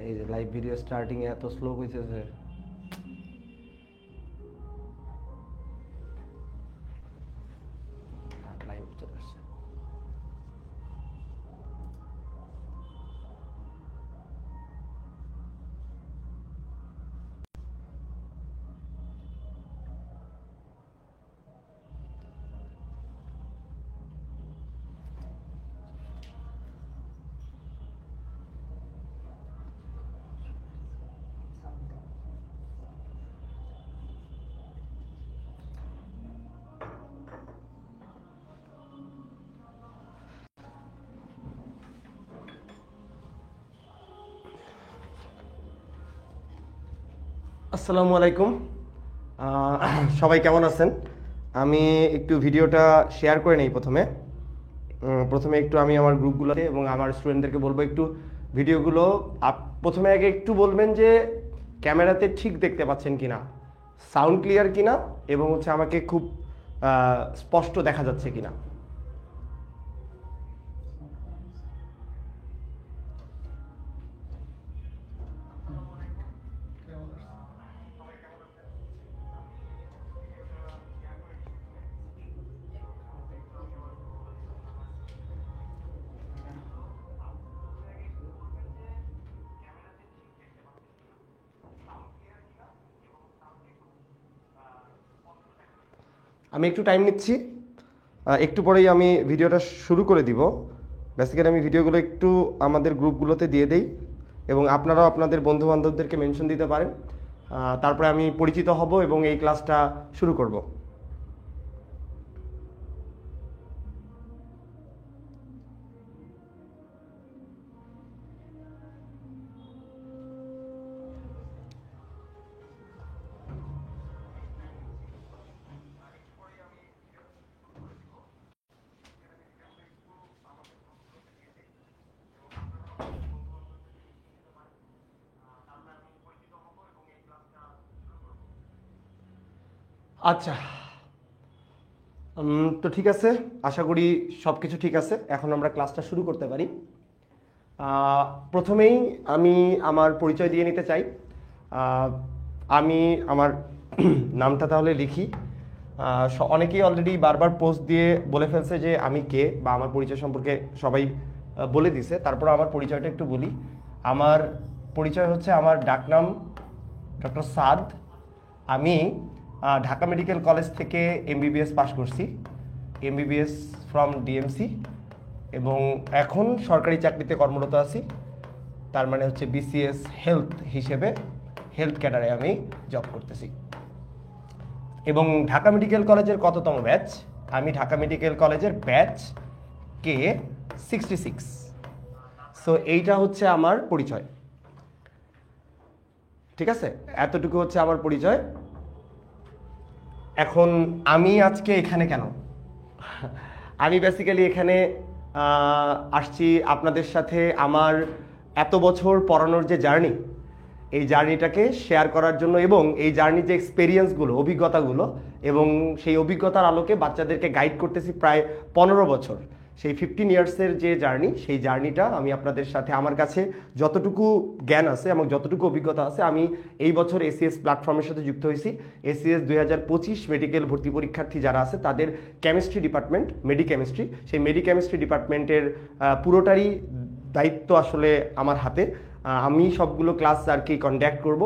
এই যে live video starting এ এত স্লো হইতেছে। লাইভ চলে আসছে। আসসালামু আলাইকুম, সবাই কেমন আছেন? আমি একটু ভিডিওটা শেয়ার করে নেই। প্রথমে একটু আমি আমার গ্রুপগুলোতে এবং আমার স্টুডেন্টদেরকে বলবো একটু ভিডিওগুলো প্রথমে আগে একটু বলবেন যে ক্যামেরাতে ঠিক দেখতে পাচ্ছেন কিনা, সাউন্ড ক্লিয়ার কিনা, এবং হচ্ছে আমাকে খুব স্পষ্ট দেখা যাচ্ছে কিনা। আমি একটু টাইম নিচ্ছি, একটু পরেই আমি ভিডিওটা শুরু করে দিব। বেসিক্যালি আমি ভিডিওগুলো একটু আমাদের গ্রুপগুলোতে দিয়ে দেই এবং আপনারাও আপনাদের বন্ধু বান্ধবদেরকে মেনশন দিতে পারেন। তারপরে আমি পরিচিত হব এবং এই ক্লাসটা শুরু করব। আচ্ছা, তো ঠিক আছে, আশা করি সব কিছু ঠিক আছে। এখন আমরা ক্লাসটা শুরু করতে পারি। প্রথমেই আমি আমার পরিচয় দিয়ে নিতে চাই। আমি আমার নামটা তাহলে লিখি। অনেকেই অলরেডি বারবার পোস্ট দিয়ে বলে ফেলছে যে আমি কে বা আমার পরিচয় সম্পর্কে সবাই বলে দিছে। তারপর আমার পরিচয়টা একটু বলি। আমার পরিচয় হচ্ছে, আমার ডাকনাম ডক্টর সাদ। আমি ঢাকা মেডিকেল কলেজ থেকে এমবিবিএস পাশ করছি, এমবিবিএস ফ্রম ডিএমসি, এবং এখন সরকারি চাকরিতে কর্মরত আছি। তার মানে হচ্ছে বিসিএস হেলথ হিসেবে হেলথ ক্যাডারে আমি জব করতেছি। এবং ঢাকা মেডিকেল কলেজের কততম ব্যাচ? আমি ঢাকা মেডিকেল কলেজের ব্যাচ কে 66। সো এইটা হচ্ছে আমার পরিচয়। ঠিক আছে, এতটুকু হচ্ছে আমার পরিচয়। এখন আমি আজকে এখানে কেন? আমি বেসিক্যালি এখানে আসছি আপনাদের সাথে আমার এত বছর পড়ানোর যে জার্নি, এই জার্নিটাকে শেয়ার করার জন্য, এবং এই জার্নির যে এক্সপেরিয়েন্সগুলো, অভিজ্ঞতাগুলো, এবং সেই অভিজ্ঞতার আলোকে বাচ্চাদেরকে গাইড করতেছি প্রায় 15 বছর। সেই 15 ইয়ার্সের যে জার্নি, সেই জার্নিটা আমি আপনাদের সাথে, আমার কাছে যতটুকু জ্ঞান আছে এবং যতটুকু অভিজ্ঞতা আছে, আমি এই বছর এসিএস প্ল্যাটফর্মের সাথে যুক্ত হয়েছি। এসিএস 2025 মেডিকেল ভর্তি পরীক্ষার্থী যারা আছে তাদের কেমিস্ট্রি ডিপার্টমেন্ট, মেডিকেমিস্ট্রি, সেই মেডিকেমিস্ট্রি ডিপার্টমেন্টের পুরোটারই দায়িত্ব আসলে আমার হাতে। আমি সবগুলো ক্লাস আর কি কন্ডাক্ট করব।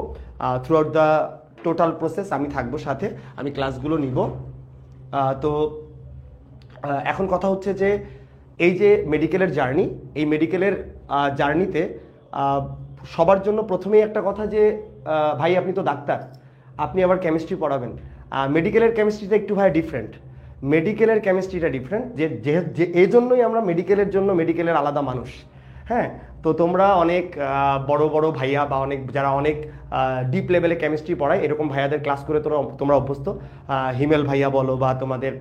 Through out the total process আমি থাকবো সাথে, আমি ক্লাসগুলো নিব। তো এখন কথা হচ্ছে যে এই যে মেডিকেলের জার্নি, এই মেডিকেলের জার্নিতে সবার জন্য প্রথমেই একটা কথা যে ভাই আপনি তো ডাক্তার, আপনি আবার কেমিস্ট্রি পড়াবেন। মেডিকেলের কেমিস্ট্রিটা একটু ভাই ডিফারেন্ট। মেডিকেলের কেমিস্ট্রিটা ডিফারেন্ট, যে এই জন্যই আমরা মেডিকেলের জন্য মেডিকেলের আলাদা মানুষ। হ্যাঁ, তো তোমরা অনেক বড় বড় ভাইয়া বা অনেক যারা অনেক ডিপ লেভেলে কেমিস্ট্রি পড়ায়, এরকম ভাইয়াদের ক্লাস করে তোমরা অভ্যস্ত। হিমেল ভাইয়া বলো বা তোমাদের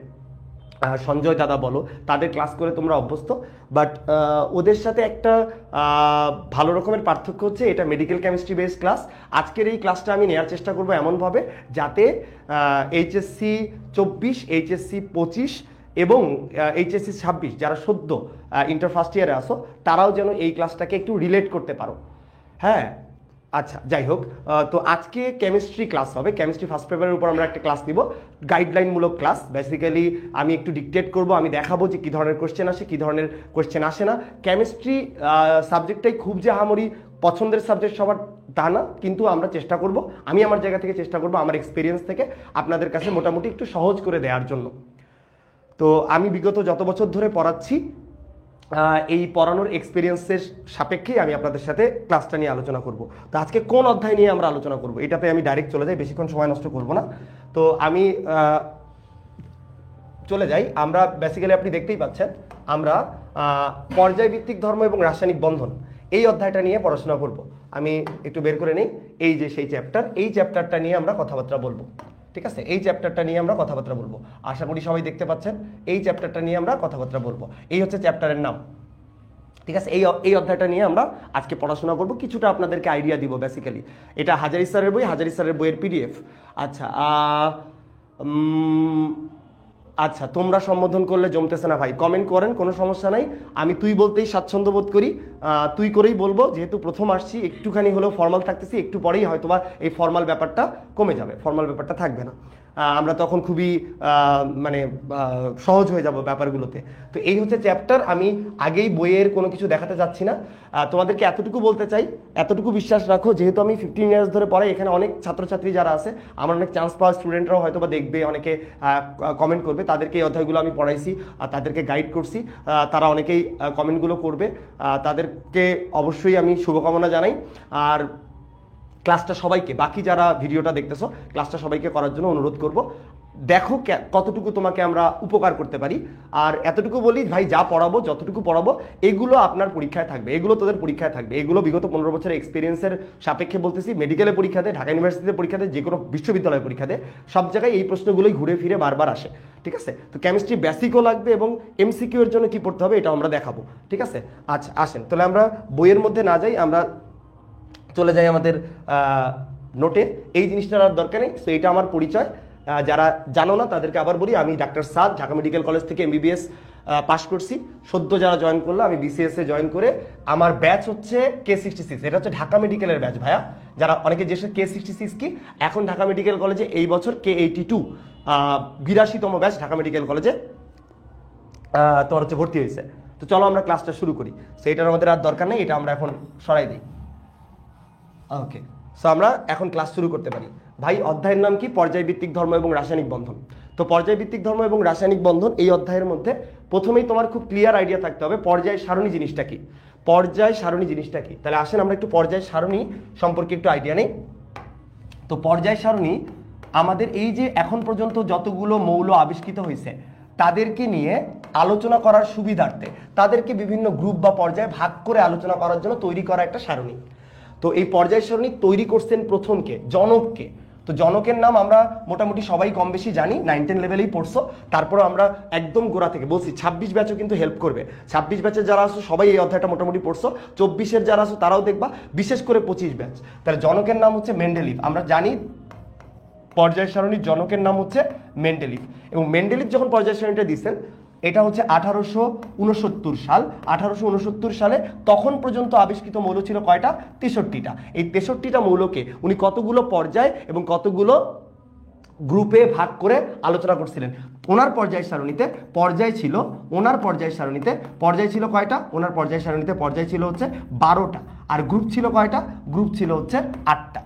সঞ্জয় দাদা বলো, তাদের ক্লাস করে তোমরা অভ্যস্ত। বাট ওদের সাথে একটা ভালো রকমের পার্থক্য হচ্ছে, এটা মেডিকেল কেমিস্ট্রি বেসড ক্লাস। আজকের এই ক্লাসটা আমি নেওয়ার চেষ্টা করবো এমনভাবে যাতে এইচএসসি 24, এইচএসসি 25 এবং এইচএসসি 26 যারা সদ্য ইন্টার ফার্স্ট ইয়ারে আসো, তারাও যেন এই ক্লাসটাকে একটু রিলেট করতে পারো। হ্যাঁ, আচ্ছা, যাই হোক, তো আজকে কেমিস্ট্রি ক্লাস হবে। কেমিস্ট্রি ফার্স্ট পেপারের উপর আমরা একটা ক্লাস নিব, গাইডলাইনমূলক ক্লাস। বেসিক্যালি আমি একটু ডিকটেট করব, আমি দেখাবো যে কী ধরনের কোশ্চেন আসে, কী ধরনের কোশ্চেন আসে না। কেমিস্ট্রি সাবজেক্টটাই খুব যে আহামরি পছন্দের সাবজেক্ট সবার তা না, কিন্তু আমরা চেষ্টা করব, আমি আমার জায়গা থেকে চেষ্টা করব আমার এক্সপিরিয়েন্স থেকে আপনাদের কাছে মোটামুটি একটু সহজ করে দেওয়ার জন্য। তো আমি বিগত যত বছর ধরে পড়াচ্ছি, এই পড়ানোর এক্সপিরিয়েন্সের সাপেক্ষেই আমি আপনাদের সাথে ক্লাসটা নিয়ে আলোচনা করব। তো আজকে কোন অধ্যায় নিয়ে আমরা আলোচনা করব এটাতে আমি ডাইরেক্ট চলে যাই, বেশিক্ষণ সময় নষ্ট করব না। তো আমি চলে যাই। আমরা বেসিক্যালি আপনি দেখতেই পাচ্ছেন আমরা পর্যায়ভিত্তিক ধর্ম এবং রাসায়নিক বন্ধন এই অধ্যায়টা নিয়ে পড়াশোনা করব। আমি একটু বের করে নিই, এই যে সেই চ্যাপ্টার, এই চ্যাপ্টারটা নিয়ে আমরা কথাবার্তা বলবো। ঠিক আছে, এই চ্যাপ্টারটা নিয়ে আমরা কথাবার্তা বলবো। আশা করি সবাই দেখতে পাচ্ছেন, এই চ্যাপ্টারটা নিয়ে আমরা কথাবার্তা বলবো। এই হচ্ছে চ্যাপ্টারের নাম। ঠিক আছে, এই অধ্যায়টা নিয়ে আমরা আজকে পড়াশোনা করব, কিছুটা আপনাদেরকে আইডিয়া দিব। বেসিক্যালি এটা হাজারি স্যারের বই, হাজারি স্যারের বইয়ের পিডিএফ। আচ্ছা, আচ্ছা, তোমরা সম্বোধন করলে জমতেছে না ভাই, কমেন্ট করেন, কোনো সমস্যা নাই। আমি তুই বলতেই স্বাচ্ছন্দ্য বোধ করি, তুই করেই বলবো, যেহেতু প্রথম আসছি, একটুখানি হলেও ফর্মাল থাকতেছি, একটু পরেই হয়তোবা এই ফর্মাল ব্যাপারটা কমে যাবে, ফর্মাল ব্যাপারটা থাকবে না। আমরা তখন খুবই মানে সহজ হয়ে যাব ব্যাপারগুলোতে। তো এই হচ্ছে চ্যাপ্টার। আমি আগেই বইয়ের কোনো কিছু দেখাতে যাচ্ছি না, তোমাদেরকে এতটুকু বলতে চাই, এতটুকু বিশ্বাস রাখো, যেহেতু আমি 15 ইয়ার্স ধরে পড়াই, এখানে অনেক ছাত্রছাত্রী যারা আছে, আমার অনেক চান্স পাওয়া স্টুডেন্টরাও হয়তো বা দেখবে, অনেকে কমেন্ট করবে, তাদেরকে এই অধ্যায়গুলো আমি পড়াইছি আর তাদেরকে গাইড করছি, তারা অনেকেই কমেন্টগুলো করবে, তাদেরকে অবশ্যই আমি শুভকামনা জানাই। আর ক্লাসটা সবাইকে, বাকি যারা ভিডিওটা দেখতেছো, ক্লাসটা সবাইকে করার জন্য অনুরোধ করব। দেখো কতটুকু তোমাকে আমরা উপকার করতে পারি। আর এতটুকু বলি ভাই, যা পড়াবো, যতটুকু পড়াবো, এগুলো আপনার পরীক্ষায় থাকবে, এগুলো তোদের পরীক্ষায় থাকবে। এগুলো বিগত 15 বছরের এক্সপিরিয়েন্সের সাপেক্ষে বলতেছি। মেডিকেলে পরীক্ষা দেয়, ঢাকা ইউনিভার্সিটিতে পরীক্ষা দেয়, যে কোনো বিশ্ববিদ্যালয়ে পরীক্ষা দেয়, সব জায়গায় এই প্রশ্নগুলোই ঘুরে ফিরে বারবার আসে। ঠিক আছে, তো কেমিস্ট্রি বেসিকও লাগবে এবং এমসিকিউ এর জন্য কি পড়তে হবে এটা আমরা দেখাবো। ঠিক আছে, আচ্ছা আসেন তাহলে আমরা বইয়ের মধ্যে না যাই, আমরা চলে যাই আমাদের নোটে। এই জিনিসটার আর দরকার নেই। সো এটা আমার পরিচয়, যারা জানো না তাদেরকে আবার বলি, আমি ডাক্তার সাদ, ঢাকা মেডিকেল কলেজ থেকে এমবিবিএস পাস করছি। সদ্য যারা জয়েন করলো, আমি বিসিএস এ জয়েন করে, আমার ব্যাচ হচ্ছে K66, এটা হচ্ছে ঢাকা মেডিকেলের ব্যাচ ভাইয়া। যারা অনেকে যে K66 কি, এখন ঢাকা মেডিকেল কলেজে এই বছর K82 82তম ব্যাচ ঢাকা মেডিকেল কলেজে তোমার হচ্ছে ভর্তি হয়েছে। তো চলো আমরা ক্লাসটা শুরু করি। সেইটার আমাদের আর দরকার নেই, এটা আমরা এখন সরাই দিই। ওকে, সো আমরা এখন ক্লাস শুরু করতে পারি। ভাই অধ্যায়ের নাম কি? পর্যায়ভিত্তিক ধর্ম এবং রাসায়নিক বন্ধন। তো পর্যায়ভিত্তিক ধর্ম এবং রাসায়নিক বন্ধন এই অধ্যায়ের মধ্যে প্রথমেই তোমার খুব ক্লিয়ার আইডিয়া থাকতে হবে পর্যায় সারণী জিনিসটা কি। পর্যায় সারণী জিনিসটা কি, তাহলে আসেন আমরা একটু পর্যায় সারণী সম্পর্কে একটু আইডিয়া নেই। তো পর্যায় সারণী আমাদের এই যে এখন পর্যন্ত যতগুলো মৌল আবিষ্কৃত হয়েছে তাদেরকে নিয়ে আলোচনা করার সুবিধার্থে, তাদেরকে বিভিন্ন গ্রুপ বা পর্যায়ে ভাগ করে আলোচনা করার জন্য তৈরি করা একটা সারণী। তো এই পর্যায় সারণী তৈরি করছেন প্রথমকে, জনককে। তো জনকের নাম আমরা মোটামুটি সবাই কম বেশি জানি, 9-10 লেভেলেই পড়ছো। তারপরে আমরা একদম গোড়া থেকে বলছি, 26 ব্যাচও কিন্তু হেল্প করবে। 26 ব্যাচের যারা আসো সবাই এই অধ্যায়টা মোটামুটি পড়ছো, 24-এর যারা আসো তারাও দেখবা, বিশেষ করে 25 ব্যাচ। তাহলে জনকের নাম হচ্ছে মেন্ডেলিভ। আমরা জানি পর্যায় সারণীর জনকের নাম হচ্ছে মেন্ডেলিভ। এবং মেন্ডেলিভ যখন পর্যায় সারণীটা দিচ্ছেন, এটা হচ্ছে 1869 সাল। 1869 সালে তখন পর্যন্ত আবিষ্কৃত মৌল ছিল কয়টা? 63টা। এই 63টা মৌলকে উনি কতগুলো পর্যায় এবং কতগুলো গ্রুপে ভাগ করে আলোচনা করছিলেন। ওনার পর্যায় সারণীতে পর্যায় ছিল, ওনার পর্যায় সারণীতে পর্যায় ছিল কয়টা? ওনার পর্যায় সারণীতে পর্যায় ছিল হচ্ছে 12টা। আর গ্রুপ ছিল কয়টা? গ্রুপ ছিল হচ্ছে 8টা।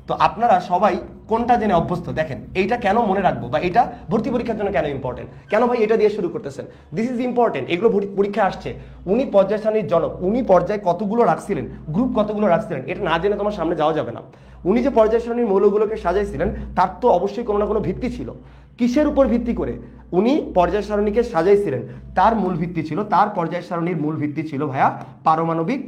তো আপনারা সবাই কোনটা জেনে অভ্যস্ত? দেখেন এইটা কেন মনে রাখবো, বা এটা ভর্তি পরীক্ষার জন্য কেন ইম্পর্টেন্ট, কেন ভাই এটা দিয়ে শুরু করতেছেন? দিস ইজ ইম্পর্টেন্ট, এগুলো পরীক্ষা আসছে। উনি পর্যায় সারণীর জনক, উনি পর্যায় কতগুলো রাখছিলেন, গ্রুপ কতগুলো রাখছিলেন, এটা না জেনে তোমার সামনে যাওয়া যাবে না। উনি যে পর্যায় সারণীর মৌলগুলোকে সাজাইছিলেন তার তো অবশ্যই কোনো না কোনো ভিত্তি ছিল। কিসের উপর ভিত্তি করে উনি পর্যায় সারণীকে সাজাইছিলেন? তার মূল ভিত্তি ছিল, তার পর্যায় সারণীর মূল ভিত্তি ছিল ভাইয়া পারমাণবিক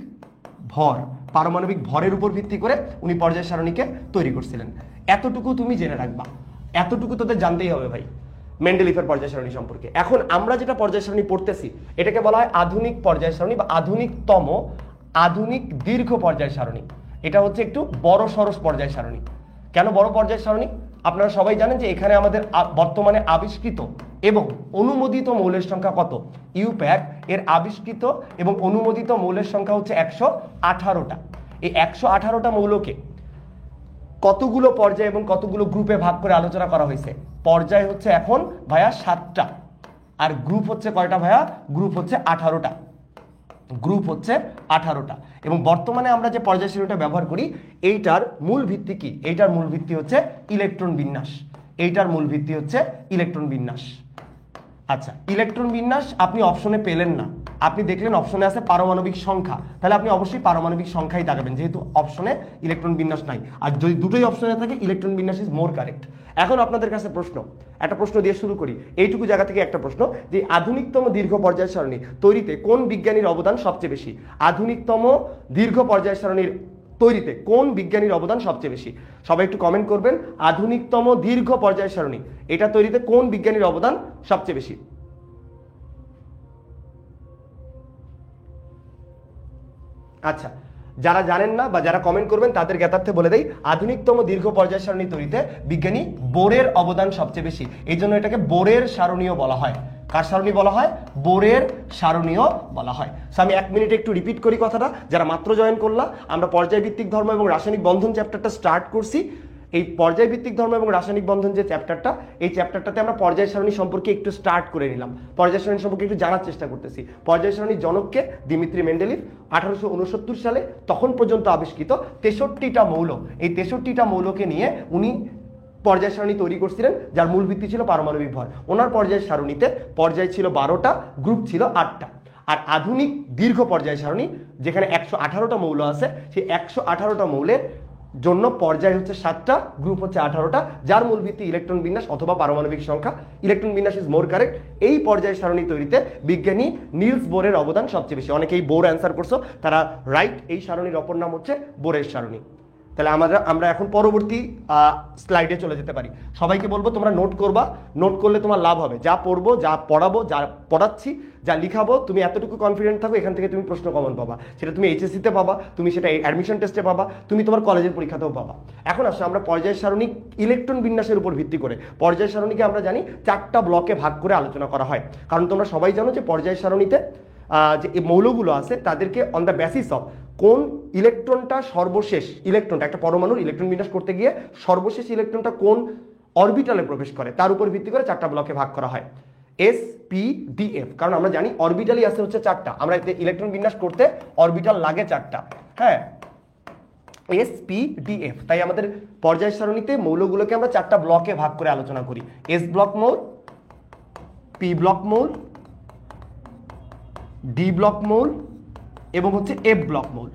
ভর। পারমাণবিক ভরের উপর ভিত্তি করে উনি পর্যায় সারণীকে তৈরি করছিলেন। এতটুকু তুমি জেনে রাখবা, এতটুকু তোদের জানতেই হবে ভাই মেন্ডেলিফের পর্যায় সারণী সম্পর্কে। এখন আমরা যেটা পর্যায় সারণী পড়তেছি এটাকে বলা হয় আধুনিক পর্যায় সারণী বা আধুনিক দীর্ঘ পর্যায় সারণী। এটা হচ্ছে একটু বড় সরস পর্যায় সারণী। কেন বড় পর্যায় সারণী? আপনারা সবাই জানেন যে এখানে আমাদের বর্তমানে আবিষ্কৃত এবং অনুমোদিত মৌলের সংখ্যা কত? ইউপ্যাক এর আবিষ্কৃত এবং অনুমোদিত মৌলের সংখ্যা হচ্ছে 118টা। এই 118টা মৌলকে কতগুলো পর্যায় এবং কতগুলো গ্রুপে ভাগ করে আলোচনা করা হয়েছে? পর্যায় হচ্ছে এখন ভাইয়া 7টা, আর গ্রুপ হচ্ছে কয়টা ভাইয়া? গ্রুপ হচ্ছে 18টা। গ্রুপ হচ্ছে 18টা। এবং বর্তমানে আমরা যে পর্যায় সারণীটা ব্যবহার করি, এইটার মূল ভিত্তি কি? এইটার মূল ভিত্তি হচ্ছে ইলেকট্রন বিন্যাস। এইটার মূল ভিত্তি হচ্ছে ইলেকট্রন বিন্যাস। আচ্ছা, ইলেকট্রন বিন্যাস আপনি অপশনে পেলেন না, আপনি দেখলেন অপশনে আছে পারমাণবিক সংখ্যা, তাহলে আপনি অবশ্যই পারমাণবিক সংখ্যাই তাকাবেন, যেহেতু অপশনে ইলেকট্রন বিন্যাস নাই। আর যদি দুটোই অপশনে থাকে, ইলেকট্রন বিন্যাস ইজ মোর কারেক্ট। এখন আপনাদের কাছে প্রশ্ন, একটা প্রশ্ন দিয়ে শুরু করি। এইটুকু জায়গা থেকে একটা প্রশ্ন, যে আধুনিকতম দীর্ঘ পর্যায় সারণী তৈরিতে কোন বিজ্ঞানীর অবদান সবচেয়ে বেশি? আধুনিকতম দীর্ঘ পর্যায় সারণীর তৈরিতে কোন বিজ্ঞানীর অবদান সবচেয়ে বেশি? সবাই একটু কমেন্ট করবেন, আধুনিকতম দীর্ঘ পর্যায় সারণী এটা তৈরিতে কোন বিজ্ঞানীর অবদান সবচেয়ে বেশি? আচ্ছা, যারা জানেন না বা যারা কমেন্ট করবেন তাদের জ্ঞাতার্থে বলে দেই, আধুনিকতম দীর্ঘ পর্যায় সারণী তৈরিতে বিজ্ঞানী বোরের অবদান সবচেয়ে বেশি। এই জন্য এটাকে বোরের সারণীয় বলা হয়। কার সারণী বলা হয়? বোরের সারণীয় বলা হয়। সো আমি 1 মিনিটে একটু রিপিট করি কথাটা, যারা মাত্র জয়েন করলা। আমরা পর্যায়ভিত্তিক ধর্ম এবং রাসায়নিক বন্ধন চ্যাপ্টারটা স্টার্ট করছি। এই পর্যায়ভিত্তিক ধর্ম এবং রাসায়নিক বন্ধন যে চ্যাপ্টারটা, এই চ্যাপ্টারটাতে আমরা পর্যায় সারণী সম্পর্কে একটু স্টার্ট করে নিলাম, পর্যায় সারণী সম্পর্কে একটু জানার চেষ্টা করতেছি। পর্যায় সারণীর জনককে দিমিত্রি মেন্ডেলিভ 1869 সালে তখন পর্যন্ত আবিষ্কৃত 63টা মৌল, এই 63টা মৌলকে নিয়ে উনি পর্যায় সারণী তৈরি করছিলেন, যার মূল ভিত্তি ছিল পারমাণবিক ভর। ওনার পর্যায় সারণীতে পর্যায় ছিল 12টা, গ্রুপ ছিল 8টা। আর আধুনিক দীর্ঘ পর্যায় সারণী যেখানে 118টা মৌল আছে, সেই 118টা মৌলের জন্য পর্যায় হচ্ছে 7টা, গ্রুপ হচ্ছে 18টা, যার মূল ভিত্তি ইলেকট্রন বিন্যাস অথবা পারমাণবিক সংখ্যা। ইলেকট্রন বিন্যাস ইজ মোর কারেক্ট। এই পর্যায় সারণী তৈরিতে বিজ্ঞানী নিলস বোরের অবদান সবচেয়ে বেশি। অনেকেই বোর অ্যান্সার করছো, তারা রাইট। এই সারণীর অপর নাম হচ্ছে বোরের সারণী। তাহলে আমরা এখন পরবর্তী স্লাইডে চলে যেতে পারি। সবাইকে বলবো তোমরা নোট করবা, নোট করলে তোমার লাভ হবে। যা পড়বো, যা পড়াবো, যা পড়াচ্ছি, যা লিখাবো, তুমি এতটুকু কনফিডেন্ট থাকো এখান থেকে তুমি প্রশ্ন কমন পাবা। সেটা তুমি এইচএসসিতে পাবা, তুমি সেটা অ্যাডমিশন টেস্টে পাবা, তুমি তোমার কলেজের পরীক্ষাতেও পাবা। এখন আসলে আমরা পর্যায় সারণী ইলেকট্রন বিন্যাসের উপর ভিত্তি করে পর্যায় সারণীকে আমরা জানি 4টা ব্লকে ভাগ করে আলোচনা করা হয়। কারণ তোমরা সবাই জানো যে পর্যায় সারণীতে যে মৌলগুলো আছে তাদেরকে অন দ্য বেসিস অফ কোন ইলেকট্রনটা সর্বশেষ ইলেকট্রনটা, একটা পরমাণুর ইলেকট্রন বিন্যাস করতে গিয়ে সর্বশেষ ইলেকট্রনটা কোন অরবিটালে প্রবেশ করে, তার উপর ভিত্তি করে 4টা ব্লকে ভাগ করা হয়। S, P, D, F. কারণ আমরা জানি অরবিটালই আছে হচ্ছে 4টা, আমরা ইলেকট্রন বিন্যাস করতে অরবিটাল লাগে 4টা। হ্যাঁ, এস, পি, ডি, এফ। তাই আমাদের পর্যায় সারণীতে মৌলগুলোকে আমরা 4টা ব্লকে ভাগ করে আলোচনা করি। এস ব্লক মৌল, পি ব্লক মৌল, ডি ব্লক মৌল এবং হচ্ছে এফ ব্লক মৌল।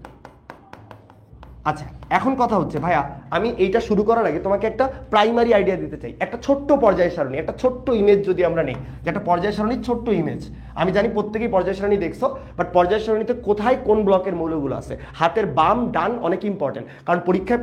আচ্ছা, এখন কথা হচ্ছে ভাইয়া, আমি এইটা শুরু করার আগে তোমাকে একটা প্রাইমারি আইডিয়া দিতে চাই। একটা ছোট্ট পর্যায় সারণী, একটা ছোট্ট ইমেজ যদি আমরা নেই, যে একটা পর্যায় সারণীর ছোট্ট ইমেজ। আমি জানি প্রত্যেকেই পর্যায় সারণী দেখছো, বাট পর্যায় সারণীতে কোথায় কোন ব্লকের মৌলগুলো আছে, হাতের বাম ডান অনেক ইম্পর্টেন্ট। কারণ পরীক্ষায়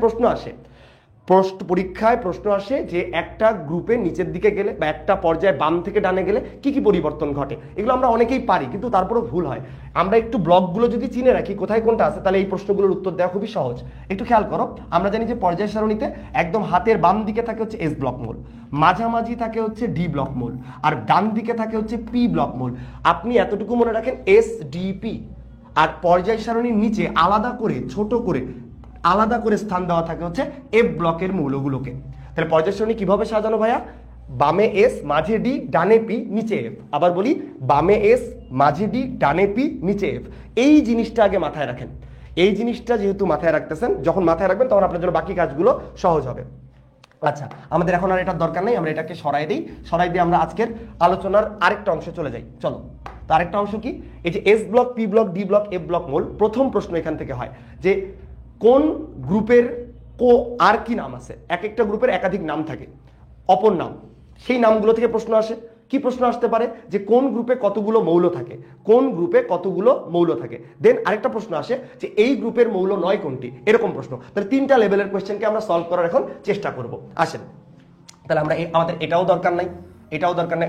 প্রশ্ন আসে যে একটা গ্রুপের নিচের দিকে গেলে বা একটা পর্যায়ে বাম থেকে ডানে গেলে কি কি পরিবর্তন ঘটে। এগুলো আমরা অনেকেই পারি, কিন্তু তারপরেও ভুল হয়। আমরা একটু ব্লকগুলো যদি চিনে রাখি কোথায় কোনটা আছে, তাহলে এই প্রশ্নগুলোর উত্তর দেওয়া খুবই সহজ। একটু খেয়াল করো, আমরা জানি যে পর্যায় সারণীতে একদম হাতের বাম দিকে থাকে হচ্ছে এস ব্লক মৌল, মাঝামাঝি থাকে হচ্ছে ডি ব্লক মৌল, আর ডান দিকে থাকে হচ্ছে পি ব্লক মৌল। আপনি এতটুকু মনে রাখেন এস, ডি, পি। আর পর্যায় সারণীর নিচে আলাদা করে ছোট করে আলাদা করে স্থান দেওয়া থাকে হচ্ছে এফ ব্লকের মৌলগুলোকে। তাহলে পর্যায় সারণী কিভাবে সাজানো ভাইয়া? বামে এস, মাঝে ডি, ডানে পি, নিচে এফ। আবার বলি, বামে এস, মাঝে ডি, ডানে পি, নিচে এফ। এই জিনিসটা আগে মাথায় রাখেন। এই জিনিসটা যেহেতু মাথায় রাখতেছেন, যখন মাথায় রাখবেন তখন আপনার জন্য বাকি কাজগুলো সহজ হবে। আচ্ছা, আমাদের এখন আর এটার দরকার নেই, আমরা এটাকে সরাই দিয়ে আমরা আজকের আলোচনার আরেকটা অংশে চলে যাই। চলো, তো আরেকটা অংশ কি? এই যে S block, P block, D block, F block মৌল। প্রথম প্রশ্ন এখান থেকে হয় যে কোন গ্রুপের আর কি নাম আছে। এক একটা গ্রুপের একাধিক নাম থাকে, অপর নাম। সেই নামগুলো থেকে প্রশ্ন আসে। কি প্রশ্ন আসতে পারে? যে কোন গ্রুপে কতগুলো মৌল থাকে, কোন গ্রুপে কতগুলো মৌল থাকে। দেন আরেকটা প্রশ্ন আসে যে এই গ্রুপের মৌল নয় কোনটি, এরকম প্রশ্ন। তাহলে 3টা লেভেলের কোয়েশ্চেনকে আমরা সলভ করার এখন চেষ্টা করব। আসেন, তাহলে আমরা আমাদের এটাও দরকার নাই,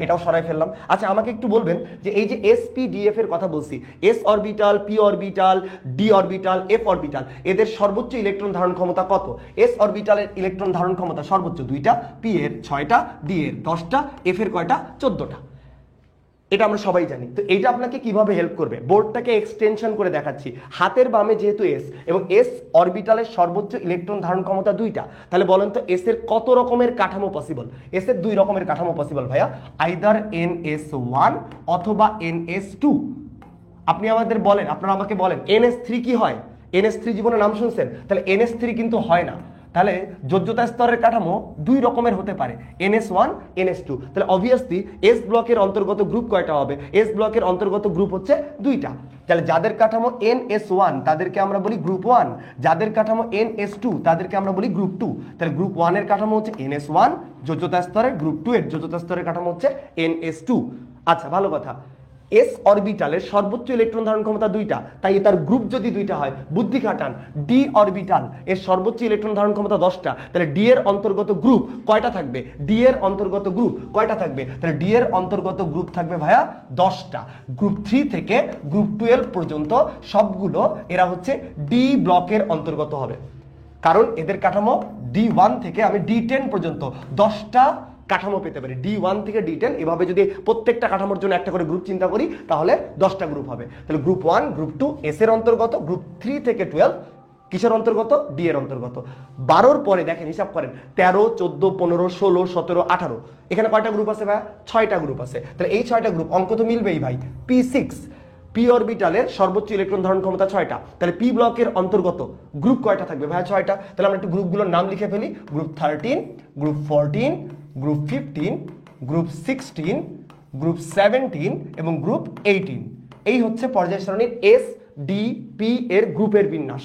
এটাও সরাই ফেললাম। আচ্ছা, আমাকে একটু বলবেন যে এই যে এস, পি, ডি, এফ এর কথা বলছি, S orbital, P orbital, D orbital, F orbital, এদের সর্বোচ্চ ইলেকট্রন ধারণ ক্ষমতা কত? এস অরবিটালের ইলেকট্রন ধারণ ক্ষমতা সর্বোচ্চ 2টা, পি এর 6টা, ডি এর 10টা, এফ এর কয়টা? 14টা। এটা আমরা সবাই জানি। তো এইটা আপনাকে কিভাবে হেল্প করবে, বোর্ডটাকে এক্সটেনশন করে দেখাচ্ছি। হাতের বামে যেহেতু এস এবং এস অরবিটালের সর্বোচ্চ ইলেকট্রন ধারণ ক্ষমতা 2টা, তাহলে বলেন তো এস এর কত রকমের কাঠামো পসিবল? এস এর 2 রকমের কাঠামো পসিবল ভাইয়া, আইদার NS1 অথবা NS2। আপনি আমাদের বলেন, আপনারা আমাকে বলেন NS3 কি হয়? NS3 জীবনে নাম শুনছেন? তাহলে NS3 কিন্তু হয় না। তাহলে যোজ্যতা স্তরের কাঠামো 2 রকমের হতে পারে, NS1 NS2। তাহলে অবভিয়াসলি এস ব্লকের অন্তর্গত গ্রুপ কয়টা হবে? এস ব্লকের অন্তর্গত গ্রুপ হচ্ছে 2টা। তাহলে যাদের কাঠামো NS1 তাদেরকে আমরা বলি গ্রুপ 1, যাদের কাঠামো NS2 তাদেরকে আমরা বলি গ্রুপ 2। তাহলে গ্রুপ 1 এর কাঠামো হচ্ছে NS1 যোজ্যতা স্তরের, গ্রুপ 2 এর যোজ্যতা স্তরের কাঠামো হচ্ছে NS2। আচ্ছা, ভালো কথা। এস অরবিটালের সর্বোচ্চ ইলেকট্রন ধারণ ক্ষমতা 2টা, তাই তার গ্রুপ যদি 2টা হয়, বুদ্ধি খাটান। ডি অরবিটাল এর সর্বোচ্চ ইলেকট্রন ধারণ ক্ষমতা 10টা, তাহলে ডি এর অন্তর্গত গ্রুপ কয়টা থাকবে? ডি এর অন্তর্গত গ্রুপ কয়টা থাকবে? তাহলে ডি এর অন্তর্গত গ্রুপ থাকবে ভাইয়া 10টা। গ্রুপ 3 থেকে গ্রুপ 12 পর্যন্ত সবগুলো এরা হচ্ছে ডি ব্লকের অন্তর্গত হবে, কারণ এদের কাঠামো D1 থেকে আমি D10 পর্যন্ত 10টা কাঠামো পেতে পারি। D1 থেকে D10 এভাবে যদি প্রত্যেকটা কাঠামোর জন্য একটা করে গ্রুপ চিন্তা করি, তাহলে 10টা গ্রুপ হবে। তাহলে গ্রুপ 1, গ্রুপ 2 এস এর অন্তর্গত, গ্রুপ 3 থেকে 12 কিসের অন্তর্গত? ডি এর অন্তর্গত। 12র পরে দেখেন, হিসাব করেন, 13, 14, 15, 16, 17, 18, এখানে কয়টা গ্রুপ আছে ভাইয়া? 6টা গ্রুপ আছে। তাহলে এই 6টা গ্রুপ অঙ্ক তো মিলবেই ভাই। P6 পি অরবিটালের সর্বোচ্চ ইলেকট্রন ধারণ ক্ষমতা 6টা, তাহলে পি ব্লকের অন্তর্গত গ্রুপ কয়টা থাকবে ভাইয়া? 6টা। তাহলে আমরা একটু গ্রুপগুলোর নাম লিখে ফেলি। Group 13, group 14, group 15, group 16, group 17 এবং গ্রুপ 18। এই হচ্ছে পর্যায় সারণীর এস ডি পি এর গ্রুপের বিন্যাস।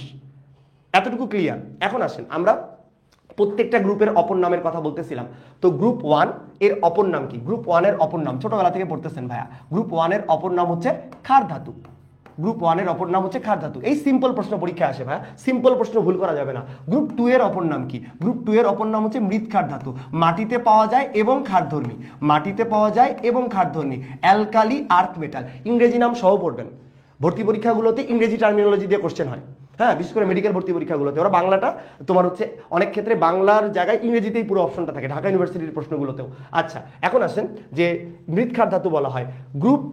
এতটুকু ক্লিয়ার? এখন আসেন আমরা প্রত্যেকটা গ্রুপের অপর নামের কথা বলতেছিলাম। তো গ্রুপ 1 এর অপর নাম কি? গ্রুপ 1 এর অপর নাম ছোটবেলা থেকে পড়তেছেন ভাইয়া, গ্রুপ 1 এর অপর নাম হচ্ছে ক্ষার ধাতু। গ্রুপ 1 এর অপর নাম হচ্ছে ক্ষার ধাতু। এই সিম্পল প্রশ্ন পরীক্ষা আসে ভাইয়া, সিম্পল প্রশ্ন ভুল করা যাবে না। গ্রুপ 2 এর অপর নাম কি? গ্রুপ 2 এর অপর নাম হচ্ছে মৃৎ ক্ষার ধাতু। মাটিতে পাওয়া যায় এবং ক্ষারধর্মী, মাটিতে পাওয়া যায় এবং ক্ষারধর্মী, অ্যালকালি আর্থ মেটাল। ইংরেজি নাম সহ পড়বেন, ভর্তি পরীক্ষাগুলোতে ইংরেজি টার্মিনোলজি দিয়ে কোশ্চেন হয়। হ্যাঁ, বিশেষ করে মেডিকেল ভর্তি পরীক্ষাগুলোতে ওরা বাংলাটা তোমার হচ্ছে অনেক ক্ষেত্রে বাংলার জায়গায় ইংরেজিতেই পুরো অপশনটা থাকে, ঢাকা ইউনিভার্সিটির প্রশ্নগুলোতেও। আচ্ছা, এখন আসেন যে মৃৎ ক্ষার ধাতু বলা হয়। গ্রুপ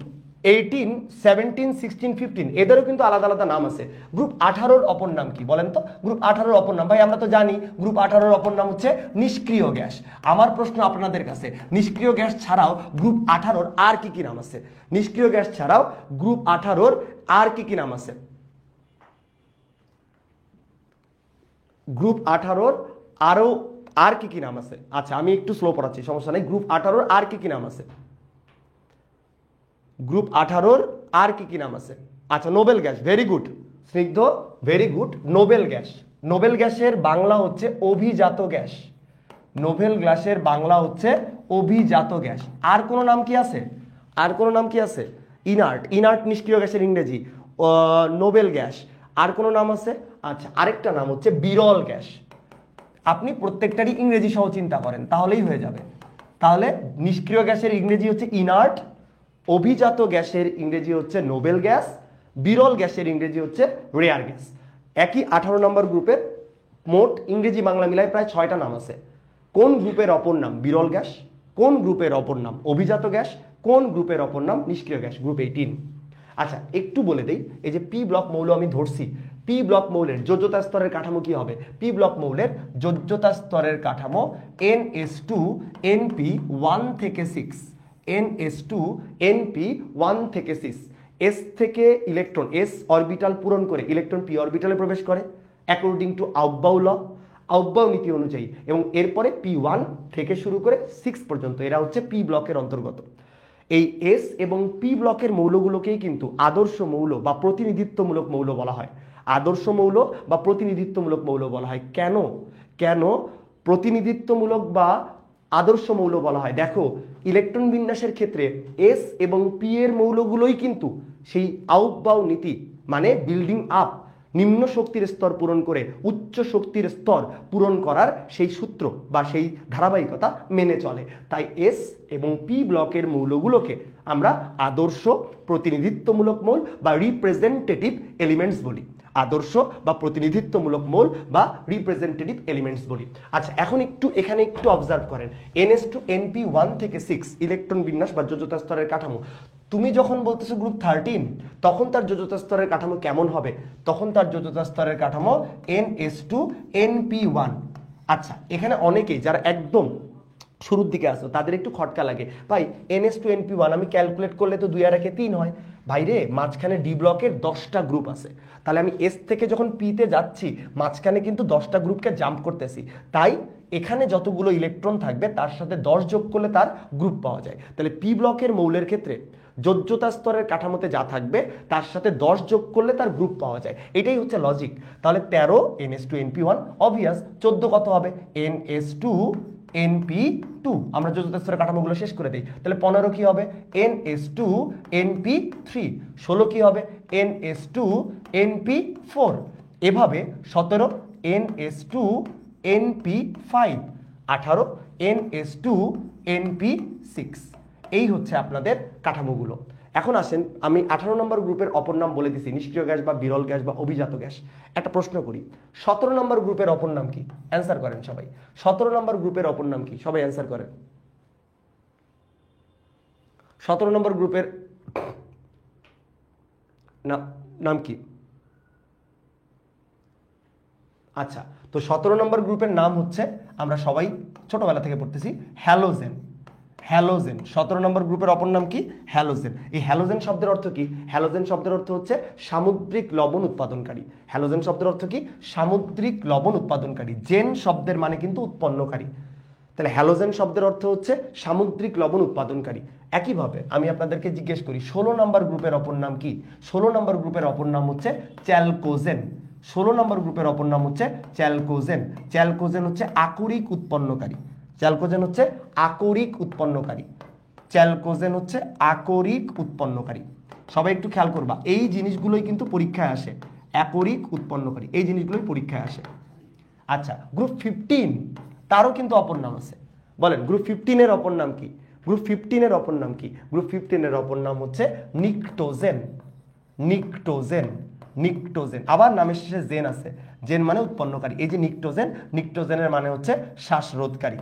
18, 17, 16, 15 এদেরও কিন্তু আলাদা আলাদা নাম আছে। গ্রুপ 18-র অপর নাম কি বলেন তো? গ্রুপ 18-র অপর নাম ভাই আমরা তো জানি, গ্রুপ 18-র অপর নাম হচ্ছে নিষ্ক্রিয় গ্যাস। আমার প্রশ্ন আপনাদের কাছে, নিষ্ক্রিয় গ্যাস ছাড়াও গ্রুপ 18-র আর কি কি নাম আছে? নিষ্ক্রিয় গ্যাস ছাড়াও গ্রুপ 18-র আর কি কি নাম আছে? গ্রুপ 18-র আরো আর কি কি নাম আছে? আচ্ছা, আমি একটু স্লো পড়াচ্ছি, সমস্যা নেই। গ্রুপ 18-র আর কি কি নাম আছে? গ্রুপ 18-র আর কি কি নাম আছে? আচ্ছা, নোবেল গ্যাস, ভেরি গুড স্নিগ্ধ, very good. Nobel gas, Nobel গ্যাসের বাংলা হচ্ছে অভিজাত গ্যাস। নোবেল গ্যাসের বাংলা হচ্ছে অভিজাত গ্যাস। আর কোনো নাম কি আছে? আর কোনো নাম কি আছে? ইনার্ট, ইনার্ট নিষ্ক্রিয় গ্যাসের ইংরেজি নোবেল গ্যাস। আর কোনো নাম আছে? আচ্ছা, আরেকটা নাম হচ্ছে বিরল গ্যাস। আপনি প্রত্যেকটারই ইংরেজি সহ চিন্তা করেন, তাহলেই হয়ে যাবে। তাহলে নিষ্ক্রিয় গ্যাসের ইংরেজি হচ্ছে ইনার্ট, অভিজাত গ্যাসের ইংরেজি হচ্ছে নোবেল গ্যাস, বিরল গ্যাসের ইংরেজি হচ্ছে রেয়ার গ্যাস। একই 18 নম্বর গ্রুপের মোট ইংরেজি বাংলা মিলায় প্রায় 6টা নাম আছে। কোন গ্রুপের অপর নাম বিরল গ্যাস? কোন গ্রুপের অপর নাম অভিজাত গ্যাস? কোন গ্রুপের অপর নাম নিষ্ক্রিয় গ্যাস? গ্রুপ 18। আচ্ছা, একটু বলে দেই, এই যে পি ব্লক মৌল আমি ধরছি, পি ব্লক মৌলের যোজ্যতা স্তরের কাঠামো কি হবে? পি ব্লক মৌলের যোজ্যতা স্তরের কাঠামো NS2 NP1 থেকে 6, NS2 NP1 থেকে 6। এস থেকে ইলেকট্রন, এস অরবিটাল পূরণ করে ইলেকট্রন পি অরবিটালে প্রবেশ করে অ্যাকর্ডিং টু আউবাউ ল, আউবাউ নীতি অনুযায়ী, এবং এরপরে P1 থেকে শুরু করে 6 পর্যন্ত এরা হচ্ছে পি ব্লকের অন্তর্গত। এই এস এবং পি ব্লকের মৌলগুলোকেই কিন্তু আদর্শ মৌল বা প্রতিনিধিত্বমূলক মৌল বলা হয়। আদর্শ মৌল বা প্রতিনিধিত্বমূলক মৌল বলা হয়। কেন কেন প্রতিনিধিত্বমূলক বা আদর্শ মৌল বলা হয়? দেখো, ইলেকট্রন বিন্যাসের ক্ষেত্রে এস এবং পি এর মৌলগুলোই কিন্তু সেই আউবাউ নীতি মানে বিল্ডিং আপ, নিম্ন শক্তির স্তর পূরণ করে উচ্চ শক্তির স্তর পূরণ করার সেই সূত্র বা সেই ধারাবাহিকতা মেনে চলে। তাই এস এবং পি ব্লকের মৌলগুলোকে আমরা আদর্শ প্রতিনিধিত্বমূলক মৌল বা রিপ্রেজেন্টেটিভ এলিমেন্টস বলি। আদর্শ বা প্রতিনিধিত্বমূলক মৌল বা রিপ্রেজেন্টেটিভ এলিমেন্টস বলি। আচ্ছা, এখন এখানে একটু অবজার্ভ করেন, NS2 NP1 থেকে 6 ইলেকট্রন বিন্যাস বা যোজ্যতা স্তরের কাঠামো। তুমি যখন বলতেছো গ্রুপ 13 তখন তার যোজ্যতা স্তরের কাঠামো কেমন হবে? তখন তার যোজ্যতা স্তরের কাঠামো NH2NP1। আচ্ছা, এখানে অনেকেই যারা একদম শুরুর দিকে আসো তাদের একটু খটকা লাগে, ভাই NH2NP1 আমি ক্যালকুলেট করলে তো 2 আর 1 3 হয়। ভাই রে, মাঝখানে ডি ব্লকের 10টা গ্রুপ আছে, তাহলে আমি এস থেকে যখন পিতে যাচ্ছি মাঝখানে কিন্তু 10টা গ্রুপকে জাম্প করতেছি, তাই এখানে যতগুলো ইলেকট্রন থাকবে তার সাথে 10 যোগ করলে তার গ্রুপ পাওয়া যায়। তাহলে পি ব্লকের মৌলের ক্ষেত্রে যোজ্যতা স্তরের কাঠামোতে যা থাকবে তার সাথে 10 যোগ করলে তার গ্রুপ পাওয়া যায়, এটাই হচ্ছে লজিক। তাহলে 13 NH2NP1 অবভিয়াস, 14 কত হবে? NH2NP2। আমরা যোজ্যতা স্তরের কাঠামোগুলো শেষ করে দিই, তাহলে 15 কি হবে? NH2NP3। 16 কি হবে? NH2NP4। এভাবে 17 NH2NP5, 18 NH2NP6। এই হচ্ছে আপনাদের কাঠামোগুলো। এখন আসেন, আমি 18 নম্বর গ্রুপের অপর নাম বলে দিছি, নিষ্ক্রিয় গ্যাস বা বিরল গ্যাস বা অভিজাত গ্যাস। একটা প্রশ্ন করি, 17 নম্বর গ্রুপের অপর নাম কি? অ্যান্সার করেন সবাই। 17 নম্বর গ্রুপের অপর নাম কি? সবাই অ্যান্সার করেন। 17 নম্বর গ্রুপের নাম কি? আচ্ছা, তো 17 নম্বর গ্রুপের নাম হচ্ছে, আমরা সবাই ছোটবেলা থেকে পড়তেছি, হ্যালোজেন। হ্যালোজেন 17 নম্বর গ্রুপের অপর নাম কি? হ্যালোজেন। এই হ্যালোজেন শব্দের অর্থ কি? হ্যালোজেন শব্দের অর্থ হচ্ছে সামুদ্রিক লবণ উৎপাদনকারী। হ্যালোজেন শব্দের অর্থ কি? সামুদ্রিক লবণ উৎপাদনকারী। জেন শব্দের মানে কিন্তু উৎপন্নকারী। তাহলে হ্যালোজেন শব্দের অর্থ হচ্ছে সামুদ্রিক লবণ উৎপাদনকারী। একইভাবে আমি আপনাদেরকে জিজ্ঞেস করি 16 নম্বর গ্রুপের অপর নাম কি? 16 নম্বর গ্রুপের অপর নাম হচ্ছে চ্যালকোজেন। 16 নম্বর গ্রুপের অপর নাম হচ্ছে চ্যালকোজেন। চ্যালকোজেন হচ্ছে আকরিক উৎপন্নকারী। চ্যালকোজেন হচ্ছে আকরিক উৎপন্নকারী। চ্যালকোজেন হচ্ছে আকরিক উৎপন্নকারী। সবাই একটু খেয়াল করবা, এই জিনিসগুলোই কিন্তু পরীক্ষায় আসে। আকরিক উৎপন্নকারী, এই জিনিসগুলোই পরীক্ষায় আসে। আচ্ছা, গ্রুপ 15 তারও কিন্তু অপর নাম আছে। বলেন গ্রুপ 15 এর অপর নাম কি? গ্রুপ 15 এর অপর নাম কি? গ্রুপ 15 এর অপর নাম হচ্ছে নিকটোজেন। নিকটোজেন, নিকটোজেন। আবার নামের শেষে জেন আছে, জেন মানে উৎপন্নকারী। এই যে নিকটোজেন, নিকটোজেনের মানে হচ্ছে শ্বাসরোধকারী।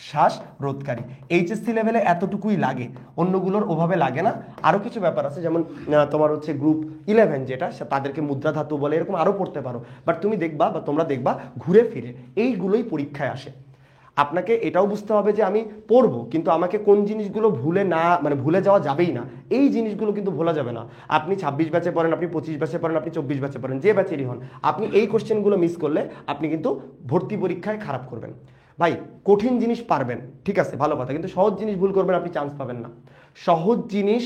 শ্বাসরোধকারী। এইচএসসি লেভেলে এতটুকুই লাগে, অন্যগুলোর ওভাবে লাগে না। আরো কিছু ব্যাপার আছে, যেমন তোমার হচ্ছে গ্রুপ 11 যেটা, তাদেরকে মুদ্রা ধাতু বলে, এরকম আরো পড়তে পারো। বাট তুমি দেখবা বা তোমরা দেখবা ঘুরে ফিরে এইগুলোই পরীক্ষায় আসে। আপনাকে এটাও বুঝতে হবে যে আমি পড়বো, কিন্তু আমাকে কোন জিনিসগুলো ভুলে না, মানে ভুলে যাওয়া যাবেই না, এই জিনিসগুলো কিন্তু ভোলা যাবে না। আপনি 26 ব্যাচে পড়েন, আপনি 25 ব্যাচে পড়েন, আপনি 24 ব্যাচে পড়েন, যে ব্যাচেরই হন, আপনি এই কোশ্চেনগুলো মিস করলে আপনি কিন্তু ভর্তি পরীক্ষায় খারাপ করবেন। ভাই কঠিন জিনিস পারবেন, ঠিক আছে, ভালো কথা, কিন্তু সহজ জিনিস ভুল করবেন, আপনি চান্স পাবেন না। সহজ জিনিস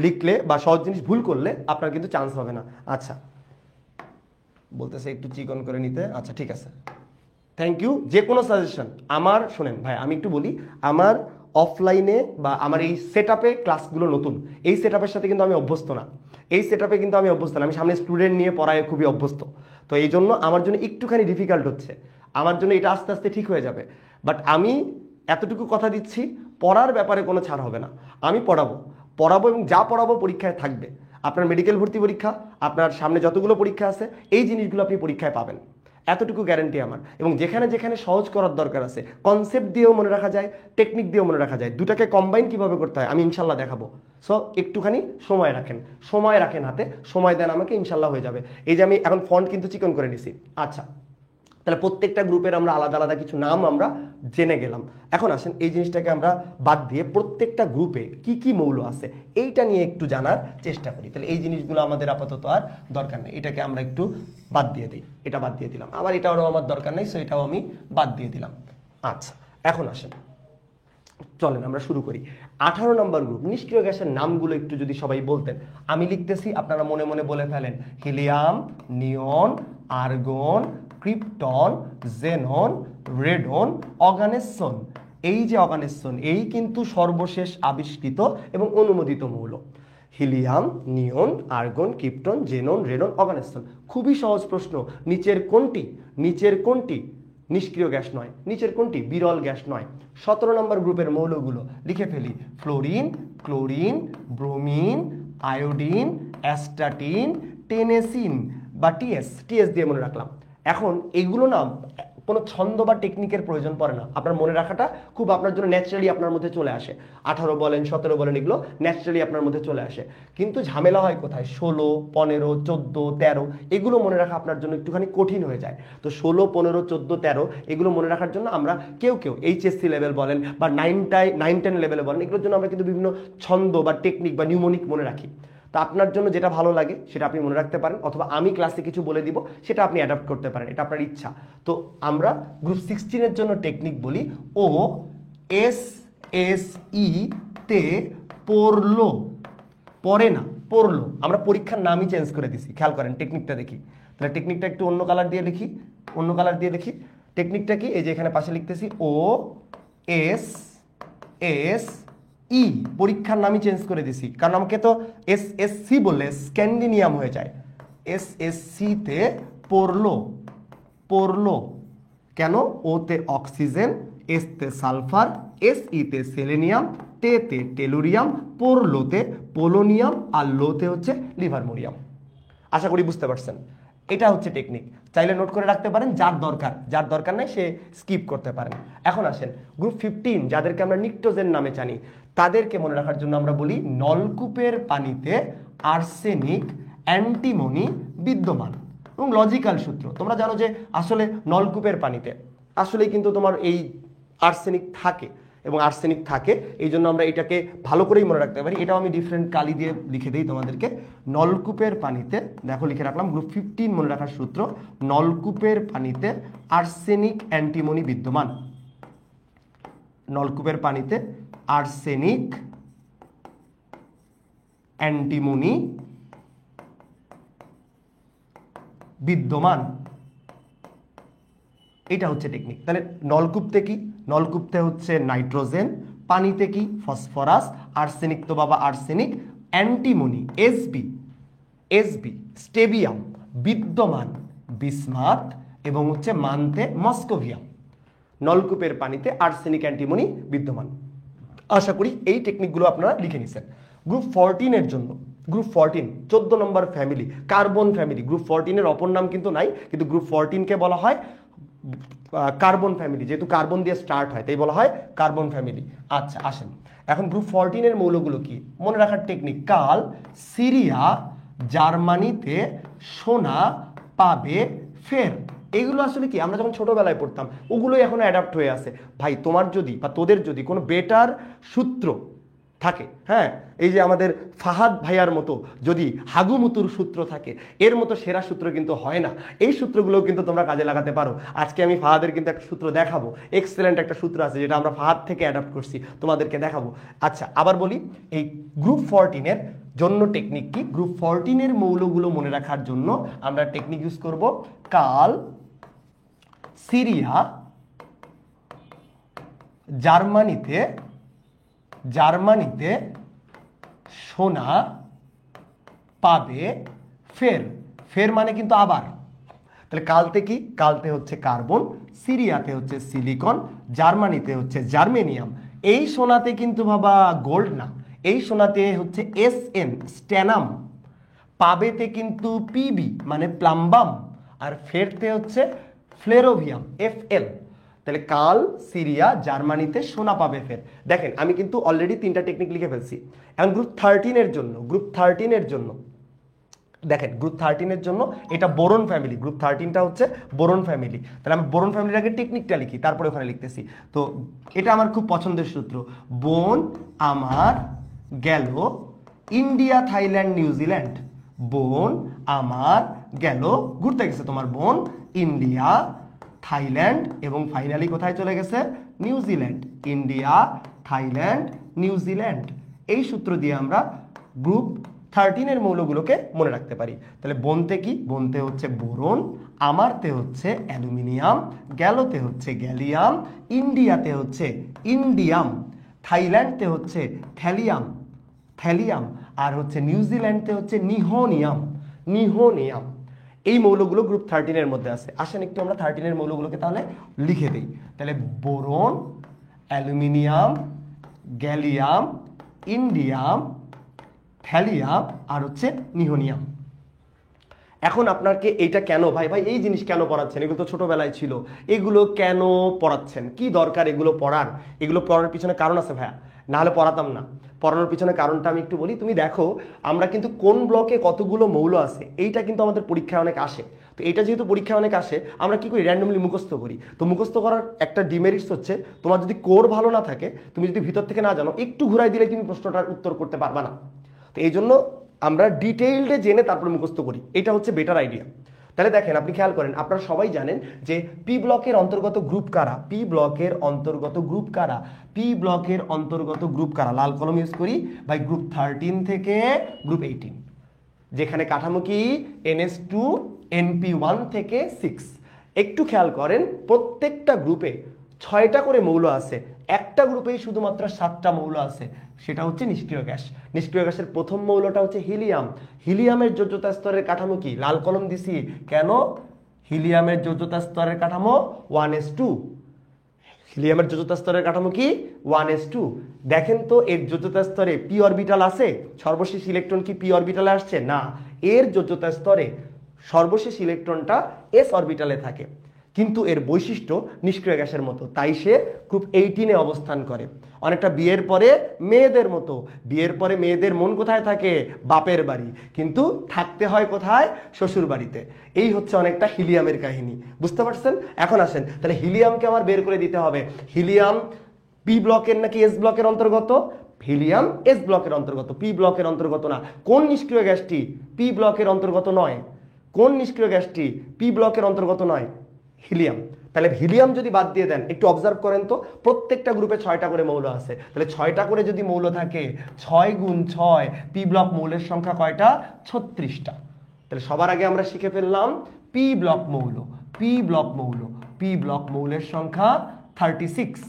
লিখলে বা সহজ জিনিস ভুল করলে আপনার কিন্তু চান্স হবে না। আচ্ছা, বলতেছে একটু চিকন করে নিতে। আচ্ছা ঠিক আছে, থ্যাংক ইউ। যে কোনো সাজেশন আমার, শোনেন ভাই আমি একটু বলি, আমার অফলাইনে বা আমার এই সেট আপে ক্লাসগুলো নতুন, এই সেট আপের সাথে কিন্তু আমি অভ্যস্ত না। এই সেট আপে কিন্তু আমি অভ্যস্ত না, আমি সামনে স্টুডেন্ট নিয়ে পড়ায় খুবই অভ্যস্ত। তো এই জন্য আমার জন্য একটুখানি ডিফিকাল্ট হচ্ছে, আমার জন্য এটা আস্তে আস্তে ঠিক হয়ে যাবে। বাট আমি এতটুকু কথা দিচ্ছি, পড়ার ব্যাপারে কোনো ছাড় হবে না। আমি পড়াবো পড়াবো এবং যা পড়াবো পরীক্ষায় থাকবে। আপনার মেডিকেল ভর্তি পরীক্ষা, আপনার সামনে যতগুলো পরীক্ষা আছে, এই জিনিসগুলো আপনি পরীক্ষায় পাবেন, এতটুকু গ্যারান্টি আমার। এবং যেখানে যেখানে সহজ করার দরকার আছে, কনসেপ্ট দিয়েও মনে রাখা যায়, টেকনিক দিয়েও মনে রাখা যায়, দুটাকে কম্বাইন কিভাবে করতে হয় আমি ইনশাল্লাহ দেখাবো। সো একটুখানি সময় রাখেন, সময় রাখেন হাতে, সময় দেন আমাকে, ইনশাল্লাহ হয়ে যাবে। এই যে আমি এখন ফন্ট কিন্তু চিকন করে নিছি। আচ্ছা, তাহলে প্রত্যেকটা গ্রুপের আমরা আলাদা আলাদা কিছু নাম আমরা জেনে গেলাম। এখন আসেন এই জিনিসটাকে আমরা বাদ দিয়ে প্রত্যেকটা গ্রুপে কি কি মৌল আছে এইটা নিয়ে একটু জানার চেষ্টা করি। তাহলে এই জিনিসগুলো আমাদের আপাতত আর দরকার নেই, এটাকে আমরা একটু বাদ দিয়ে দিই। এটা বাদ দিয়ে দিলাম, আবার এটাও আমার দরকার নেই, সো এটাও আমি বাদ দিয়ে দিলাম। আচ্ছা, এখন আসেন চলেন আমরা শুরু করি। 18 নম্বর গ্রুপ নিষ্ক্রিয় গ্যাসের নামগুলো একটু যদি সবাই বলতেন। আমি লিখতেছি, আপনারা মনে মনে বলে ফেলেন। হিলিয়াম, নিয়ন, আর্গন, ক্রিপ্টন, জেনন, রেডন, অর্গানেসন। এই যে অর্গানেসন, এই কিন্তু সর্বশেষ আবিষ্কৃত এবং অনুমোদিত মৌল। হিলিয়াম, নিয়ন, আর্গন, ক্রিপ্টন, জেনন, রেডন, অর্গানেসন। খুবই সহজ প্রশ্ন, নিচের কোনটি, নিচের কোনটি নিষ্ক্রিয় গ্যাস নয়, নিচের কোনটি বিরল গ্যাস নয়? 17 নম্বর গ্রুপের মৌলগুলো লিখে ফেলি। Fluorine, chlorine, bromine, iodine, astatine, tennessine বা টিএস, টিএস দিয়ে মনে রাখলাম। এখন এইগুলো নাম কোনো ছন্দ বা টেকনিকের প্রয়োজন পড়ে না, আপনার মনে রাখাটা খুব আপনার জন্য ন্যাচারালি আপনার মধ্যে চলে আসে। 18 বলেন 17 বলেন এগুলো ন্যাচারালি আপনার মধ্যে চলে আসে। কিন্তু ঝামেলা হয় কোথায়? 16, 15, 14, 13 এগুলো মনে রাখা আপনার জন্য একটুখানি কঠিন হয়ে যায়। তো 16, 15, 14, 13 এগুলো মনে রাখার জন্য আমরা কেউ এইচএসসি লেভেল বলেন বা 9-10 লেভেলে বলেন, এগুলোর জন্য আমরা কিন্তু বিভিন্ন ছন্দ বা টেকনিক বা নিউমোনিক মনে রাখি। তো আপনার জন্য যেটা ভালো লাগে সেটা আপনি মনে রাখতে পারেন, অথবা আমি ক্লাসে কিছু বলে দিব সেটা আপনি অ্যাডাপ্ট করতে পারেন, এটা আপনার ইচ্ছা। তো আমরা গ্রুপ 16 জন্য টেকনিক বলি, ও এস এস ই তে পড়লো, পড়ে না পড়লো। আমরা পরীক্ষার নামই চেঞ্জ করে দিছি, খেয়াল করেন টেকনিকটা দেখি। তাহলে টেকনিকটা একটু অন্য কালার দিয়ে লিখি, অন্য কালার দিয়ে দেখি। টেকনিকটা কি? এই যে এখানে পাশে লিখতেছি ও এস এস ই, পরীক্ষার নামই চেঞ্জ করে দিছি, কারণ আমাকে তো SSC বললে স্ক্যান্ডিনিয়াম হয়ে যায়। SSC তে পড়লো, পড়লো কেন? ওতে অক্সিজেন, এস তে সালফার, SE তে সেলেনিয়াম, তে টেলুরিয়াম, পড়লোতে পোলোনিয়াম, আর লোতে হচ্ছে লিভারমোরিয়াম। আশা করি বুঝতে পারছেন। এটা হচ্ছে টেকনিক, চাইলে নোট করে রাখতে পারেন, যার দরকার, যার দরকার নেই সে স্কিপ করতে পারেন। এখন আসেন গ্রুপ 15 যাদেরকে আমরা নিকটোজেন নামে জানি, তাদেরকে মনে রাখার জন্য আমরা বলি নলকূপের পানিতে আর্সেনিক অ্যান্টিমনি বিদ্যমান। এবং লজিক্যাল সূত্র তোমরা জানো যে আসলে নলকূপের পানিতে আসলেই কিন্তু তোমার এই আর্সেনিক থাকে, এবং আর্সেনিক থাকে এই জন্য আমরা এটাকে ভালো করেই মনে রাখতে পারি। এটাও আমি ডিফারেন্ট কালি দিয়ে লিখে দিই তোমাদেরকে। নলকূপের পানিতে, দেখো লিখে রাখলাম গ্রুপ 15 মনে রাখার সূত্র, নলকূপের পানিতে আর্সেনিক অ্যান্টিমনি বিদ্যমান। নলকূপের পানিতে আর্সেনিক অ্যান্টিমনি বিদ্যমান, এটা হচ্ছে টেকনিক। তাহলে নলকূপতে কি? নলকূপতে হচ্ছে নাইট্রোজেন, পানিতে কি? ফসফরাস, আর্সেনিক তো বাবা আর্সেনিক, অ্যান্টিমনি এসবি স্টেবিয়াম বিদ্যমান, বিসমাথ, এবং হচ্ছে মানতে মস্কোভিয়াম। নলকূপের পানিতে আর্সেনিক অ্যান্টিমনি বিদ্যমান। আশা করি এই টেকনিকগুলো আপনারা লিখে নিছেন। গ্রুপ 14 জন্য, গ্রুপ 14 14 নম্বর ফ্যামিলি, কার্বন ফ্যামিলি। গ্রুপ 14 অপর নাম কিন্তু নাই, কিন্তু গ্রুপ 14 বলা হয় কার্বন ফ্যামিলি, যেহেতু কার্বন দিয়ে স্টার্ট হয় তাই বলা হয় কার্বন ফ্যামিলি। আচ্ছা আসেন এখন গ্রুপ 14 মৌলগুলো কি মনে রাখার টেকনিক। কাল, সিরিয়া, জার্মানিতে সোনা পাবে ফের। এগুলো আসলে কি আমরা যখন ছোটবেলায় পড়তাম ওগুলোই এখনো অ্যাডাপ্ট হয়ে আছে। ভাই তোমার যদি বা তোদের যদি কোনো বেটার সূত্র থাকে, হ্যাঁ এই যে আমাদের ফাহাদ ভাইয়ার মতো যদি হাগুমুতুর সূত্র থাকে, এর মতো সেরা সূত্র কিন্তু হয় না। এই সূত্রগুলো কিন্তু তোমরা কাজে লাগাতে পারো। আজকে আমি ফাহাদের কিন্তু একটা সূত্র দেখাবো, এক্সেলেন্ট একটা সূত্র আছে যেটা আমরা ফাহাদ থেকে অ্যাডাপ্ট করছি, তোমাদেরকে দেখাবো। আচ্ছা আবার বলি, এই গ্রুপ 14 জন্য টেকনিক কি? গ্রুপ 14 মৌলগুলো মনে রাখার জন্য আমরা টেকনিক ইউজ করব। কাল, সিরিয়া, জার্মানিতে সোনা পাবে ফের। ফের মানে কিন্তু আবার। তাহলে কালতে কি? কালতে হচ্ছে কার্বন, সিরিয়াতে হচ্ছে সিলিকন, জার্মানিতে হচ্ছে জার্মেনিয়াম। এই সোনাতে কিন্তু বাবা গোল্ড না, এই সোনাতে হচ্ছে SN স্ট্যানাম, পাবেতে কিন্তু PB মানে প্লাম্বাম, আর ফেরতে হচ্ছে ফ্লেরোভিয়াম FL। তাহলে কাল, সিরিয়া, জার্মানিতে সোনা পাবে ফের। দেখেন আমি কিন্তু অলরেডি 3টা টেকনিক লিখে ফেলছি। এখন গ্রুপ 13 জন্য, গ্রুপ 13 জন্য দেখেন গ্রুপ 13 জন্য এটা বোরন ফ্যামিলি। গ্রুপ 13টা হচ্ছে বোরন ফ্যামিলি। তাহলে আমি বোরন ফ্যামিলির আগে টেকনিকটা লিখি, তারপরে ওখানে লিখতেছি। তো এটা আমার খুব পছন্দের সূত্র। বোন আমার গেল ইন্ডিয়া, থাইল্যান্ড, নিউজিল্যান্ড। বোন আমার গেল ঘুরতে গেছে, তোমার বোন ইন্ডিয়া, থাইল্যান্ড, এবং ফাইনালি কোথায় চলে গেছে? নিউজিল্যান্ড। India, Thailand, New Zealand. এই সূত্র দিয়ে আমরা গ্রুপ 13 মৌলগুলোকে মনে রাখতে পারি। তাহলে বোনতে কি? বোনতে হচ্ছে বোরন, আমারতে হচ্ছে অ্যালুমিনিয়াম, গেলোতে হচ্ছে গ্যালিয়াম, ইন্ডিয়াতে হচ্ছে ইন্ডিয়াম, থাইল্যান্ডতে হচ্ছে থ্যালিয়াম, আর হচ্ছে নিউজিল্যান্ডতে হচ্ছে নিহোনিয়াম। এই মৌলগুলো গ্রুপ 13 মধ্যে আছে। আসেন একটু আমরা 13 মৌলগুলোকে তাহলে লিখে দিই। তাহলে boron, aluminium, gallium, indium, thallium, আর হচ্ছে নিহোনিয়াম। এখন আপনাকে এইটা কেন ভাই ভাই এই জিনিস কেন পড়াচ্ছেন, এগুলো তো ছোটবেলায় ছিল, এগুলো কেন পড়াচ্ছেন, কি দরকার এগুলো পড়ার? এগুলো পড়ার পিছনে কারণ আছে ভাইয়া, না হলে পড়াতাম না। পড়ানোর পিছনে কারণটা আমি একটু বলি। তুমি দেখো আমরা কিন্তু কোন ব্লকে কতগুলো মৌল আছে এইটা কিন্তু আমাদের পরীক্ষায় অনেক আসে। তো এটা যেহেতু পরীক্ষায় অনেক আসে, আমরা কি করি, র্যান্ডমলি মুখস্থ করি। তো মুখস্থ করার একটা ডিমেরিটস হচ্ছে, তোমার যদি কোর ভালো না থাকে, তুমি যদি ভিতর থেকে না জানো, একটু ঘুরাই দিলে তুমি প্রশ্নটার উত্তর করতে পারবা না। তো এই জন্য আমরা ডিটেইলডে জেনে তারপরে মুখস্থ করি, এটা হচ্ছে বেটার আইডিয়া। তাহলে দেখেন, আপনি খেয়াল করেন, আপনারা সবাই জানেন যে পি ব্লকের অন্তর্গত গ্রুপ কারা, পি ব্লকের অন্তর্গত গ্রুপ কারা, পি ব্লকের অন্তর্গত গ্রুপ কারা, লাল কলম ইউজ করি ভাই, গ্রুপ 13 থেকে গ্রুপ 18, যেখানে কাঠামো কি NH2 NP1 থেকে 6। একটু খেয়াল করেন, প্রত্যেকটা গ্রুপে 6টা করে মৌল আছে, একটা গ্রুপেই শুধুমাত্র 7টা মৌল আছে, সেটা হচ্ছে নিষ্ক্রিয় গ্যাস। নিষ্ক্রিয় গ্যাসের প্রথম মৌলটা হচ্ছে হিলিয়াম। হিলিয়ামের যোজ্যতা স্তরের কাঠামো কি, লাল কলম দিছি কেন, হিলিয়ামের যোজ্যতা স্তরের কাঠামো 1s2। হিলিয়ামের যোজ্যতা স্তরের কাঠামো কি 1s2। দেখেন তো এর যোজ্যতা স্তরে পি অরবিটাল আছে, সর্বশেষ ইলেকট্রন কি পি অরবিটালে আসছে না, এর যোজ্যতা স্তরে সর্বশেষ ইলেকট্রনটা এস অরবিটালে থাকে, কিন্তু এর বৈশিষ্ট্য নিষ্ক্রিয় গ্যাসের মতো, তাই সে গ্রুপ 18-এ অবস্থান করে। অনেকটা বিয়ের পরে মেয়েদের মতো, বিয়ের পরে মেয়েদের মন কোথায় থাকে, বাপের বাড়ি, কিন্তু থাকতে হয় কোথায়, শ্বশুর বাড়িতে। এই হচ্ছে অনেকটা হিলিয়ামের কাহিনী, বুঝতে পারছেন? এখন আসেন, তাহলে হিলিয়ামকে আমার বের করে দিতে হবে। হিলিয়াম পি ব্লকের নাকি এস ব্লকের অন্তর্গত? হিলিয়াম এস ব্লকের অন্তর্গত, পি ব্লকের অন্তর্গত না। কোন নিষ্ক্রিয় গ্যাসটি পি ব্লকের অন্তর্গত নয়? কোন নিষ্ক্রিয় গ্যাসটি পি ব্লকের অন্তর্গত নয়? হিলিয়াম। তাহলে হিলিয়াম যদি বাদ দিয়ে দেন, একটু অবজার্ভ করেন তো, প্রত্যেকটা গ্রুপে 6টা করে মৌল আছে, তাহলে 6টা করে যদি মৌল থাকে, 6 গুণ 6, পি ব্লক মৌলের সংখ্যা কয়টা, 36টা। তাহলে সবার আগে আমরা শিখে ফেললাম পি ব্লক মৌল, পি ব্লক মৌল, পি ব্লক মৌলের সংখ্যা 36,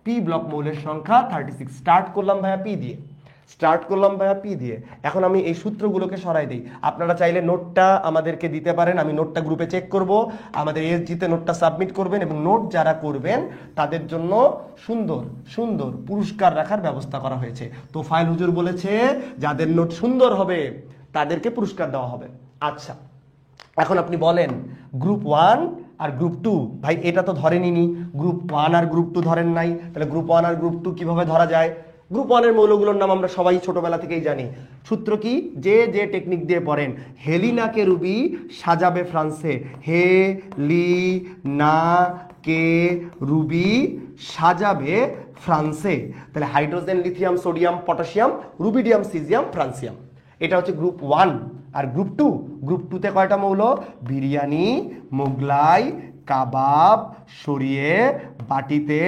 পি ব্লক মৌলের সংখ্যা 36। স্টার্ট করলাম ভাইয়া পি দিয়ে, স্টার্ট করলাম ভাইয়া পি দিয়ে। এখন আমি এই সূত্রগুলোকে সরাই দিই। আপনারা চাইলে নোটটা আমাদেরকে দিতে পারেন, আমি নোটটা গ্রুপে চেক করব, আমাদের এসজিতে নোটটা সাবমিট করবেন, এবং নোট যারা করবেন তাদের জন্য সুন্দর সুন্দর পুরস্কার রাখার ব্যবস্থা করা হয়েছে। তো ফাইল হুজুর বলেছে যাদের নোট সুন্দর হবে তাদেরকে পুরস্কার দেওয়া হবে। আচ্ছা, এখন আপনি বলেন গ্রুপ 1 আর গ্রুপ 2, ভাই এটা তো ধরেনি, গ্রুপ 1 আর গ্রুপ 2 ধরেন নাই, তাহলে গ্রুপ 1 আর গ্রুপ 2 কিভাবে ধরা যায়? গ্রুপ 1 এর মৌলগুলোর নাম আমরা সবাই ছোটবেলা থেকেই জানি। সূত্র কি, যে যে টেকনিক দিয়ে পড়েন, হেলিনাকে রুবি সাজাবে ফ্রান্সে, হে লি না কে রুবি সাজাবে ফ্রান্সে। তাহলে hydrogen, lithium, sodium, potassium, rubidium, caesium, francium. এটা হচ্ছে গ্রুপ 1। আর গ্রুপ 2, গ্রুপ 2-তে কয়টা মৌল, বিরিয়ানি, মোগলাই, কাবাব, সরিয়ে বাটিতে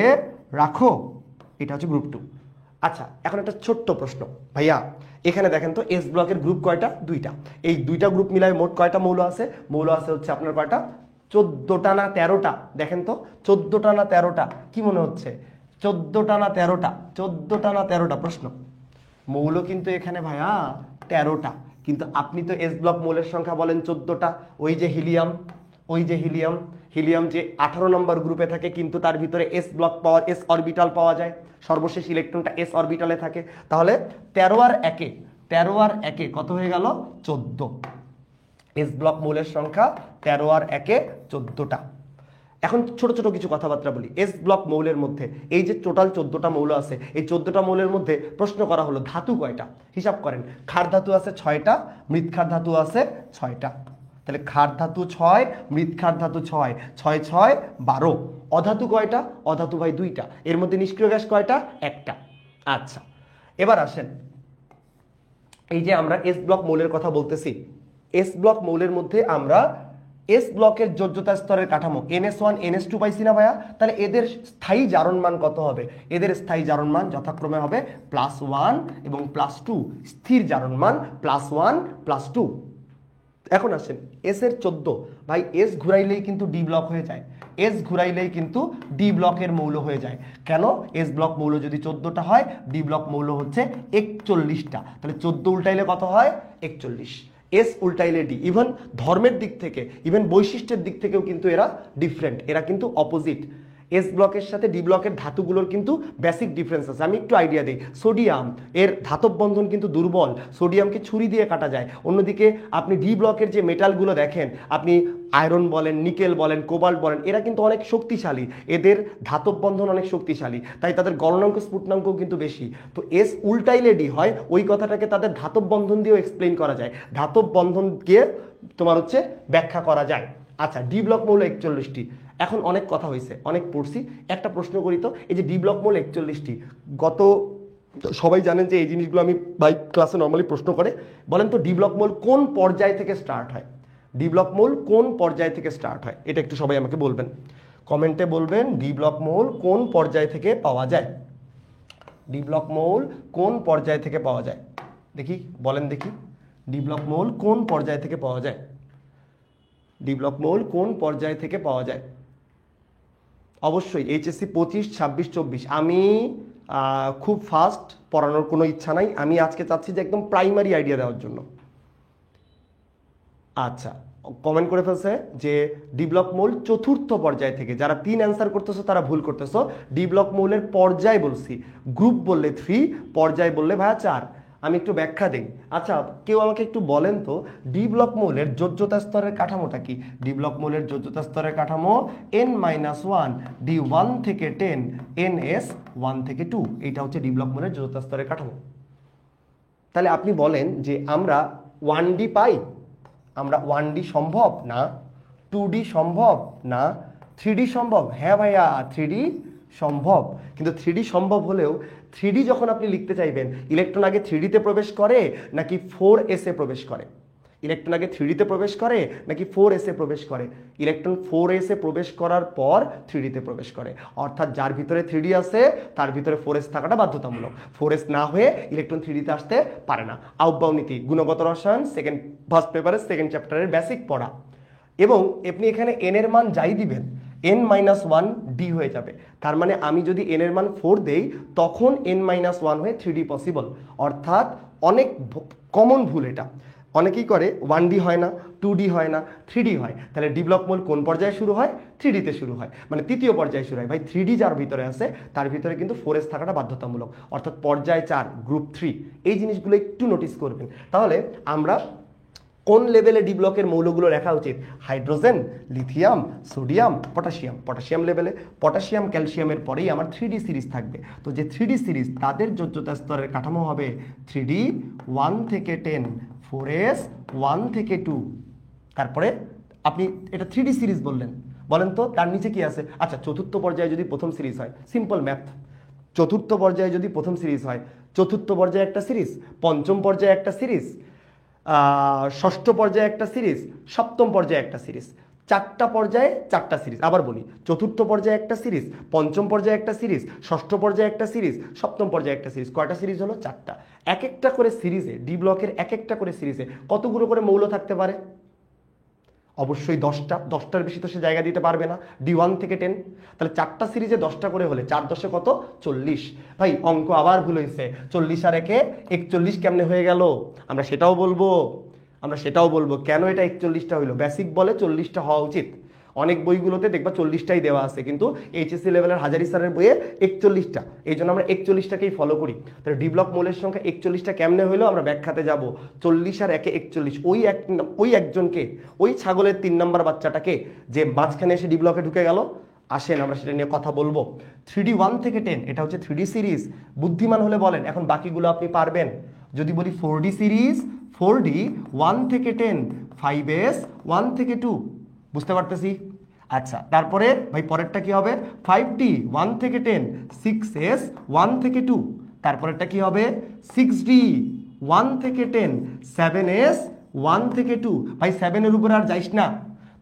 রাখো, এটা হচ্ছে গ্রুপ 2। আচ্ছা, এখন একটা ছোট্ট প্রশ্ন ভাইয়া, এখানে দেখেন তো এস ব্লকের গ্রুপ কয়টা, 2টা। এই 2টা গ্রুপ মিলায় মোট কয়টা মৌল আছে? মৌল আছে হচ্ছে আপনার কয়টা, 14টা না 13টা? দেখেন তো 14টা না 13টা, কি মনে হচ্ছে, 14টা না 13টা? 14টা না 13টা প্রশ্ন। মৌল কিন্তু এখানে ভাইয়া 13টা, কিন্তু আপনি তো এস ব্লক মৌলের সংখ্যা বলেন 14টা। ওই যে হিলিয়াম, ওই যে হিলিয়াম, হিলিয়াম যে 18 নম্বর গ্রুপে থাকে, কিন্তু তার ভিতরে এস ব্লক পাওয়ার, এস অরবিটাল পাওয়া যায়, সর্বশেষ ইলেকট্রনটা এস অরবিটালে থাকে। তাহলে 13 আর 1-এ, 13 আর 1-এ কত হয়ে গেল, 14। এস ব্লক মৌলের সংখ্যা 13 আর 1-এ 14টা। এখন ছোট ছোট কিছু কথাবার্তা বলি। এস ব্লক মৌলের মধ্যে এই যে টোটাল 14টা মৌল আছে, এই 14টা মৌলের মধ্যে প্রশ্ন করা হলো ধাতু কয়টা, হিসাব করেন। ক্ষার ধাতু আছে 6টা, মৃৎক্ষার ধাতু আছে 6টা। তাহলে ক্ষার ধাতু 6, মৃৎক্ষার ধাতু 6, 6 6 12। অধাতু কয়টা, অধাতু ভাই 2টা। এর মধ্যে নিষ্ক্রিয় গ্যাস কয়টা, 1টা। আচ্ছা, এবার আসেন, এই যে আমরা এস ব্লক মৌলের কথা বলতেছি, এস ব্লক মৌলের মধ্যে আমরা এস ব্লকের যোজ্যতা স্তরের কাঠামো NS1 NS2 পাইছি না ভাইয়া? তাহলে এদের স্থায়ী জারণ মান কত হবে? এদের স্থায়ী জারণ মান যথাক্রমে হবে +1 এবং +2, স্থির জারণ মান +1 +2। এখন আসেন এস এর 14, ভাই এস ঘুরাইলেই কিন্তু ডি ব্লক হয়ে যায়, এস ঘুরাইলেই কিন্তু ডি ব্লকের মৌল হয়ে যায়। কেন? এস ব্লক মৌল যদি 14টা হয়, ডি ব্লক মৌল হচ্ছে 41টা, তাহলে 14 উল্টাইলে কত হয়, 41। S উল্টাইলে D. ইভেন ধর্মের দিক থেকে, ইভেন বৈশিষ্ট্যের দিক থেকেও কিন্তু এরা ডিফারেন্ট, এরা কিন্তু অপোজিট। এস ব্লকের সাথে ডি ব্লকের ধাতুগুলোর কিন্তু বেসিক ডিফারেন্স আছে। আমি একটু আইডিয়া দিই। সোডিয়াম এর ধাতব বন্ধন কিন্তু দুর্বল, সোডিয়ামকে ছুরি দিয়ে কাটা যায়। অন্যদিকে আপনি ডি ব্লকের যে মেটালগুলো দেখেন, আপনি আয়রন বলেন, নিকেল বলেন, কোবাল্ট বলেন, এরা কিন্তু অনেক শক্তিশালী, এদের ধাতব বন্ধন অনেক শক্তিশালী, তাই তাদের গলনাঙ্ক স্ফুটনাঙ্কও কিন্তু বেশি। তো এস উল্টাইলে ডি হয়, ওই কথাটাকে তাদের ধাতব বন্ধন দিয়েও এক্সপ্লেইন করা যায়, ধাতব বন্ধনকে তোমার হচ্ছে ব্যাখ্যা করা যায়। আচ্ছা, ডি ব্লক মৌল 41টি। এখন অনেক কথা হয়েছে, অনেক পড়ছি, একটা প্রশ্ন করি তো, এই যে ডি ব্লক মৌল 41টি, গত সবাই জানেন যে এই জিনিসগুলো আমি ভাই ক্লাসে নর্মালি প্রশ্ন করে, বলেন তো ডি ব্লক মৌল কোন পর্যায় থেকে স্টার্ট হয়? ডি ব্লক মৌল কোন পর্যায় থেকে স্টার্ট হয়, এটা একটু সবাই আমাকে বলবেন, কমেন্টে বলবেন ডি ব্লক মৌল কোন পর্যায় থেকে পাওয়া যায়। ডি ব্লক মৌল কোন পর্যায় থেকে পাওয়া যায়, দেখি বলেন দেখি, ডি ব্লক মৌল কোন পর্যায় থেকে পাওয়া যায়? ডি ব্লক মৌল কোন পর্যায় থেকে পাওয়া যায়? অবশ্যই এইচএসসি 25, 26, 24। আমি খুব ফাস্ট পড়ানোর কোনো ইচ্ছা নাই, আমি আজকে চাচ্ছি যে একদম প্রাইমারি আইডিয়া দেওয়ার জন্য। আচ্ছা, কমেন্ট করে ফেলছে যে ডি ব্লক মৌল চতুর্থ পর্যায় থেকে। যারা 3 অ্যান্সার করতেছো তারা ভুল করতেছো, ডি ব্লক মৌলের পর্যায় বলছি, গ্রুপ বললে 3, পর্যায় বললে ভাইয়া 4। আমি একটু ব্যাখ্যা দিই। আচ্ছা, কেউ আমাকে একটু বলেন তো ডি ব্লক মৌলের যোজ্যতা স্তরের কাঠামোটা কি? ডি ব্লক মৌলের যোজ্যতা স্তরের কাঠামো n-1, ডি 1 থেকে 10, ns 1 থেকে 2, এইটা হচ্ছে ডি ব্লক মৌলের যোজ্যতা স্তরের কাঠামো। তাহলে আপনি বলেন যে আমরা 1D পাই, আমরা 1D সম্ভব না, 2D সম্ভব না, 3D সম্ভব? হ্যাঁ ভাইয়া, 3D সম্ভব। কিন্তু 3D সম্ভব হলেও 3D যখন আপনি লিখতে চাইবেন, ইলেকট্রন আগে 3Dতে প্রবেশ করে নাকি 4s এ প্রবেশ করে? ইলেকট্রন আগে 3Dতে প্রবেশ করে নাকি 4s এ প্রবেশ করে? ইলেকট্রন 4s এ প্রবেশ করার পর 3Dতে প্রবেশ করে, অর্থাৎ যার ভিতরে 3D আছে তার ভিতরে 4s থাকাটা বাধ্যতামূলক। 4s না হয়ে ইলেকট্রন 3Dতে আসতে পারে না। আউটবাউ নীতি, গুণগত রসায়ন ফার্স্ট পেপারের 2nd চ্যাপ্টারের বেসিক পড়া। এবং আপনি এখানে n এর মান যাই দিবেন, n-1 d হয়ে যাবে। তার মানে আমি যদি n এর মান 4 দেই, তখন n-1 হয়ে 3D পসিবল। অর্থাৎ অনেক কমন ভুল এটা, অনেকেই করে 1D হয় না, 2D হয় না, 3D হয়। তাহলে ডি ব্লক মৌল কোন পর্যায়ে শুরু হয়? 3Dতে শুরু হয়, মানে তৃতীয় পর্যায়ে শুরু হয়। ভাই 3D যার ভিতরে আছে তার ভিতরে কিন্তু 4s থাকাটা বাধ্যতামূলক, অর্থাৎ পর্যায় 4, গ্রুপ 3। এই জিনিসগুলো একটু নোটিস করবেন। তাহলে আমরা কোন লেভেলে ডি ব্লকের মৌলগুলো রাখা উচিত? Hydrogen, lithium, sodium, potassium. Potassium লেভেলে পটাশিয়াম ক্যালসিয়ামের পরেই আমার 3D সিরিজ থাকবে। তো যে 3D সিরিজ, তাদের যোজ্যতা স্তরের কাঠামো হবে 3D 1 থেকে 10, 4s 1 থেকে 2। তারপরে আপনি এটা 3D সিরিজ বললেন, বলেন তো তার নিচে কি আছে? আচ্ছা, চতুর্থ পর্যায়ে যদি প্রথম সিরিজ হয়, সিম্পল ম্যাথ, চতুর্থ পর্যায়ে যদি প্রথম সিরিজ হয়, চতুর্থ পর্যায়ে একটা সিরিজ, পঞ্চম পর্যায়ে একটা সিরিজ, ষষ্ঠ পর্যায়ে একটা সিরিজ, সপ্তম পর্যায়ে একটা সিরিজ, 4টা পর্যায়ে 4টা সিরিজ। আবার বলি, চতুর্থ পর্যায়ে একটা সিরিজ, পঞ্চম পর্যায়ে একটা সিরিজ, ষষ্ঠ পর্যায়ে একটা সিরিজ, সপ্তম পর্যায়ে একটা সিরিজ। কয়টা সিরিজ হলো? 4টা। এক একটা করে সিরিজে, ডি ব্লকের এক একটা করে সিরিজে কতগুলো করে মৌল থাকতে পারে? অবশ্যই 10টা। 10টার বেশি তো সে জায়গা দিতে পারবে না, ডি 1 থেকে 10। তাহলে 4টা সিরিজে 10টা করে হলে 4 10 কত? 40। ভাই অঙ্ক আবার ভুল হয়েছে, 40 আর 1 41 কেমনে হয়ে গেল? আমরা সেটাও বলবো কেন এটা 41টা হইলো। বেসিক বলে 40টা হওয়া উচিত, অনেক বইগুলোতে দেখবা 40টাই দেওয়া আছে, কিন্তু এইচএসসি লেভেলের হাজারি স্যারের বইয়ে 41টা। এই জন্য আমরা 41টাকেই ফলো করি। তাহলে ডি ব্লক মৌলের সংখ্যা 41টা কেমনে হইলো আমরা ব্যাখ্যাতে যাব। 40 আর 1 41, ওই একজনকে, ওই ছাগলের 3 নম্বর বাচ্চাটাকে যে মাঝখানে এসে ডি ব্লকে ঢুকে গেল, আসেন আমরা সেটা নিয়ে কথা বলবো। 3D 1 থেকে 10, এটা হচ্ছে 3D সিরিজ। বুদ্ধিমান হলে বলেন, এখন বাকিগুলো আপনি পারবেন। যদি বলি 4D সিরিজ, 4D 1 থেকে 10, 5s 1 থেকে 2, বুঝতে পারতেছি? আচ্ছা, তারপরে ভাই পরেরটা কি হবে? 5D 1 থেকে 10, 6s 1 থেকে 2। তারপরেরটা কি হবে? 6D 1 থেকে 10, 7s 1 থেকে 2। ভাই 7-এর উপরে আর যাইস না,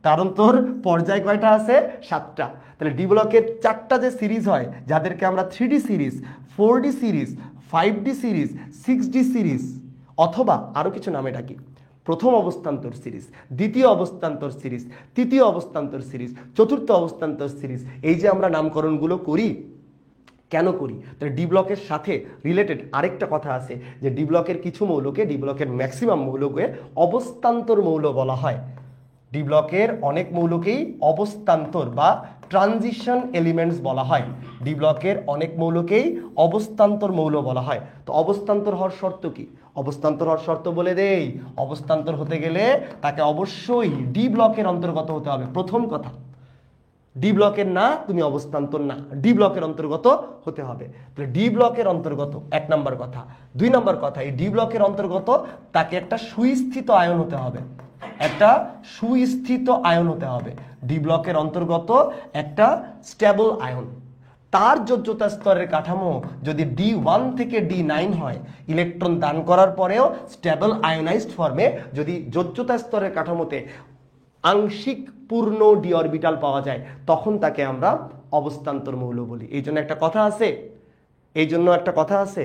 কারণ তোর পর্যায় কয়টা আছে? 7টা। তাহলে ডি ব্লকের 4টা যে সিরিজ হয়, যাদেরকে আমরা 3D series, 4D series, 5D series, 6D series, অথবা আরও কিছু নামে ডাকি, প্রথম অবস্থান্তর সিরিজ, দ্বিতীয় অবস্থান্তর সিরিজ, তৃতীয় অবস্থান্তর সিরিজ, চতুর্থ অবস্থান্তর সিরিজ, এই যে আমরা নামকরণগুলো করি, কেন করি? তাহলে ডি ব্লকের সাথে রিলেটেড আরেকটা কথা আছে যে ডি ব্লকের কিছু মৌলকে, ডি ব্লকের ম্যাক্সিমাম মৌলকে অবস্থান্তর মৌল বলা হয়। ডি ব্লকের অনেক মৌলকেই অবস্থান্তর বা ট্রানজিশন এলিমেন্টস বলা হয়। ডি ব্লকের অনেক মৌলকেই অবস্থান্তর মৌল বলা হয়। তো অবস্থান্তর হওয়ার শর্ত কি? অবস্থান্তর হওয়ার শর্ত বলে দেই। অবস্থান্তর হতে গেলে তাকে অবশ্যই ডি ব্লকের অন্তর্গত হতে হবে। প্রথম কথা, ডি ব্লকের না, তুমি অবস্থান্তর না, ডি ব্লকের অন্তর্গত হতে হবে। তাহলে ডি ব্লকের অন্তর্গত এক নাম্বার কথা। দুই নাম্বার কথা, এই ডি ব্লকের অন্তর্গত তাকে একটা সুস্থিত আয়ন হতে হবে। একটা সুস্থিত আয়ন হতে হবে। ডি ব্লকের অন্তর্গত একটা স্টেবল আয়ন। তার যোজ্যতা স্তরের কাঠামো যদি D1 থেকে D9 হয়, ইলেকট্রন দান করার পরেও স্টেবল আয়োনাইজড ফর্মে যদি যোজ্যতা স্তরের কাঠামোতে আংশিক পূর্ণ ডি অরবিটাল পাওয়া যায়, তখন তাকে আমরা অবস্থান্তর মৌল বলি। এই জন্য একটা কথা আছে,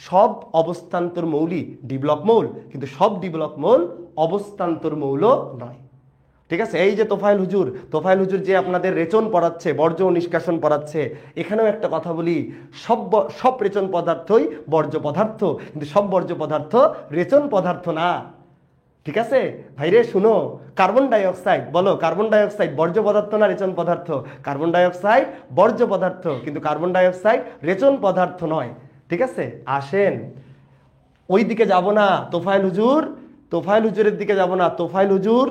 সব অবস্থান্তর মৌলই ডি ব্লক মৌল, কিন্তু সব ডি ব্লক মৌল অবস্থান্তর মৌল নয়। ঠিক আছে? এই যে তোফায়েল হুজুর যে আপনাদের রেচন পড়াচ্ছে, বর্জ্য ও নিষ্কাশন পড়াচ্ছে, এখানেও একটা কথা বলি, সব রেচন পদার্থই বর্জ্য পদার্থ, কিন্তু সব বর্জ্য পদার্থ রেচন পদার্থ না। ঠিক আছে ভাইরে? শুনো, কার্বন ডাই অক্সাইড, বলো কার্বন ডাই অক্সাইড বর্জ্য পদার্থ না রেচন পদার্থ? কার্বন ডাই অক্সাইড বর্জ্য পদার্থ, কিন্তু কার্বন ডাই অক্সাইড রেচন পদার্থ নয়। ঠিক আছে? আসেন, ওই দিকে যাব না, তোফায়েল হুজুরের দিকে যাব না। তোফায়েল হুজুর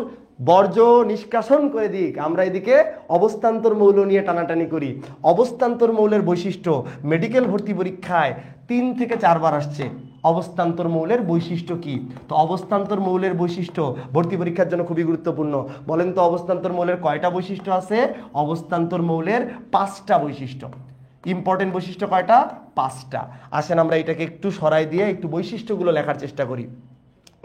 বর্জ্য নিষ্কাশন করে দিক, আমরা এদিকে অবস্থান্তর মৌল নিয়ে টানাটানি করি। অবস্থান্তর মৌলের বৈশিষ্ট্য মেডিকেল ভর্তি পরীক্ষায় 3 থেকে 4 বার আসছে। অবস্থান্তর মৌলের বৈশিষ্ট্য কি? তো অবস্থান্তর মৌলের বৈশিষ্ট্য ভর্তি পরীক্ষার জন্য খুবই গুরুত্বপূর্ণ। বলেন তো অবস্থান্তর মৌলের কয়টা বৈশিষ্ট্য আছে? অবস্থান্তর মৌলের 5টা বৈশিষ্ট্য। ইম্পর্টেন্ট বৈশিষ্ট্য কয়টা? 5টা। আসেন আমরা এটাকে একটু সরাই দিয়ে একটু বৈশিষ্ট্যগুলো লেখার চেষ্টা করি।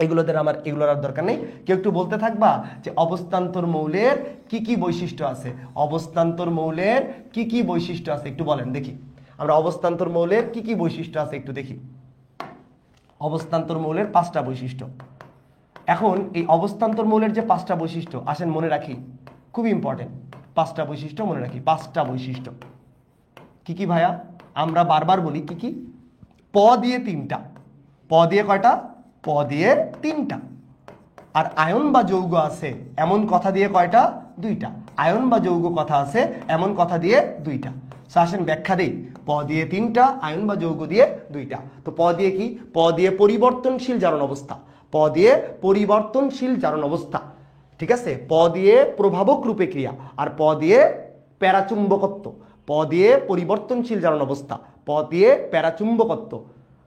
এগুলোর আর দরকার নেই, কেউ একটু বলতে থাকবা যে অবস্থান্তর মৌলের কি কি বৈশিষ্ট্য আছে। অবস্থান্তর মৌলের কি কি বৈশিষ্ট্য আছে একটু বলেন দেখি। আমরা অবস্থান্তর মৌলের কি কি বৈশিষ্ট্য আছে একটু দেখি। অবস্থান্তর মৌলের 5টা বৈশিষ্ট্য। এখন এই অবস্থান্তর মৌলের যে 5টা বৈশিষ্ট্য, আসেন মনে রাখি, খুব ইম্পর্টেন্ট। 5টা বৈশিষ্ট্য মনে রাখি। 5টা বৈশিষ্ট্য কি কি ভাইয়া? আমরা বারবার বলি কি কি? প দিয়ে 3টা। প দিয়ে কয়টা? প দিয়ে 3টা। আর আয়ন বা যৌগ আছে এমন কথা দিয়ে কয়টা? 2টা। আয়ন বা যৌগ কথা আছে এমন কথা দিয়ে 2টা। আসেন ব্যাখ্যা দেই। প দিয়ে 3টা, আয়ন বা যৌগ দিয়ে 2টা। তো প দিয়ে কি? প দিয়ে পরিবর্তনশীল জারণ অবস্থা। প দিয়ে পরিবর্তনশীল জারণ অবস্থা। ঠিক আছে? প দিয়ে প্রভাবক রূপে ক্রিয়া, আর প দিয়ে প্যারাচুম্বকত্ব। প দিয়ে পরিবর্তনশীল জারণ অবস্থা, প দিয়ে প্যারাচুম্বকত্ব।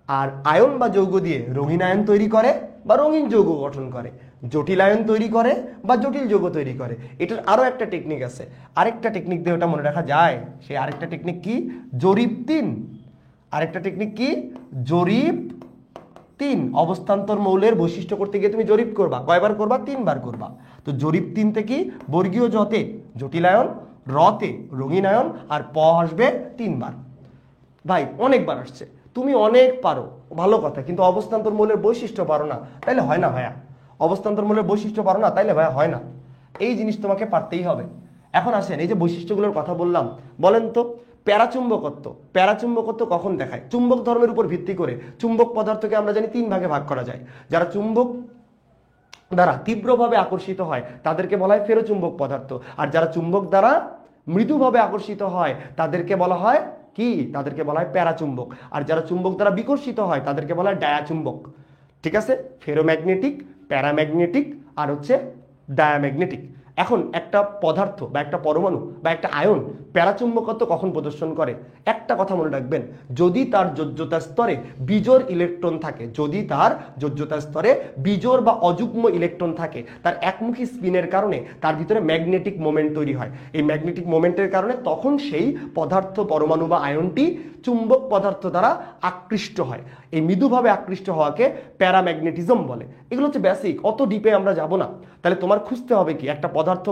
আর আয়ন বা যৌগ দিয়ে রঙিন আয়ন তৈরি করে বা রঙিন যৌগ গঠন করে, জটিল আয়ন তৈরি করে বা জটিল যৌগ তৈরি করে। এটার আরো একটা টেকনিক আছে, আরেকটা টেকনিক দিয়ে ওটা মনে রাখা যায়। সেই আরেকটা টেকনিক কি? জরিপ 3। আরেকটা টেকনিক কি? জরিপ 3। অবস্থান্তর মৌলের বৈশিষ্ট্য করতে গিয়ে তুমি জরিপ করবা, কয়বার করবা? 3 বার করবা। তো জরিপ 3 তে কি? বর্গীয় জতে জটিল আয়ন, রতে রঙিন আয়ন, আর প আসবে 3 বার। ভাই অনেকবার আসছে, তুমি অনেক পারো, ভালো কথা, কিন্তু অবস্থান্তর মৌলের বৈশিষ্ট্য পারো না, তাইলে হয় না ভাইয়া। অবস্থান্তর মৌলের বৈশিষ্ট্য পারো না, তাইলে ভাইয়া হয় না। এই জিনিস তোমাকে পারতেই হবে। এখন আসেন, এই যে বৈশিষ্ট্যগুলোর কথা বললাম, বলেন তো প্যারাচুম্বকত্ব কখন দেখায়? চুম্বক ধর্মের উপর ভিত্তি করে চুম্বক পদার্থকে আমরা জানি 3 ভাগে ভাগ করা যায়। যারা চুম্বক দ্বারা তীব্রভাবে আকর্ষিত হয় তাদেরকে বলা হয় ফেরোচুম্বক পদার্থ, আর যারা চুম্বক দ্বারা মৃদুভাবে আকর্ষিত হয় তাদেরকে বলা হয় কি? তাদেরকে বলা হয় প্যারাচুম্বক। আর যারা চুম্বক দ্বারা বিকর্ষিত হয় তাদেরকে বলা হয় ডায়াচুম্বক। ঠিক আছে? ফেরোম্যাগনেটিক, প্যারাম্যাগনেটিক আর হচ্ছে ডায়াম্যাগনেটিক। এখন একটা পদার্থ বা একটা পরমাণু বা একটা আয়ন প্যারাচুম্বকত্ব কখন প্রদর্শন করে? একটা কথা মনে রাখবেন, যদি তার যোজ্যতা স্তরে বিজোড় ইলেকট্রন থাকে, যদি তার যোজ্যতা স্তরে বিজোড় বা অযুগ্ম ইলেকট্রন থাকে, তার একমুখী স্পিনের কারণে তার ভিতরে ম্যাগনেটিক মোমেন্ট তৈরি হয়। এই ম্যাগনেটিক মোমেন্টের কারণে তখন সেই পদার্থ, পরমাণু বা আয়নটি চুম্বক পদার্থ দ্বারা আকৃষ্ট হয়। এই মৃদুভাবে আকৃষ্ট হওয়াকে প্যারাম্যাগনেটিজম বলে। এগুলো হচ্ছে বেসিক, অত ডিপে আমরা যাব না। তাহলে তোমার খুঁজতে হবে কি? একটা পদার্থ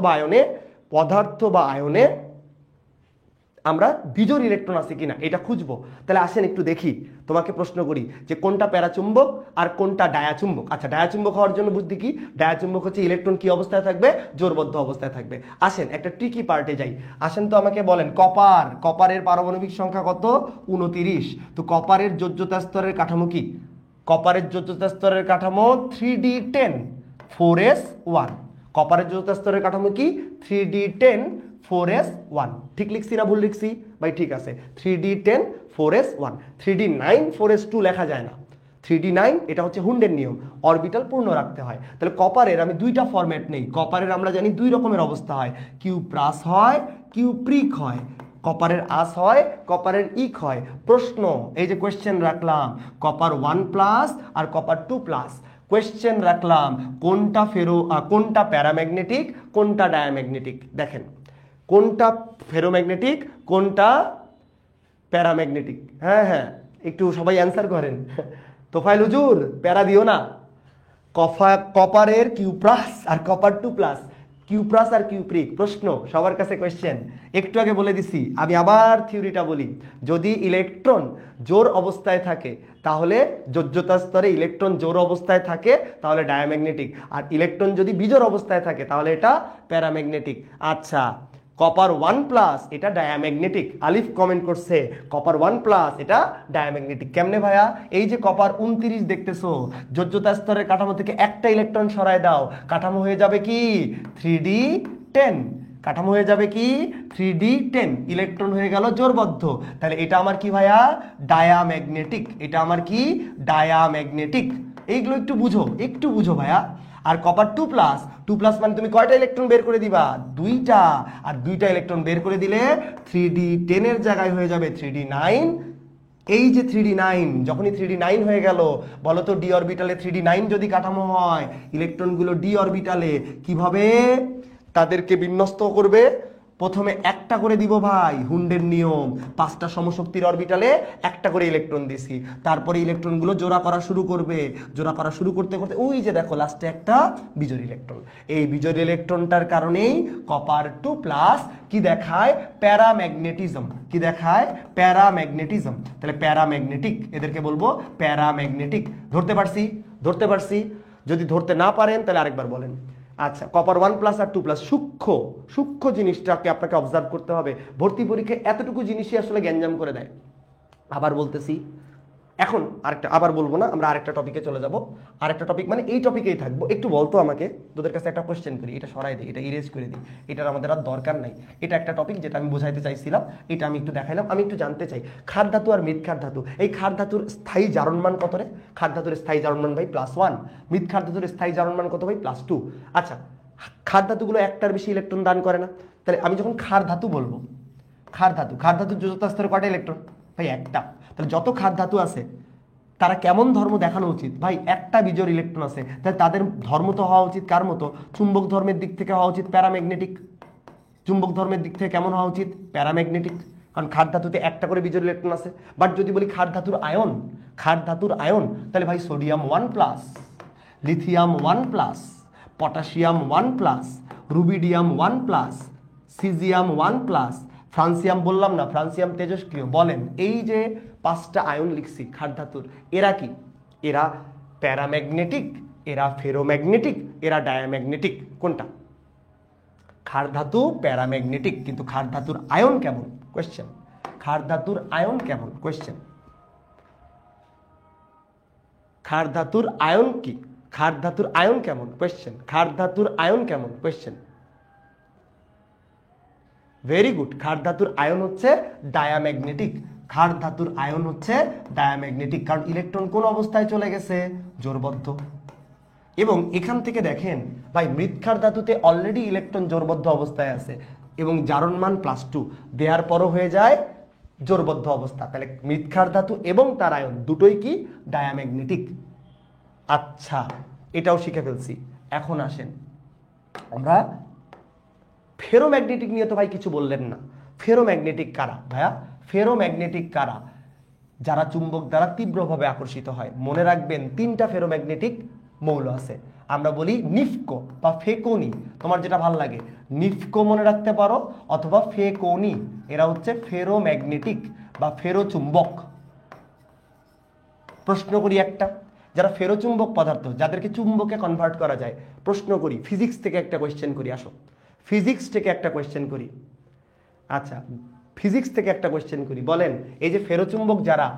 বা আয়নে আমরা বিজোড় ইলেকট্রন আছে কিনা এটা খুঁজবো। তাহলে আসেন একটু দেখি, তোমাকে প্রশ্ন করি যে কোনটা প্যারাচুম্বক আর কোনটা ডায়াচুম্বক। আচ্ছা, ডায়াচুম্বক হওয়ার জন্য বুদ্ধি কি? ডায়াচুম্বক হচ্ছে ইলেকট্রন কি অবস্থায় থাকবে? জোড়বদ্ধ অবস্থায় থাকবে। আসেন একটা ট্রিকি পার্টে যাই। আসেন তো আমাকে বলেন, কপারের পারমাণবিক সংখ্যা কত? 29। তো কপারের যোজ্যতা স্তরের কাঠামো কি? কপারের যোজ্যতা স্তরের কাঠামো 3D10 4s1। কপারের যোজ্যতা স্তরের কাঠামো কি? 3D10 4s1 ঠিক লিখছি না ভুল লিখছি ভাই? ঠিক আছে, 3d10 4s1, 3d9 4s2 লেখা যায় না। 3d9 এটা হচ্ছে হুন্ডের নিয়ম, অরবিটাল পূর্ণ রাখতে হয়। তাহলে কপারের আমি দুইটা ফরম্যাট নেই। কপারের আমরা জানি দুই রকমের অবস্থা হয়, কিউ প্লাস হয়, কিউ প্রিক হয়। কপারের আস হয়, কপারের ইক হয়। প্রশ্ন, এই যে কোয়েশ্চেন রাখলাম, কপার 1+ আর কপার 2+। কোয়েশ্চেন রাখলাম কোনটা প্যারাম্যাগনেটিক, কোনটা ডায়াম্যাগনেটিক। দেখেন কোনটা ফেরোম্যাগনেটিক, কোনটা প্যারাম্যাগনেটিক। হ্যাঁ হ্যাঁ, একটু সবাই অ্যান্সার করেন। তোফাইল হুজুর প্যারা দিও না। কপারের কিউপ্রাস আর কপার 2+, কিউপ্রাস আর কিউপ্রিক। প্রশ্ন সবার কাছে কোয়েশ্চেন, একটু আগে বলে দিছি, আমি আবার থিওরিটা বলি। যদি ইলেকট্রন জোর অবস্থায় থাকে তাহলে যোজ্যতা স্তরে ইলেকট্রন জোর অবস্থায় থাকে তাহলে ডায়াম্যাগনেটিক, আর ইলেকট্রন যদি বিজোড় অবস্থায় থাকে তাহলে এটা প্যারাম্যাগনেটিক। আচ্ছা, কপার 1+ এটা ডায়াম্যাগনেটিক। আলিফ কমেন্ট করছে কপার 1+ এটা ডায়াম্যাগনেটিক। কেমনে ভাইয়া? এই যে কপার 29 দেখতেছো, যোজ্যতা স্তরের কাঠামো থেকে একটা ইলেকট্রন সরায় দাও, কাঠামো হয়ে যাবে কি 3d10। কাঠামো হয়ে যাবে কি 3d10, ইলেকট্রন হয়ে গেল জোরবদ্ধ। তাহলে এটা আমার কি ভাইয়া? ডায়াম্যাগনেটিক। এটা আমার কি? ডায়াম্যাগনেটিক। এইগুলো একটু বুঝো, একটু বুঝো ভাইয়া। আর কপার 2+ মানে তুমি কয়টা ইলেকট্রন বের করে দিবা? দুইটা। আর দুইটা ইলেকট্রন বের করে দিলে 3d10 এর জায়গায় হয়ে যাবে 3d9। এই যে 3d9, যখনই 3d9 হয়ে গেল, বলো তো ডি অরবিটালে 3d9 যদি কাঠামো হয়, ইলেকট্রনগুলো ডি অরবিটালে কিভাবে তাদেরকে বিন্যস্ত করবে? প্রথমে একটা করে দিব ভাই, হুন্ডের নিয়ম, 5টা সমশক্তির অরবিটালে একটা করে ইলেকট্রন দিছি। তারপরে ইলেকট্রনগুলো জোড়া করা শুরু করবে, জোড়া করা শুরু করতে করতে ওই যে দেখো লাস্টে একটা বিজোড় ইলেকট্রন। এই বিজোড় ইলেকট্রনটার কারণেই কপার 2+ কি দেখায়? প্যারাম্যাগনেটিজম। কি দেখায়? প্যারাম্যাগনেটিজম। তাহলে প্যারাম্যাগনেটিক, এদেরকে বলবো প্যারাম্যাগনেটিক। ধরতে পারছি? ধরতে পারছি? যদি ধরতে না পারেন তাহলে আরেকবার বলেন। আচ্ছা, কপার 1+ আর 2+, সূক্ষ্ম জিনিসটাকে আপনাকে অবজার্ভ করতে হবে। ভর্তি পরীক্ষায় এতটুকু জিনিসই আসলে গ্যাঞ্জাম করে দেয়। আবার বলতেছি, এখন আবার বলবো না, আমরা আরেকটা টপিকে চলে যাব। আরেকটা টপিক মানে এই টপিকেই থাকবো। একটু বলতো আমাকে, তোদের কাছে একটা কোশ্চেন করি, এটা সরাই দিই, এটা ইরেজ করে দিই, এটার আমাদের আর দরকার নাই। এটা একটা টপিক যেটা আমি বোঝাইতে চাইছিলাম, এটা আমি একটু দেখাইলাম। আমি একটু জানতে চাই, ক্ষার ধাতু আর মৃৎ ক্ষার ধাতু, এই ক্ষার ধাতুর স্থায়ী জারণমান কত রে? ক্ষার ধাতুর স্থায়ী জারণমান ভাই +1, মৃৎ ক্ষার ধাতুর স্থায়ী জারণমান কত ভাই? +2। আচ্ছা, ক্ষার ধাতুগুলো একটার বেশি ইলেকট্রন দান করে না। তাহলে আমি যখন ক্ষার ধাতু বলবো, ক্ষার ধাতুর যোজ্যতা স্তরে কয়টা ইলেকট্রন ভাই? একটা। তাহলে যত ক্ষার ধাতু আছে তারা কেমন ধর্ম দেখানো উচিত ভাই? একটা বিজোড় ইলেকট্রন আছে, তাহলে তাদের ধর্ম তো হওয়া উচিত কার মতো? চুম্বক ধর্মের দিক থেকে হওয়া উচিত প্যারাম্যাগনেটিক। চুম্বক ধর্মের দিক থেকে কেমন হওয়া উচিত? প্যারাম্যাগনেটিক, কারণ ক্ষার ধাতুতে একটা করে বিজোড় ইলেকট্রন আছে। বাট যদি বলি ক্ষার ধাতুর আয়ন, তাহলে ভাই sodium 1+, lithium 1+, potassium 1+, rubidium 1+, caesium 1+, francium বললাম না, ফ্রান্সিয়াম তেজস্ক্রিয়। বলেন, এই যে 5টা আয়ন লিখছি ক্ষার ধাতুর, এরা কি? এরা প্যারাম্যাগনেটিক, এরা ফেরোম্যাগনেটিক, এরা ডায়াম্যাগনেটিক। কোনটা? ক্ষার ধাতু প্যারাম্যাগনেটিক, কিন্তু ক্ষার ধাতুর আয়ন কেমন? কোয়েশ্চেন। ক্ষার ধাতুর আয়ন কেমন? কোয়েশ্চেন। ক্ষার ধাতুর আয়ন কি? ক্ষার ধাতুর আয়ন কেমন? কোয়েশ্চেন। ক্ষার ধাতুর আয়ন কেমন? কোয়েশ্চেন। Very good. ক্ষার ধাতুর আয়ন হচ্ছে ডায়াম্যাগনেটিক। ক্ষার ধাতুর আয়ন হচ্ছে ডায়াম্যাগনেটিক, কারণ ইলেকট্রন কোন অবস্থায় চলে গেছে? জোরবদ্ধ। এবং এখান থেকে দেখেন ভাই, মৃৎক্ষার ধাতুতে অলরেডি ইলেকট্রন জোরবদ্ধ অবস্থায় আছে এবং জারণমান +2 দেওয়ার পরও হয়ে যায় জোরবদ্ধ অবস্থা। তাহলে মৃৎক্ষার ধাতু এবং তার আয়ন দুটোই কি? ডায়াম্যাগনেটিক। আচ্ছা, এটাও শিখে ফেলছি। এখন আসেন আমরা ফেরোম্যাগনেটিক নিয়ে। তো ভাই কিছু বললেন না। ফেরোম্যাগনেটিক কারা ভাইয়া? ফেরোম্যাগনেটিক কারা? যারা চুম্বক দ্বারা তীব্রভাবে আকর্ষিত হয়। মনে রাখবেন 3টা ফেরোম্যাগনেটিক মৌল আছে। আমরা বলি নিফকো বা ফেকোনি, তোমার যেটা ভালো লাগে। নিফকো মনে রাখতে পারো অথবা ফেকোনি, এরা হচ্ছে ফেরোম্যাগনেটিক বা ফেরোচুম্বক। প্রশ্ন করি একটা, যারা ফেরোচুম্বক পদার্থ, যাদেরকে চুম্বকে কনভার্ট করা যায়, প্রশ্ন করি, ফিজিক্স থেকে একটা কোয়েশ্চেন করি। আসো ফিজিক্স থেকে একটা কোয়েশ্চেন করি। আচ্ছা, ফিজিক্স থেকে একটা কোয়েশ্চেন করি। বলেন, এই যে ফেরোচুম্বক যারা,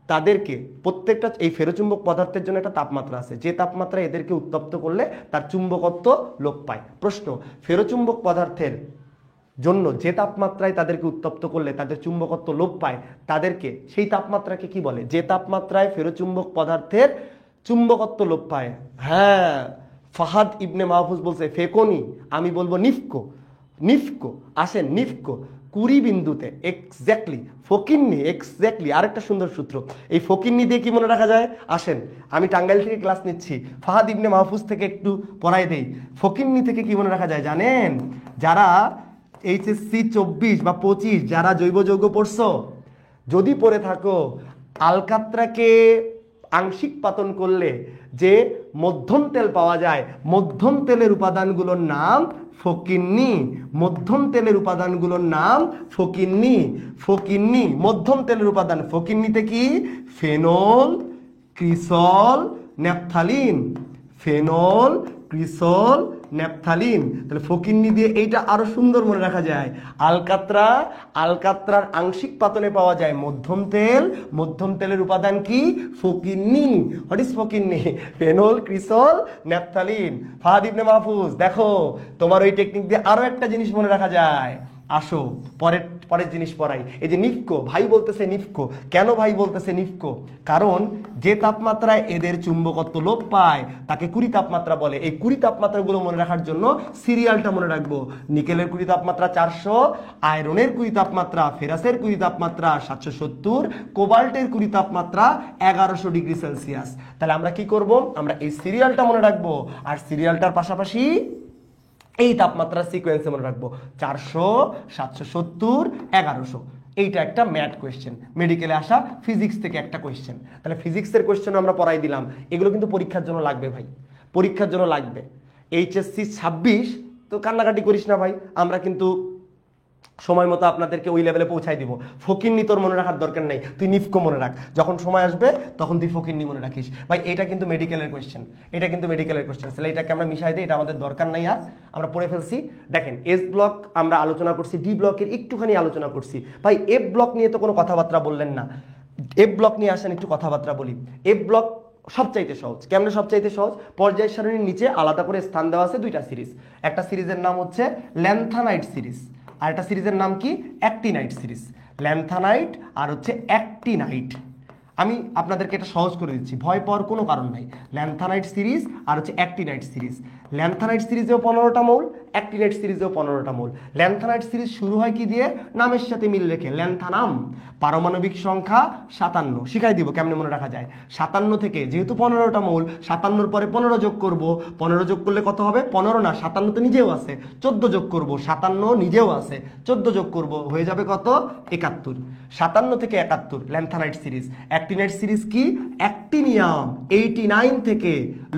তাদেরকে প্রত্যেকটা, এই ফেরোচুম্বক পদার্থের জন্য একটা তাপমাত্রা আছে, যে তাপমাত্রা এদেরকে উত্তপ্ত করলে তার চুম্বকত্ব লোপ পায়। প্রশ্ন, ফেরোচুম্বক পদার্থের জন্য যে তাপমাত্রায় তাদেরকে উত্তপ্ত করলে তাদের চুম্বকত্ব লোপ পায়, তাদেরকে সেই তাপমাত্রাকে কি বলে? যে তাপমাত্রায় ফেরোচুম্বক পদার্থের চুম্বকত্ব লোপ পায়। হ্যাঁ, ফাহাদ ইবনে মাহফুজ বলছে ফেকনি, আমি বলবো নিফকো। নিফকো আসেন, নিফকো 20 বিন্দুতে এক্স্যাক্টলি ফকিন্নি, এক্স্যাক্টলি আরেকটা সুন্দর সূত্র। এই ফকিন্নি দিয়ে কি মনে রাখা যায়? আসেন, আমি টাঙ্গাইল থেকে ক্লাস নিচ্ছি, ফাহাদ ইবনে মাহফুজ থেকে একটু পড়াই দেই। ফকিন্নি থেকে কি মনে রাখা যায় জানেন? যারা এইচএসসি 24 বা 25 যারা জৈব যৌগ পড়ছো, যদি পড়ে থাকো, আলকাত্রাকে আংশিক পাতন করলে যে মধ্যম তেল পাওয়া যায়, মধ্যম তেলের উপাদানগুলোর নাম ফকিন্নি। মধ্যম তেলের উপাদানগুলোর নাম ফকিন্নি। ফকিন্নি মধ্যম তেলের উপাদান। ফকিন্নিতে কি? Phenol, cresol, naphthalene. Phenol, cresol, naphthalene. তাহলে ফকিন্নি দিয়ে এইটা আরো সুন্দর মনে রাখা যায়। আলকাত্রা, আলকাত্রার আংশিক পাতনে পাওয়া যায় মধ্যম তেল। মধ্যম তেলের উপাদান কি? ফকিন্নি। হোয়াট ইজ ফকিন্নি? Phenol, cresol, naphthalene. Fahad Ibne Mahfuz দেখো, তোমার ওই টেকনিক দিয়ে আরো একটা জিনিস মনে রাখা যায়। আসো পরের জিনিস পড়াই। এই যে নিফকো, ভাই বলতেছে নিফকো। কেন ভাই বলতেছে নিফকো? কারণ যে তাপমাত্রায় এদের চুম্বকত্ব লোপ পায় তাকে 20 তাপমাত্রা বলে। এই 20 তাপমাত্রাগুলো মনে রাখার জন্য সিরিয়ালটা মনে রাখবো। নিকেলের 20 তাপমাত্রা 400, আয়রনের 20 তাপমাত্রা, ফেরাসের 20 তাপমাত্রা 770, কোবাল্টের 20 তাপমাত্রা 1100 ডিগ্রি সেলসিয়াস। তাহলে আমরা কি করব? আমরা এই সিরিয়ালটা মনে রাখবো, আর সিরিয়ালটার পাশাপাশি এই তাপমাত্রার সিকোয়েন্সে মনে রাখবো 400, 770, 1100। এইটা একটা ম্যাথ কোয়েশ্চেন, মেডিকেলে আসা ফিজিক্স থেকে একটা কোয়েশ্চেন। তাহলে ফিজিক্সের কোয়েশ্চেন আমরা পড়াই দিলাম। এগুলো কিন্তু পরীক্ষার জন্য লাগবে ভাই, পরীক্ষার জন্য লাগবে। এইচএসসি 26 তো কান্নাকাটি করিস না ভাই, আমরা কিন্তু সময় মতো আপনাদেরকে ওই লেভেলে পৌঁছাই দিব। ফকিন্নি তোর মনে রাখার দরকার নেই, তুই নিফকো মনে রাখ। যখন সময় আসবে তখন তুই ফকিন্নি মনে রাখিস ভাই। এটা কিন্তু মেডিকেলের কোয়েশ্চেন, এটা কিন্তু মেডিকেলের কোয়েশ্চেন। তাহলে এটাকে আমরা মিশাই দিই, এটা আমাদের দরকার নাই আর, আমরা পড়ে ফেলছি। দেখেন এস ব্লক আমরা আলোচনা করছি, ডি ব্লকের একটুখানি আলোচনা করছি ভাই। এফ ব্লক নিয়ে তো কোনো কথাবার্তা বললেন না। এফ ব্লক নিয়ে আসেন, একটু কথাবার্তা বলি। এফ ব্লক সবচাইতে সহজ। কেমনে সবচাইতে সহজ? পর্যায় সারণীর নিচে আলাদা করে স্থান দেওয়া আছে দুইটা সিরিজ। একটা সিরিজের নাম হচ্ছে ল্যান্থানাইট সিরিজ, আর একটা সিরিজের নাম কি? Actinide series. ল্যান্থানাইট আর হচ্ছে অ্যাক্টিনাইট। আমি আপনাদেরকে এটা সহজ করে দিচ্ছি, ভয় পাওয়ার কোনো কারণ নাই। ল্যান্থানাইট সিরিজ আর হচ্ছে অ্যাক্টিনাইট সিরিজ। ল্যান্থানাইট সিরিজেও 15টা মৌল, অ্যাক্টিনাইট সিরিজেও 15টা মৌল। ল্যান্থানাইট সিরিজ শুরু হয় কি দিয়ে? নামের সাথে মিল রেখে, ল্যান্থানাম। পারমাণবিক সংখ্যা 57। শিখাই দিব কেমনে মনে রাখা যায়। 57 থেকে, যেহেতু 15টা মৌল, 57-র পরে 15 যোগ করব। 15 যোগ করলে কত হবে? 15 না, 57 তো নিজেও আছে, 14 যোগ করব। 57 নিজেও আছে, 14 যোগ করব, হয়ে যাবে কত? 71। 57 থেকে 71 ল্যান্থানাইট সিরিজ। অ্যাক্টিনাইট সিরিজ কি? অ্যাক্টিনিয়াম 89 থেকে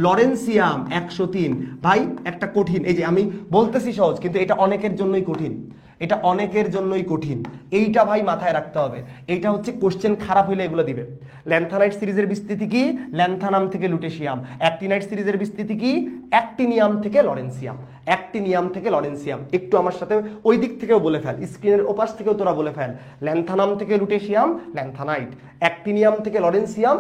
লরেন্সিয়াম 103। ভাই একটা কঠিন, এই যে আমি বলতেছি সহজ, কিন্তু এটা অনেকের জন্যই কঠিন, এটা অনেকের জন্যই কঠিন। এইটা ভাই মাথায় রাখতে হবে। এইটা হচ্ছে কোশ্চেন খারাপ হইলে এগুলো দিবে। ল্যান্থানাইট সিরিজের বিস্তৃতি কি? ল্যান্থানাম থেকে লুটেশিয়াম। অ্যাক্টিনাইট সিরিজের বিস্তৃতি কি? অ্যাক্টিনিয়াম থেকে লরেন্সিয়াম। অ্যাক্টিনিয়াম থেকে লরেন্সিয়াম। একটু আমার সাথে ওই দিক থেকেও বলে ফেল, স্ক্রিনের ওপাশ থেকেও তোরা বলে ফেল। ল্যান্থানাম থেকে লুটেশিয়াম ল্যান্থানাইট, অ্যাক্টিনিয়াম থেকে লরেন্সিয়াম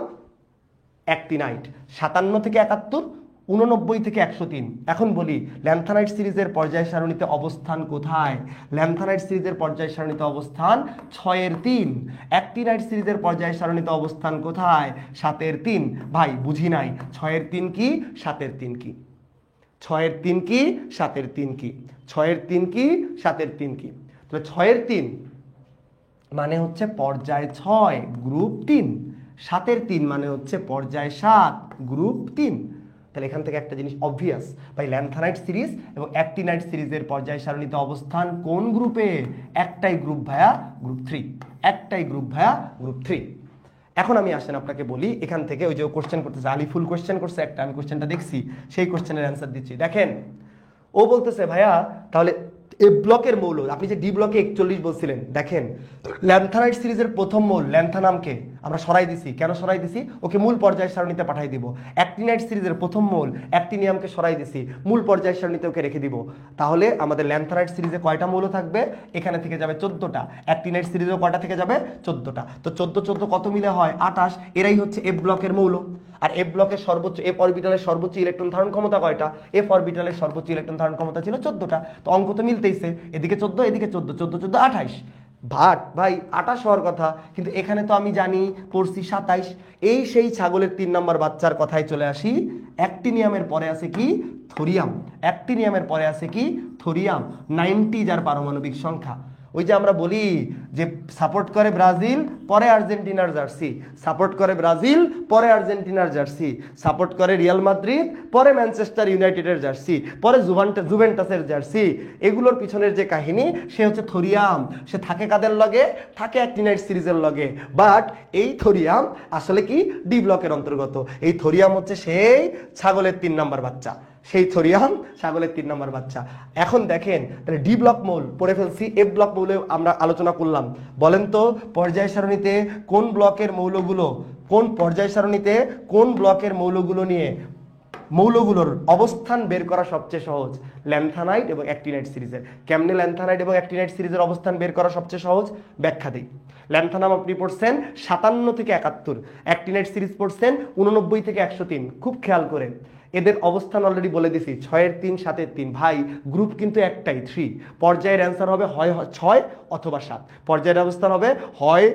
অ্যাক্টিনাইট। 57 থেকে 71, 89 থেকে 103। এখন বলি ল্যান্থানাইট সিরিজের পর্যায় সারণীতে অবস্থান কোথায়? ল্যান্থানাইট সিরিজের পর্যায় সারণীতে অবস্থান 6-এর 3। অ্যাক্টিনাইট সিরিজের পর্যায় সারণীতে অবস্থান কোথায়? 7-এর 3। ভাই বুঝি নাই, 6-এর 3 কি 7-এর 3 কি? 6-এর 3 কি 7-এর 3 কি? 6-এর 3 কি 7-এর 3 কি? তাহলে 6-এর 3 মানে হচ্ছে পর্যায় 6 গ্রুপ 3। 7-এর 3 মানে হচ্ছে পর্যায় 7 গ্রুপ 3। তাহলে এখান থেকে একটা জিনিস অবভিয়াস ভাই, ল্যান্থানাইট সিরিজ এবং অ্যাক্টিনাইট সিরিজের পর্যায় সারণীতে অবস্থান কোন গ্রুপে? একটাই গ্রুপ ভাইয়া, গ্রুপ 3। একটাই গ্রুপ ভাইয়া, গ্রুপ 3। এখন আমি আসেন আপনাকে বলি, এখান থেকে ওই যে কোশ্চেন করতেছে আলিফুল, কোশ্চেন করছে একটা, আমি কোশ্চেনটা দেখছি, সেই কোশ্চেনের অ্যান্সার দিচ্ছি। দেখেন ও বলতেছে ভাইয়া তাহলে এ ব্লকের মৌল, আপনি যে ডি ব্লকে 41 বলছিলেন, দেখেন ল্যান্থানাইট সিরিজের প্রথম মৌল ল্যান্থানামকে আমরা সরাই দিছি। কেন সরাই দিছি? ওকে মূল পর্যায় সারণীতে পাঠাই দিব। অ্যাক্টিনাইট সিরিজের প্রথম মৌল অ্যাক্টিনিয়ামকে সরাই দিছি, মূল পর্যায় সারণীতে ওকে রেখে দিব। তাহলে আমাদের ল্যান্থানাইট সিরিজে কয়টা মৌল থাকবে? এখানে থেকে যাবে 14টা। অ্যাক্টিনাইট সিরিজেও কয়টা থেকে যাবে? 14টা। তো 14 14 কত মিলে হয়? 28। এরাই হচ্ছে এফ ব্লকের মৌল। আর এফ ব্লকের সর্বোচ্চ এফ অরবিটালের সর্বোচ্চ ইলেকট্রন ধারণ ক্ষমতা কয়টা? এফ অরবিটালের সর্বোচ্চ ইলেকট্রন ধারণ ক্ষমতা ছিল 14টা। তো অঙ্ক তো মিলতেইছে, এদিকে 14 এদিকে 14, 14 14 28। ভাই 28 হওয়ার কথা, কিন্তু এখানে তো আমি জানি পড়ছি 27। এই সেই ছাগলের 3 নম্বর বাচ্চার কথায় চলে আসি। অ্যাক্টিনিয়ামের পরে আছে কি? থোরিয়াম। অ্যাক্টিনিয়ামের পরে আছে কি? থোরিয়াম। 90 যার পারমাণবিক সংখ্যা। ওই যে আমরা বলি যে সাপোর্ট করে ব্রাজিল, পরে আর্জেন্টিনার জার্সি, সাপোর্ট করে ব্রাজিল, পরে আর্জেন্টিনার জার্সি, সাপোর্ট করে রিয়াল মাদ্রিদ, পরে ম্যানচেস্টার ইউনাইটেডের জার্সি, পরে জুভেন্টাসের জার্সি। এগুলোর পিছনের যে কাহিনী, সে হচ্ছে থোরিয়াম। সে থাকে কাদের লগে? থাকে অ্যাক্টিনাইট সিরিজের লগে। বাট এই থোরিয়াম আসলে কি? ডি ব্লকের অন্তর্গত। এই থোরিয়াম হচ্ছে সেই ছাগলের 3 নম্বর বাচ্চা, সেই থোরিয়াম ছাগলের 3 নম্বর বাচ্চা। এখন দেখেন তাহলে ডি ব্লক মৌল পড়ে ফেলছি, এফ ব্লক মৌলে আমরা আলোচনা করলাম। বলেন তো পর্যায় সারণীতে কোন ব্লকের মৌলগুলো, কোন পর্যায় সারণীতে কোন ব্লকের মৌলগুলো নিয়ে মৌলগুলোর অবস্থান বের করা সবচেয়ে সহজ? ল্যান্থানাইট এবং অ্যাক্টিনাইট সিরিজের। কেমনে ল্যান্থানাইট এবং অ্যাক্টিনাইট সিরিজের অবস্থান বের করা সবচেয়ে সহজ? ব্যাখ্যা দিই। ল্যান্থানাম আপনি পড়ছেন 57 থেকে 71, অ্যাক্টিনাইট সিরিজ পড়ছেন 89 থেকে 103। খুব খেয়াল করেন, এদের অবস্থান অলরেডি বলে দিছি, 6 এর 3 7 এর 3। ভাই গ্রুপ কিন্তু একটাই, 3। পর্যায়ের অ্যান্সার হবে হয় 6 অথবা 7। পর্যায়ের অবস্থান হবে হয়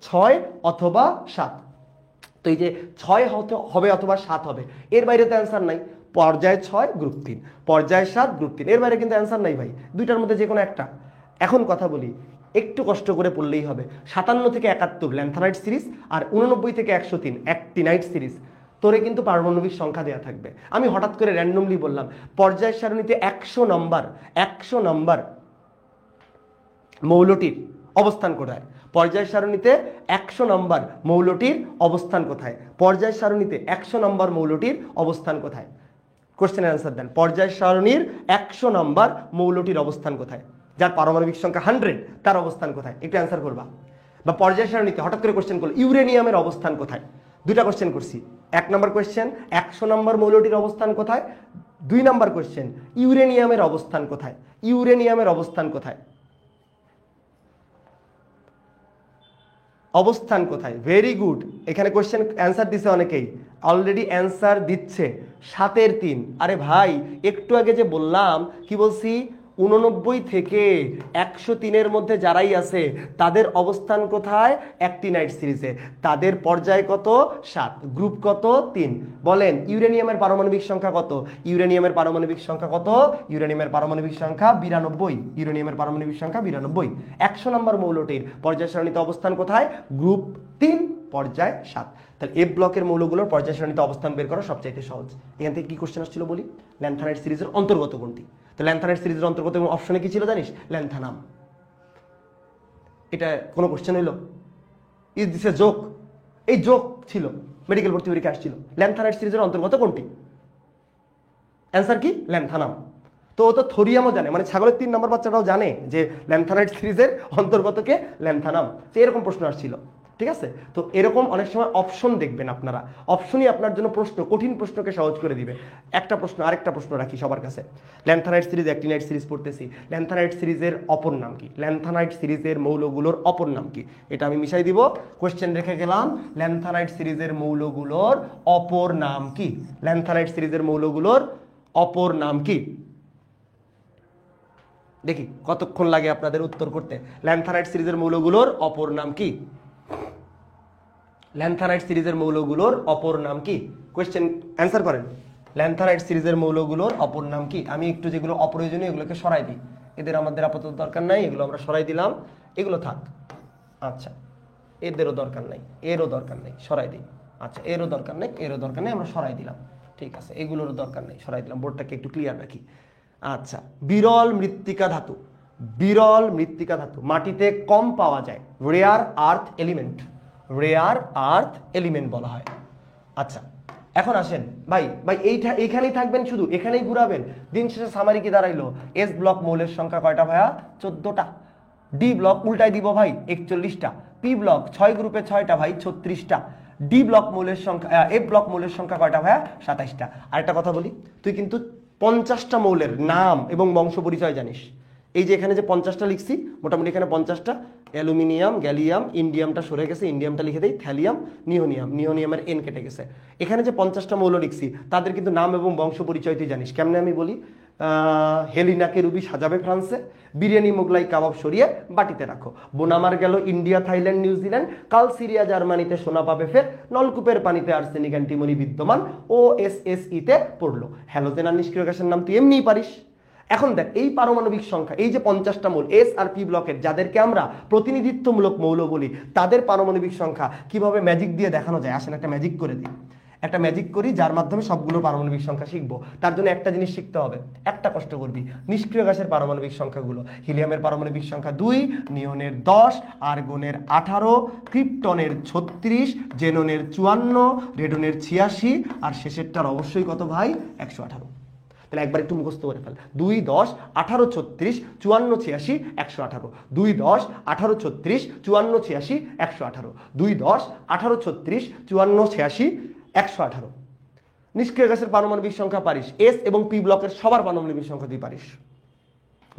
6 অথবা 7। তো এই যে 6 হবে অথবা 7 হবে, এর বাইরে তো অ্যান্সার নাই। পর্যায় 6 গ্রুপ 3, পর্যায় 7 গ্রুপ 3, এর বাইরে কিন্তু অ্যান্সার নাই ভাই, দুইটার মধ্যে যে কোনো একটা। এখন কথা বলি, একটু কষ্ট করে পড়লেই হবে। 57 থেকে 71 ল্যান্থানাইট সিরিজ, আর 89 থেকে 103 অ্যাক্টিনাইট সিরিজ। তোরে কিন্তু পারমাণবিক সংখ্যা দেওয়া থাকবে। আমি হঠাৎ করে র্যান্ডমলি বললাম পর্যায় সারণীতে 100 নম্বর মৌলটির অবস্থান কোথায়? পর্যায় সারণীতে 100 নম্বর মৌলটির অবস্থান কোথায়? পর্যায় সারণীতে 100 নম্বর মৌলটির অবস্থান কোথায়? কোশ্চেনের অ্যান্সার দেন। পর্যায় সারণীর 100 নম্বর মৌলটির অবস্থান কোথায়? যার পারমাণবিক সংখ্যা 100, তার অবস্থান কোথায়? একটু অ্যান্সার করবা। বা পর্যায় সারণীতে হঠাৎ করে কোশ্চেন করলো ইউরেনিয়ামের অবস্থান কোথায়? দুইটা কোশ্চেন করছি। 1 নম্বর কোশ্চেন 100 নম্বর মৌলটির অবস্থান কোথায়, 2 নম্বর কোশ্চেন ইউরেনিয়ামের অবস্থান কোথায়? ইউরেনিয়ামের অবস্থান কোথায়? অবস্থান কোথায়? Very good. এখানে কোশ্চেন অ্যান্সার দিচ্ছে অনেকেই, অলরেডি অ্যান্সার দিচ্ছে 7 এর 3। আরে ভাই একটু আগে যে বললাম, কি বলছি? 89 থেকে 103-এর মধ্যে যারাই আছে তাদের অবস্থান কোথায়? অ্যাক্টিনাইট সিরিজে। তাদের পর্যায় কত? 7, গ্রুপ কত? 3। বলেন ইউরেনিয়ামের পারমাণবিক সংখ্যা কত? ইউরেনিয়ামের পারমাণবিক সংখ্যা কত? ইউরেনিয়ামের পারমাণবিক সংখ্যা 92। ইউরেনিয়ামের পারমাণবিক সংখ্যা 92। 100 নম্বর মৌলটির পর্যায় সারণীতে অবস্থান কোথায়? গ্রুপ 3, পর্যায় 7। তাহলে এফ ব্লকের মৌলগুলোর পর্যায় সারণীতে অবস্থান বের করা সবচাইতে সহজ। এখান থেকে কি কোশ্চেন আসছিল বলি? ল্যান্থানাইট সিরিজের অন্তর্গত কোনটি? তো ল্যান্থানাইট সিরিজের অন্তর্গত এবং অপশনে কি ছিল জানিস? ল্যান্থানাম। এটা কোনো কোশ্চেন হইল? Is this a joke? এই জোক ছিল, মেডিকেল ভর্তি পরীক্ষা আসছিল। ল্যান্থানাইট সিরিজের অন্তর্গত কোনটি? অ্যান্সার কি? ল্যান্থানাম। তো ও তো থোরিয়ামও জানে, মানে ছাগলের 3 নম্বর বাচ্চাটাও জানে যে ল্যান্থানাইট সিরিজের অন্তর্গত কে? ল্যান্থানাম। তো এরকম প্রশ্ন আসছিল, ঠিক আছে? তো এরকম অনেক সময় অপশন দেখবেন আপনারা, অপশনই আপনার জন্য প্রশ্ন, কঠিন প্রশ্নকে সহজ করে দিবে। একটা প্রশ্ন, আরেকটা প্রশ্ন রাখি সবার কাছে। ল্যান্থানাইট সিরিজ, অ্যাক্টিনাইট সিরিজ পড়তেছি, ল্যান্থানাইট সিরিজের অপর নাম কি? ল্যান্থানাইট সিরিজের মৌলগুলোর অপর নাম কি? এটা আমি মিশাই দিব, কোশ্চেন রেখে গেলাম। ল্যান্থানাইট সিরিজের মৌলগুলোর অপর নাম কি? ল্যান্থানাইট সিরিজের মৌলগুলোর অপর নাম কি? দেখি কতক্ষণ লাগে আপনাদের উত্তর করতে। ল্যান্থানাইট সিরিজের মৌলগুলোর অপর নাম কি? ল্যান্থানাইট সিরিজের মৌলগুলোর অপর নাম কি? কোশ্চেন অ্যান্সার করেন। ল্যান্থানাইট সিরিজের মৌলগুলোর অপর নাম কি? আমি একটু যেগুলো অপ্রয়োজনীয় এগুলোকে সরাই দিই, এদের আমাদের আপাতত দরকার নাই, এগুলো আমরা সরাই দিলাম, এগুলো থাক। আচ্ছা, এদেরও দরকার নাই, এরও দরকার নেই, সরাই দিই। আচ্ছা, এরও দরকার নেই, এরও দরকার নেই, আমরা সরাই দিলাম। ঠিক আছে, এগুলোরও দরকার নেই, সরাই দিলাম। বোর্ডটাকে একটু ক্লিয়ার রাখি। আচ্ছা, বিরল মৃত্তিকা ধাতু, বিরল মৃত্তিকা ধাতু মাটিতে কম পাওয়া যায়, rare earth element, rare earth element বলা হয়। আচ্ছা, এখন আসেন ভাই, এইখানেই থাকবেন, শুধু এখানেই ঘুরাবেন। দিন শেষে সামারি কি দাঁড়াইলো? এস ব্লক মৌলের সংখ্যা কয়টা ভাইয়া? 14টা। ডি ব্লক উল্টাই দিব ভাই, 41টা। পি ব্লক 6 গ্রুপে 6টা ভাই, 36টা। ডি ব্লক মৌলের সংখ্যা, এফ ব্লক মৌলের সংখ্যা কয়টা ভাইয়া? 27টা। আরেকটা কথা বলি, তুই কিন্তু 50টা মৌলের নাম এবং বংশ পরিচয় জানিস, এই যে এখানে যে 50টা লিখছি, মোটামুটি এখানে 50টা, অ্যালুমিনিয়াম, গ্যালিয়াম, ইন্ডিয়ামটা সরে গেছে, ইন্ডিয়ামটা লিখে দেই, থ্যালিয়াম, নিওনিয়াম, নিওনিয়ামের এন কেটে গেছে। এখানে যে 50টা মৌল লিখছি তাদের কিন্তু নাম এবং বংশ পরিচয় তুই জানিস কেমনে আমি বলি? হেলিনাকে রুবি সাজাবে ফ্রান্সে, বিরিয়ানি মোগলাই কাবাব সরিয়ে বাটিতে রাখো, বোনামার গেল ইন্ডিয়া, থাইল্যান্ড, নিউজিল্যান্ড, কাল সিরিয়া জার্মানিতে সোনা পাবে ফের, নলকূপের পানিতে আর্সেনিক অ্যান্টিমনি বিদ্যমান, OSSE তে পড়লো। হ্যালোজেন আর নিষ্ক্রিয় গ্যাসের নাম তুই এমনিই পারিস। এখন দেখ এই পারমাণবিক সংখ্যা, এই যে 50টা মৌল এস আর পি ব্লকের, যাদেরকে আমরা প্রতিনিধিত্বমূলক মৌল বলি, তাদের পারমাণবিক সংখ্যা কিভাবে ম্যাজিক দিয়ে দেখানো যায়, আসেন একটা ম্যাজিক করে দিই। একটা ম্যাজিক করি যার মাধ্যমে সবগুলো পারমাণবিক সংখ্যা শিখবো। তার জন্য একটা জিনিস শিখতে হবে, একটা কষ্ট করবি, নিষ্ক্রিয় গ্যাসের পারমাণবিক সংখ্যাগুলো। হিলিয়ামের পারমাণবিক সংখ্যা 2, নিয়নের 10, আর্গনের 18, ক্রিপ্টনের 36, জেননের 54, রেডনের 86, আর শেষেরটার অবশ্যই কত ভাই? 118। তাহলে একবার একটু মুখস্থ করে ফেল। 2, 10, 18, 36, 54, 86, 118। 2, 10, 18, 36, 54, 86, 118। 2, 10, 18, 36, 54, 86, 118। নিষ্ক্রিয় গ্যাসের পারমাণবিক সংখ্যা পারিস, এস এবং পি ব্লকের সবার পারমাণবিক সংখ্যা তুই পারিস।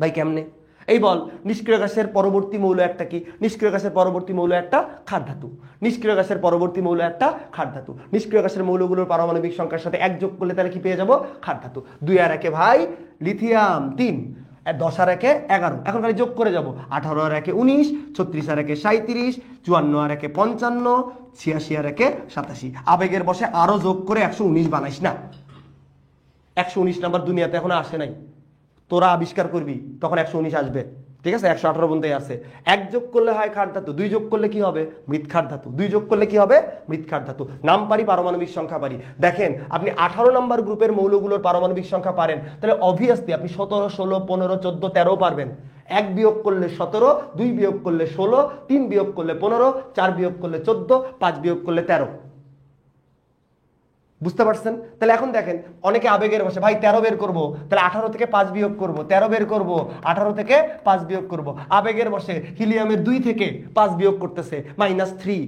ভাই কেমনে? এই বল, নিষ্ক্রিয় গ্যাসের পরবর্তী মৌল একটা কি? নিষ্ক্রিয় গ্যাসের পরবর্তী মৌল একটা ক্ষার ধাতু। নিষ্ক্রিয় গ্যাসের পরবর্তী মৌল একটা ক্ষার ধাতু। নিষ্ক্রিয় গ্যাসের মৌলগুলোর পারমাণবিক সংখ্যার সাথে 1 যোগ করলে তাহলে কি পেয়ে যাবো? ক্ষার ধাতু। 2 আর 1 ভাই লিথিয়াম 3, 10 আর 1 11, এখন খালি যোগ করে যাবো। 18 আর 1 19, 36 আর 1 37, 54 আর 1 55, 86 আর 1 87। আবেগের বসে আরো যোগ করে 119 বানাইস না। 119 নাম্বার দুনিয়াতে এখনো আসে নাই, তোরা আবিষ্কার করবি তখন 119 আসবে। ঠিক আছে, 118 পর্যন্ত আছে। 1 যোগ করলে হয় ক্ষার ধাতু, 2 যোগ করলে কি হবে? মৃৎ ক্ষার ধাতু। 2 যোগ করলে কি হবে? মৃৎ ক্ষার ধাতু। নাম পারি, পারমাণবিক সংখ্যা পারি। দেখেন আপনি 18 নম্বর গ্রুপের মৌলগুলোর পারমাণবিক সংখ্যা পারেন, তাহলে অবভিয়াসলি আপনি 17, 16, 15, 14, 13 পারবেন। 1 বিয়োগ করলে 17, 2 বিয়োগ করলে 16, 3 বিয়োগ করলে 15, 4 বিয়োগ করলে 14, 5 বিয়োগ করলে 13। বুঝতে পারছেন? তাহলে এখন দেখেন অনেকে আবেগের বসে ভাই 13 বের করবো, তাহলে 18 থেকে 5 বিয়োগ করবো, 13 বের করবো, 18 থেকে 5 বিয়োগ করবো। আবেগের বসে হিলিয়ামের 2 থেকে 5 বিয়োগ করতেছে, -3।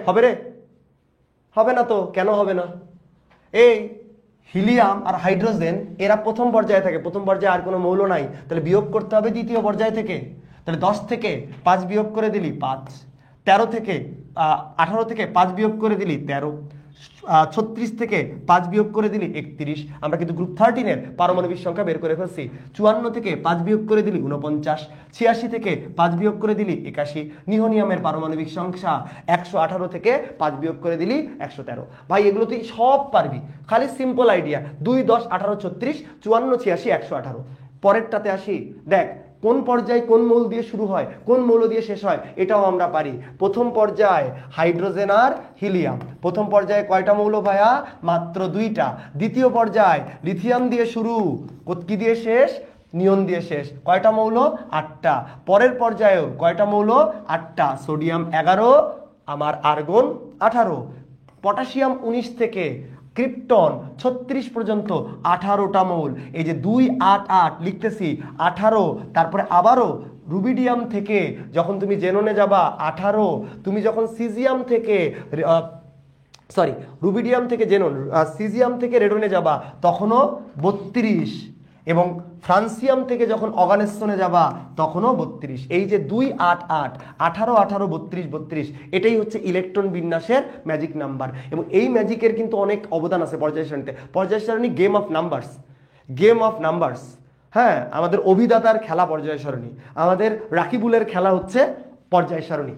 হবে রে? হবে না তো। কেন হবে না? এই হিলিয়াম আর হাইড্রোজেন এরা প্রথম পর্যায়ে থাকে, প্রথম পর্যায়ে আর কোনো মৌল নাই, তাহলে বিয়োগ করতে হবে দ্বিতীয় পর্যায় থেকে। তাহলে 10 থেকে 5 বিয়োগ করে দিলি 5, 13 থেকে 18 থেকে 5 বিয়োগ করে দিলি 13, 36 থেকে 5 বিয়োগ করে দিলি 31। আমরা কিন্তু গ্রুপ 13 এর পারমাণবিক সংখ্যা বের করে ফেলছি। 54 থেকে 5 বিয়োগ করে দিলি 49, 86 থেকে 5 বিয়োগ করে দিলি 81। নিওনিয়ামের পারমাণবিক সংখ্যা 118 থেকে 5 বিয়োগ করে দিলি 113। ভাই এগুলো তুই সব পারবি, খালি সিম্পল আইডিয়া। 2, 10, 18, 36, 54, 86, 118। পরেরটাতে আসি, দেখ কোন পর্যায়ে কোন মৌল দিয়ে শুরু হয়, কোন মৌল দিয়ে শেষ হয়, এটাও আমরা পারি। প্রথম পর্যায়ে হাইড্রোজেন আর হিলিয়াম। প্রথম পর্যায়ে কয়টা মৌল ভাইয়া? মাত্র 2টা। দ্বিতীয় পর্যায়ে লিথিয়াম দিয়ে শুরু, কি দিয়ে শেষ? নিয়ন দিয়ে শেষ। কয়টা মৌল? 8টা। পরের পর্যায়েও কয়টা মৌল? 8টা। সোডিয়াম 11, আমার আর্গন 18, পটাশিয়াম 19 থেকে ক্রিপ্টন 36 পর্যন্ত 18টা মৌল। এই যে 2, 8, 8 লিখতেছি, 18, তারপরে আবারও রুবিডিয়াম থেকে যখন তুমি জেননে যাবা 18, তুমি যখন সিজিয়াম থেকে রুবিডিয়াম থেকে জেনন, সিজিয়াম থেকে রেডনে যাবা তখনও 32, এবং ফ্রান্সিয়াম থেকে যখন অর্গানেশনে যাবা তখনও 32। এই যে 2, 8, 8, 18, 18, 32, 32, এটাই হচ্ছে ইলেকট্রন বিন্যাসের ম্যাজিক নাম্বার। এবং এই ম্যাজিকের কিন্তু অনেক অবদান আছে পর্যায় সারণীতে। পর্যায় সারণী game of numbers, game of numbers. হ্যাঁ, আমাদের অভিদাতার খেলা পর্যায় সারণী, আমাদের রাকিবুলের খেলা হচ্ছে পর্যায় সারণী।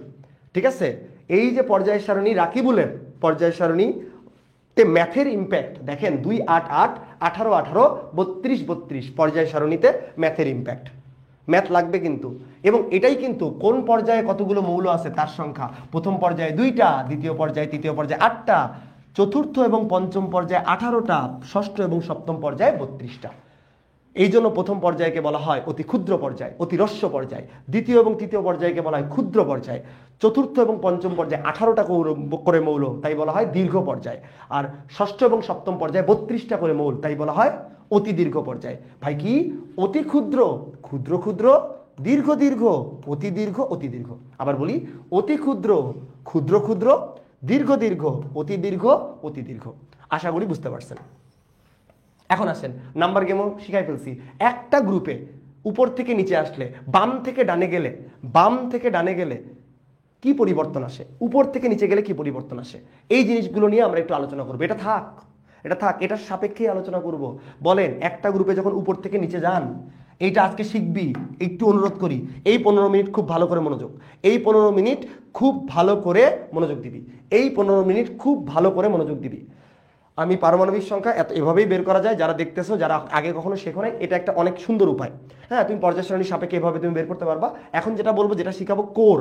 ঠিক আছে, এই যে পর্যায় সারণী, রাকিবুলের পর্যায় সারণী ম্যাথের ইম্প্যাক্ট দেখেন। 2, 8, 8, 18, 18, 32, 32 পর্যায় সারণীতে ম্যাথের ইম্প্যাক্ট। ম্যাথ লাগবে কিন্তু, এবং এটাই কিন্তু কোন পর্যায়ে কতগুলো মৌল আছে তার সংখ্যা। প্রথম পর্যায়ে 2টা, দ্বিতীয় পর্যায়ে, তৃতীয় পর্যায়ে 8টা, চতুর্থ এবং পঞ্চম পর্যায়ে 18টা, ষষ্ঠ এবং সপ্তম পর্যায়ে 32টা। এই জন্য প্রথম পর্যায়কে বলা হয় অতি ক্ষুদ্র পর্যায়, অতি হ্রস্ব পর্যায়। দ্বিতীয় এবং তৃতীয় পর্যায়কে বলা হয় ক্ষুদ্র পর্যায়। চতুর্থ এবং পঞ্চম পর্যায়ে 18টা করে মৌল, তাই বলা হয় দীর্ঘ পর্যায়। আর ষষ্ঠ এবং সপ্তম পর্যায়ে 32টা করে মৌল, তাই বলা হয় অতি দীর্ঘ পর্যায়। ভাই কি? অতি ক্ষুদ্র, ক্ষুদ্র ক্ষুদ্র, দীর্ঘ দীর্ঘ, অতি দীর্ঘ, অতি দীর্ঘ। আবার বলি, অতি ক্ষুদ্র, ক্ষুদ্র ক্ষুদ্র, দীর্ঘ দীর্ঘ, অতি দীর্ঘ, অতি দীর্ঘ। আশা করি বুঝতে পারছেন। এখন আসেন, নাম্বার গেমও শিখাই ফেলছি। একটা গ্রুপে উপর থেকে নিচে আসলে, বাম থেকে ডানে গেলে কি পরিবর্তন আসে, উপর থেকে নিচে গেলে কি পরিবর্তন আসে, এই জিনিসগুলো নিয়ে আমরা একটু আলোচনা করবো। এটা থাক, এটার সাপেক্ষেই আলোচনা করব। বলেন, একটা গ্রুপে যখন উপর থেকে নিচে যান, এইটা আজকে শিখবি, একটু অনুরোধ করি, এই 15 মিনিট খুব ভালো করে মনোযোগ, এই 15 মিনিট খুব ভালো করে মনোযোগ দিবি, এই 15 মিনিট খুব ভালো করে মনোযোগ দিবি। আমি পারমাণবিক সংখ্যা এভাবেই বের করা যায়, যারা দেখতেছো, যারা আগে কখনো শেখো নাই, এটা একটা অনেক সুন্দর উপায়। হ্যাঁ, তুমি পর্যায় সারণীর সাপেক্ষে এভাবে তুমি বের করতে পারবা। এখন যেটা বলবো, যেটা শিখাবো কোর,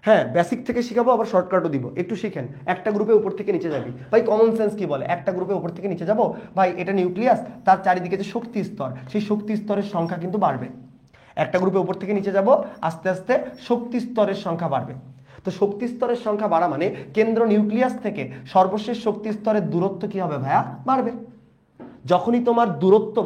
হ্যাঁ বেসিক থেকে শিখাবো, আবার শর্টকাটও দিব, একটু শিখেন। একটা গ্রুপে উপর থেকে নিচে যাবি ভাই, কমন সেন্স কি বলে, একটা গ্রুপে উপর থেকে নিচে যাবো ভাই, এটা নিউক্লিয়াস, তার চারিদিকে যে শক্তি স্তর, সেই শক্তি স্তরের সংখ্যা কিন্তু বাড়বে। একটা গ্রুপে উপর থেকে নিচে যাব, আস্তে আস্তে শক্তি স্তরের সংখ্যা বাড়বে। তো শক্তি স্তরের সংখ্যা বাড়া মানে কেন্দ্র নিউক্লিয়াস থেকে সর্বশেষ শক্তি স্তরের দূরত্ব কি হবে ভাইয়া, বাড়বে। যখনই তোমার দূরত্ব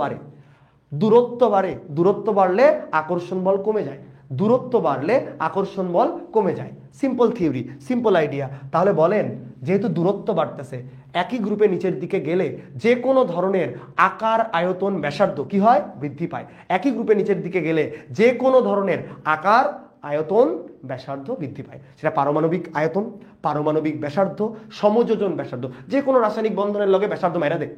বাড়লে আকর্ষণ বল কমে যায়, দূরত্ব বাড়লে আকর্ষণ বল কমে যায়। Simple theory, simple idea. তাহলে বলেন, যেহেতু দূরত্ব বাড়তেছে, একই গ্রুপে নিচের দিকে গেলে যে কোনো ধরনের আকার, আয়তন, ব্যাসার্ধ কি হয়, বৃদ্ধি পায়। একই গ্রুপে নিচের দিকে গেলে যে কোনো ধরনের আকার, আয়তন, ব্যাসার্ধ বৃদ্ধি পায়। সেটা পারমাণবিক আয়তন, পারমাণবিক ব্যাসার্ধ, সমযোজন ব্যাসার্ধ, যে কোনো রাসায়নিক বন্ধনের লগে ব্যাসার্ধ মাইরা দেয়।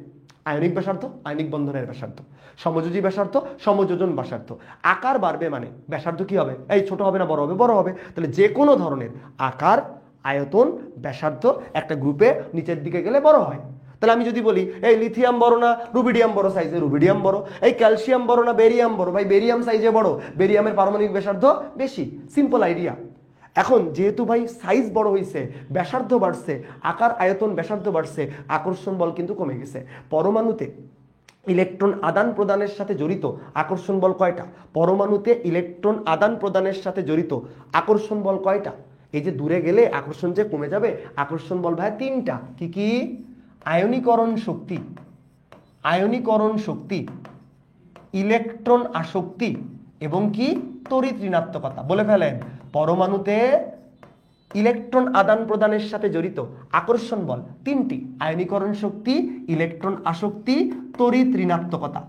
আয়নিক ব্যাসার্ধ, আয়নিক বন্ধনের ব্যাসার্ধ, সমযোজী ব্যাসার্ধ, সমযোজন ব্যাসার্ধ। আকার বাড়বে মানে ব্যাসার্ধ কি হবে, এই ছোট হবে না বড় হবে, বড় হবে। তাহলে যে কোনো ধরনের আকার, আয়তন, ব্যাসার্ধ একটা গ্রুপে নিচের দিকে গেলে বড় হয়। তাহলে আমি যদি বলি, এই লিথিয়াম বড় না রুবিডিয়াম বড় সাইজে, রুবিডিয়াম বড়। এই ক্যালসিয়াম বড় না বেরিয়াম বড়, ভাই বেরিয়াম সাইজে বড়, বেরিয়ামের পারমাণবিক ব্যাসার্ধ বেশি। Simple idea. এখন যেহেতু ভাই সাইজ বড় হয়েছে, ব্যাসার্ধ বাড়ছে, আকার, আয়তন, ব্যাসার্ধ বাড়ছে, আকর্ষণ বল কিন্তু কমে গেছে। পরমাণুতে ইলেকট্রন আদান প্রদানের সাথে জড়িত আকর্ষণ বল কয়টা? পরমাণুতে ইলেকট্রন আদান প্রদানের সাথে জড়িত আকর্ষণ বল কয়টা? এই যে দূরে গেলে আকর্ষণ যে কমে যাবে, আকর্ষণ বল ভাই 3টা। কি কি? আয়নীকরণ শক্তি, ইলেকট্রন আসক্তি এবং কি তড়িৎ ঋণাত্মকতা। বলে ফেলেন, পরমাণুতে ইলেকট্রন আদান প্রদানের সাথে জড়িত আকর্ষণ বল 3টি: আয়নীকরণ শক্তি, ইলেকট্রন আসক্তি, তড়িৎ ঋণাত্মকতা।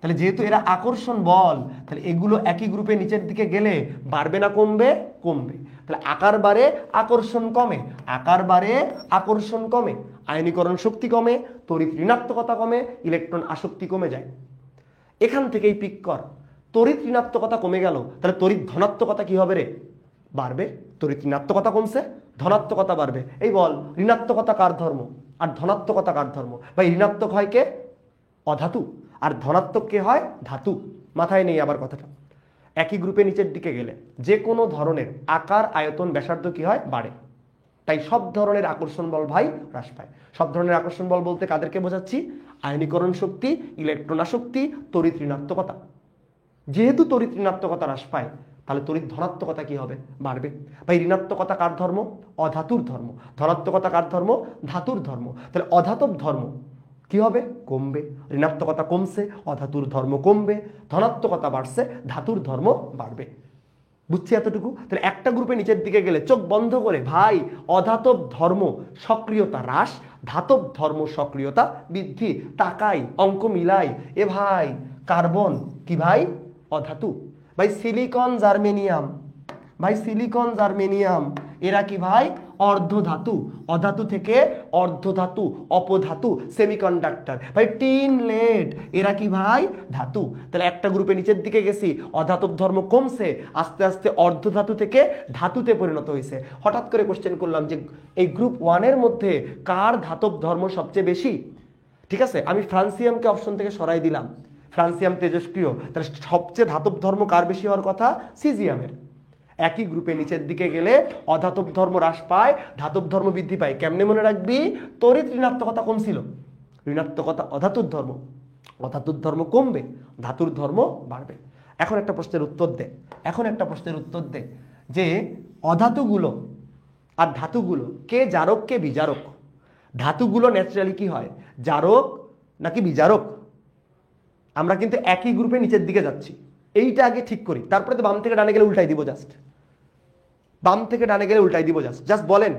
তাহলে যেহেতু এরা আকর্ষণ বল, তাহলে এগুলো একই গ্রুপে নিচের দিকে গেলে বাড়বে না কমবে? কমবে। তাহলে আকার বাড়ে, আকর্ষণ কমে, আকার বাড়ে, আকর্ষণ কমে, আয়নীকরণ শক্তি কমে, তড়িৎ ঋণাত্মকতা কমে, ইলেকট্রন আসক্তি কমে যায়। এখান থেকেই পিক কর। তড়িৎ ঋণাত্মকতা কমে গেল, তাহলে তড়িৎ ধনাত্মকতা কি হবে রে? বাড়বে। তড়িৎ ঋণাত্মকতা কমছে, ধনাত্মকতা বাড়বে। এই বল, ঋণাত্মকতা কার ধর্ম আর ধনাত্মকতা কার ধর্ম? ভাই ঋণাত্মক হয় কে? অধাতু। আর ধনাত্মক কে হয়? ধাতু। মাথায় নেই আবার কথাটা। একই গ্রুপে নিচের দিকে গেলে যে কোনো ধরনের আকার, আয়তন, ব্যাসার্ধ কি হয়? বাড়ে। তাই সব ধরনের আকর্ষণ বল ভাই হ্রাস পায়। সব ধরনের আকর্ষণ বল বলতে কাদেরকে বোঝাচ্ছি? আয়নীকরণ শক্তি, ইলেকট্রন আসক্তি, তড়িৎ ঋণাত্মকতা। যেহেতু তড়িৎ ঋণাত্মকতা হ্রাস পায়, তাহলে তড়িৎ ধনাত্মকতা কি হবে? বাড়বে। ভাই ঋণাত্মকতা কার ধর্ম? অধাতুর ধর্ম। ধনাত্মকতা কার ধর্ম? ধাতুর ধর্ম। তাহলে অধাতব ধর্ম কি হবে? কমবে। ঋণাত্মকতা কমছে, অধাতুর ধর্ম কমবে। ধনাত্মকতা বাড়ছে, ধাতুর ধর্ম বাড়বে। বুঝছি এতটুকু? তাহলে একটা গ্রুপে নিচের দিকে গেলে চোখ বন্ধ করে ভাই, অধাতব ধর্ম সক্রিয়তা হ্রাস, ধাতব ধর্ম সক্রিয়তা বৃদ্ধি। তাকাই, অঙ্ক মিলাই। এ ভাই কার্বন কি ভাই? অধাতু। ভাই সিলিকন, জার্মেনিয়াম, ভাই সিলিকন, জার্মেনিয়াম এরা কি ভাই? অর্ধধাতু। অধাতু থেকে অর্ধধাতু, অপধাতু, সেমিকন্ডাক্টর। ভাই টিন, লেড এরা কি ভাই? ধাতু। তাহলে একটা গ্রুপে নিচের দিকে গেছি, অধাতব ধর্ম কমছে, আস্তে আস্তে অর্ধধাতু থেকে ধাতুতে পরিণত হয়েছে। হঠাৎ করে কোশ্চেন করলাম যে এই গ্রুপ 1-এর মধ্যে কার ধাতব ধর্ম সবচেয়ে বেশি? ঠিক আছে, আমি ফ্রান্সিয়ামকে অপশন থেকে সরাই দিলাম। ফ্রান্সিয়াম তেজস্ক্রিয়, তাহলে সবচেয়ে ধাতব ধর্ম কার বেশি হওয়ার কথা? সিজিয়ামের। একই গ্রুপে নিচের দিকে গেলে অধাতব ধর্ম হ্রাস পায়, ধাতব ধর্ম বৃদ্ধি পায়। কেমনে মনে রাখবি? তড়িৎ ঋণাত্মকতা কমছিল, ঋণাত্মকতা অধাতুর ধর্ম, অধাতুর ধর্ম কমবে, ধাতুর ধর্ম বাড়বে। এখন একটা প্রশ্নের উত্তর দে, যে অধাতুগুলো আর ধাতুগুলো কে জারক কে বিজারক? ধাতুগুলো ন্যাচারালি কি হয়? জারক নাকি বিজারক? আমরা কিন্তু একই গ্রুপে নিচের দিকে যাচ্ছি, এইটা আগে ঠিক করি, তারপরে তো বাম থেকে ডানে গেলে উল্টাই দিব। জাস্ট বলেন,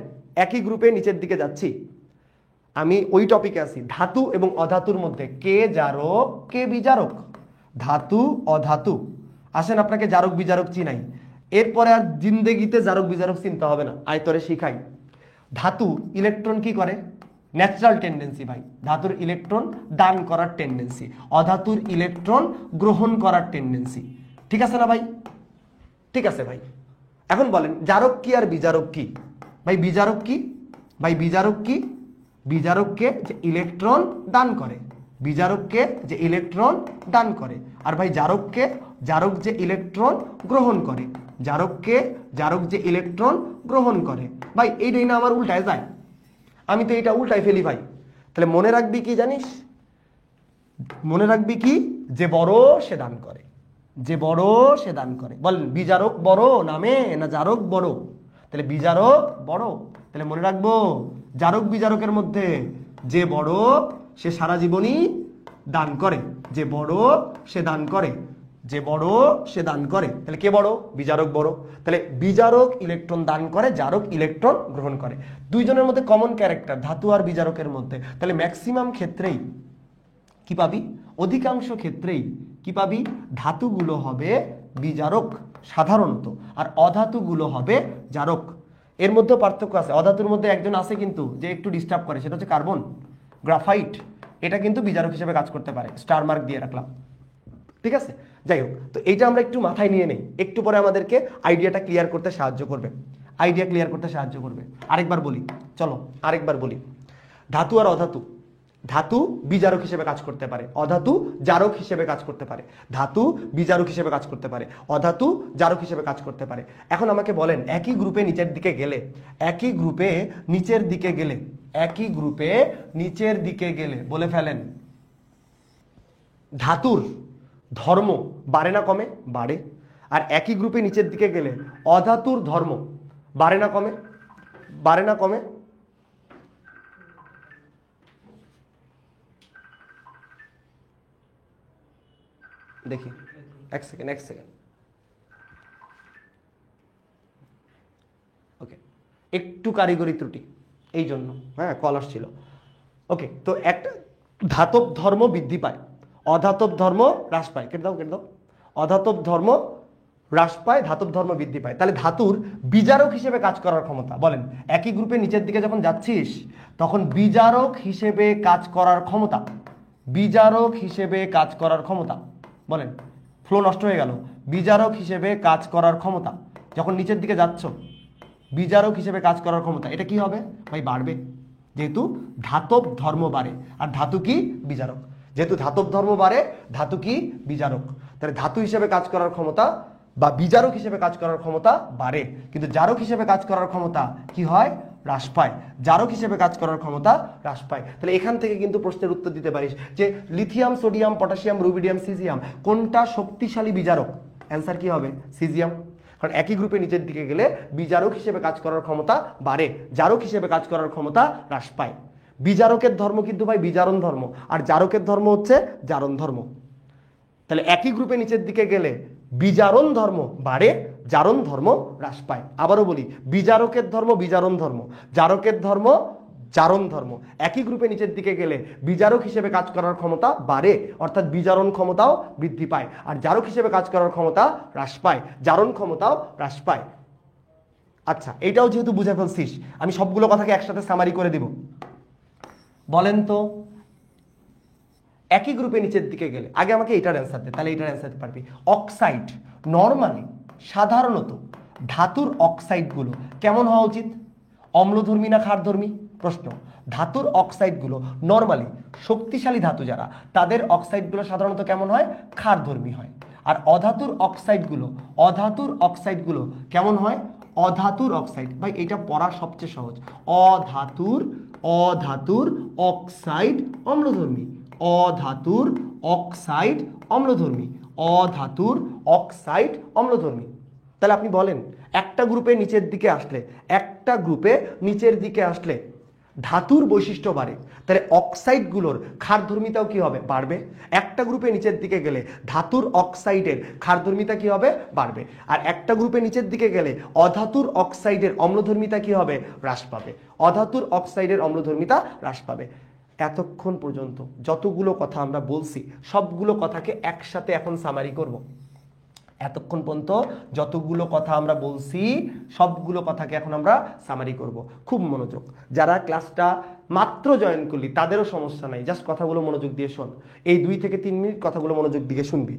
একই গ্রুপে নিচের দিকে যাচ্ছি, আমি ওই টপিকে আছি। ধাতু এবং অধাতুর মধ্যে কে জারক কে বিজারক? ধাতু, অধাতু, আসেন আপনাকে জারক বিজারক চিনাই, এরপরে আর জিন্দেগিতে জারক বিজারক চিনতে হবে না, আয়তরে শিখাই। ধাতু ইলেকট্রন কি করে? ন্যাচারাল টেন্ডেন্সি ভাই, ধাতুর ইলেকট্রন দান করার টেন্ডেন্সি, অধাতুর ইলেকট্রন গ্রহণ করার টেন্ডেন্সি। ঠিক আছে না ভাই? ঠিক আছে ভাই। এখন বলেন জারক কি আর বিজারক কি? ভাই বিজারক কি? ভাই বিজারক কি? বিজারককে যে ইলেকট্রন দান করে, বিজারককে যে ইলেকট্রন দান করে। আর ভাই জারককে, জারক যে ইলেকট্রন গ্রহণ করে, জারককে জারক যে ইলেকট্রন গ্রহণ করে। ভাই এইটাই না আমার উল্টায় যায়, আমি তো এটা উল্টায় ফেলি ভাই। তাহলে মনে রাখবি কি জানিস? মনে রাখবি কি? যে বড় সে দান করে, যে বড় সে দান করে। বলেন বিজারক বড় নামে না জারক বড়? তাহলে বিজারক বড়। তাহলে মনে রাখবো জারক বিজারকের মধ্যে যে বড় সে সারা জীবনই দান করে, যে বড় সে দান করে, যে বড় সে দান করে। তাহলে কে বড়? বিজারক বড়। তাহলে বিজারক ইলেকট্রন দান করে, জারক ইলেকট্রন গ্রহণ করে। দুইজনের মধ্যে কমন ক্যারেক্টার ধাতু আর বিজারকের মধ্যে। তাহলে ম্যাক্সিমাম ক্ষেত্রেই কি পাবি? অধিকাংশ ক্ষেত্রেই কি পাবি? ধাতুগুলো হবে বিজারক সাধারণত, আর অধাতুগুলো হবে জারক। এর মধ্যে পার্থক্য আছে। অধাতুর মধ্যে একজন আছে কিন্তু যে একটু ডিস্টার্ব করে, সেটা হচ্ছে কার্বন, গ্রাফাইট। এটা কিন্তু বিজারক হিসেবে কাজ করতে পারে, স্টার মার্ক দিয়ে রাখলাম। ঠিক আছে, যাই হোক, তো এইটা আমরা একটু মাথায় নিয়ে নেই, একটু পরে আমাদেরকে আইডিয়াটা ক্লিয়ার করতে সাহায্য করবে, আইডিয়া ক্লিয়ার করতে সাহায্য করবে। আরেকবার বলি, চলো আরেকবার বলি। ধাতু আর অধাতু, ধাতু বিজারক হিসেবে কাজ করতে পারে, অধাতু জারক হিসেবে কাজ করতে পারে। ধাতু বিজারক হিসেবে কাজ করতে পারে, অধাতু জারক হিসেবে কাজ করতে পারে। এখন আমাকে বলেন একই গ্রুপে নিচের দিকে গেলে, একই গ্রুপে নিচের দিকে গেলে, একই গ্রুপে নিচের দিকে গেলে বলে ফেলেন ধাতুর ধর্ম বাড়ে না কমে? বাড়ে। আর একই গ্রুপে নিচের দিকে গেলে অধাতুর ধর্ম বাড়ে না কমে? বাড়ে না কমে? দেখি এক সেকেন্ড, এক সেকেন্ড। ওকে, একটু কারিগরি ত্রুটি এই জন্য, হ্যাঁ কল আসছিল। ওকে, তো একটা ধাতব ধর্ম বৃদ্ধি পায়, অধাতব ধর্ম হ্রাস পায়। কেটে দাও, কেটে দাও। অধাতব ধর্ম হ্রাস পায়, ধাতব ধর্ম বৃদ্ধি পায়। তাহলে ধাতুর বিজারক হিসেবে কাজ করার ক্ষমতা, বলেন একই গ্রুপে নিচের দিকে যখন যাচ্ছিস তখন বিজারক হিসেবে কাজ করার ক্ষমতা, বিজারক হিসেবে কাজ করার ক্ষমতা, বলেন ফ্লো নষ্ট হয়ে গেল। বিজারক হিসেবে কাজ করার ক্ষমতা যখন নিচের দিকে যাচ্ছ, বিজারক হিসেবে কাজ করার ক্ষমতা এটা কি হবে? ভাই বাড়বে, যেহেতু ধাতব ধর্ম বাড়ে। আর ধাতু কি? বিজারক। যেহেতু ধাতব ধর্ম বাড়ে, ধাতু কি? বিজারক। তাহলে ধাতু হিসেবে কাজ করার ক্ষমতা বা বিজারক হিসেবে কাজ করার ক্ষমতা বাড়ে, কিন্তু জারক হিসেবে কাজ করার ক্ষমতা কি হয়? হ্রাস পায়। জারক হিসেবে কাজ করার ক্ষমতা হ্রাস পায়। তাহলে এখান থেকে কিন্তু প্রশ্নের উত্তর দিতে পারিস যে lithium, sodium, potassium, rubidium, caesium কোনটা শক্তিশালী বিজারক? অ্যান্সার কি হবে? সিজিয়াম। কারণ একই গ্রুপে নিচের দিকে গেলে বিজারক হিসেবে কাজ করার ক্ষমতা বাড়ে, জারক হিসেবে কাজ করার ক্ষমতা হ্রাস পায়। বিজারকের ধর্ম কিন্তু ভাই বিজারণ ধর্ম, আর জারকের ধর্ম হচ্ছে জারণ ধর্ম। তাহলে একই গ্রুপে নিচের দিকে গেলে বিজারণ ধর্ম বাড়ে, জারণ ধর্ম হ্রাস পায়। আবারও বলি, বিজারকের ধর্ম বিজারণ ধর্ম, জারকের ধর্ম জারণ ধর্ম। একই গ্রুপে নিচের দিকে গেলে বিজারক হিসেবে কাজ করার ক্ষমতা বাড়ে, অর্থাৎ বিজারণ ক্ষমতাও বৃদ্ধি পায়, আর জারক হিসেবে কাজ করার ক্ষমতা হ্রাস পায়, জারণ ক্ষমতাও হ্রাস পায়। আচ্ছা, এইটাও যেহেতু বুঝে ফেলছিস, আমি সবগুলো কথাকে একসাথে সামারি করে দিব। বলেন তো একই গ্রুপে নিচের দিকে গেলে, আগে আমাকে এটার অ্যান্সার দে, তাহলে এটার অ্যান্সার দিতে পারবি। অক্সাইড নরমালি সাধারণত ধাতুর অক্সাইডগুলো কেমন হওয়া উচিত? অম্লধর্মী না ক্ষারধর্মী? প্রশ্ন। ধাতুর অক্সাইডগুলো নরমালি শক্তিশালী ধাতু যারা, তাদের অক্সাইডগুলো সাধারণত কেমন হয়? ক্ষারধর্মী হয়। আর অধাতুর অক্সাইডগুলো, অধাতুর অক্সাইডগুলো কেমন হয়? অধাতুর অক্সাইড। ভাই এটা পড়া সবচেয়ে সহজ। অধাতুর, অধাতুর অক্সাইড অম্লধর্মী, অধাতুর অক্সাইড অম্লধর্মী, অধাতুর অক্সাইড অম্লধর্মী। তাহলে আপনি বলেন একটা গ্রুপে নিচের দিকে আসলে, একটা গ্রুপে নিচের দিকে আসলে ধাতুর বৈশিষ্ট্য বাড়ে, তাহলে অক্সাইডগুলোর ক্ষারধর্মিতাও কি হবে? বাড়বে। একটা গ্রুপে নিচের দিকে গেলে ধাতুর অক্সাইডের ক্ষারধর্মিতা কি হবে? বাড়বে। আর একটা গ্রুপে নিচের দিকে গেলে অধাতুর অক্সাইডের অম্লধর্মিতা কি হবে? হ্রাস পাবে। অধাতুর অক্সাইডের অম্লধর্মিতা হ্রাস পাবে। এতক্ষণ পর্যন্ত যতগুলো কথা আমরা বলছি সবগুলো কথাকে একসাথে এখন সামারি করব। এতক্ষণ পর্যন্ত যতগুলো কথা আমরা বলছি সবগুলো কথাকে এখন আমরা সামারি করব। খুব মনোযোগ, যারা ক্লাসটা মাত্র জয়েন করলি তাদেরও সমস্যা নাই, জাস্ট কথাগুলো মনোযোগ দিয়ে শোন। এই 2 থেকে 3 মিনিট কথাগুলো মনোযোগ দিয়ে শুনবি।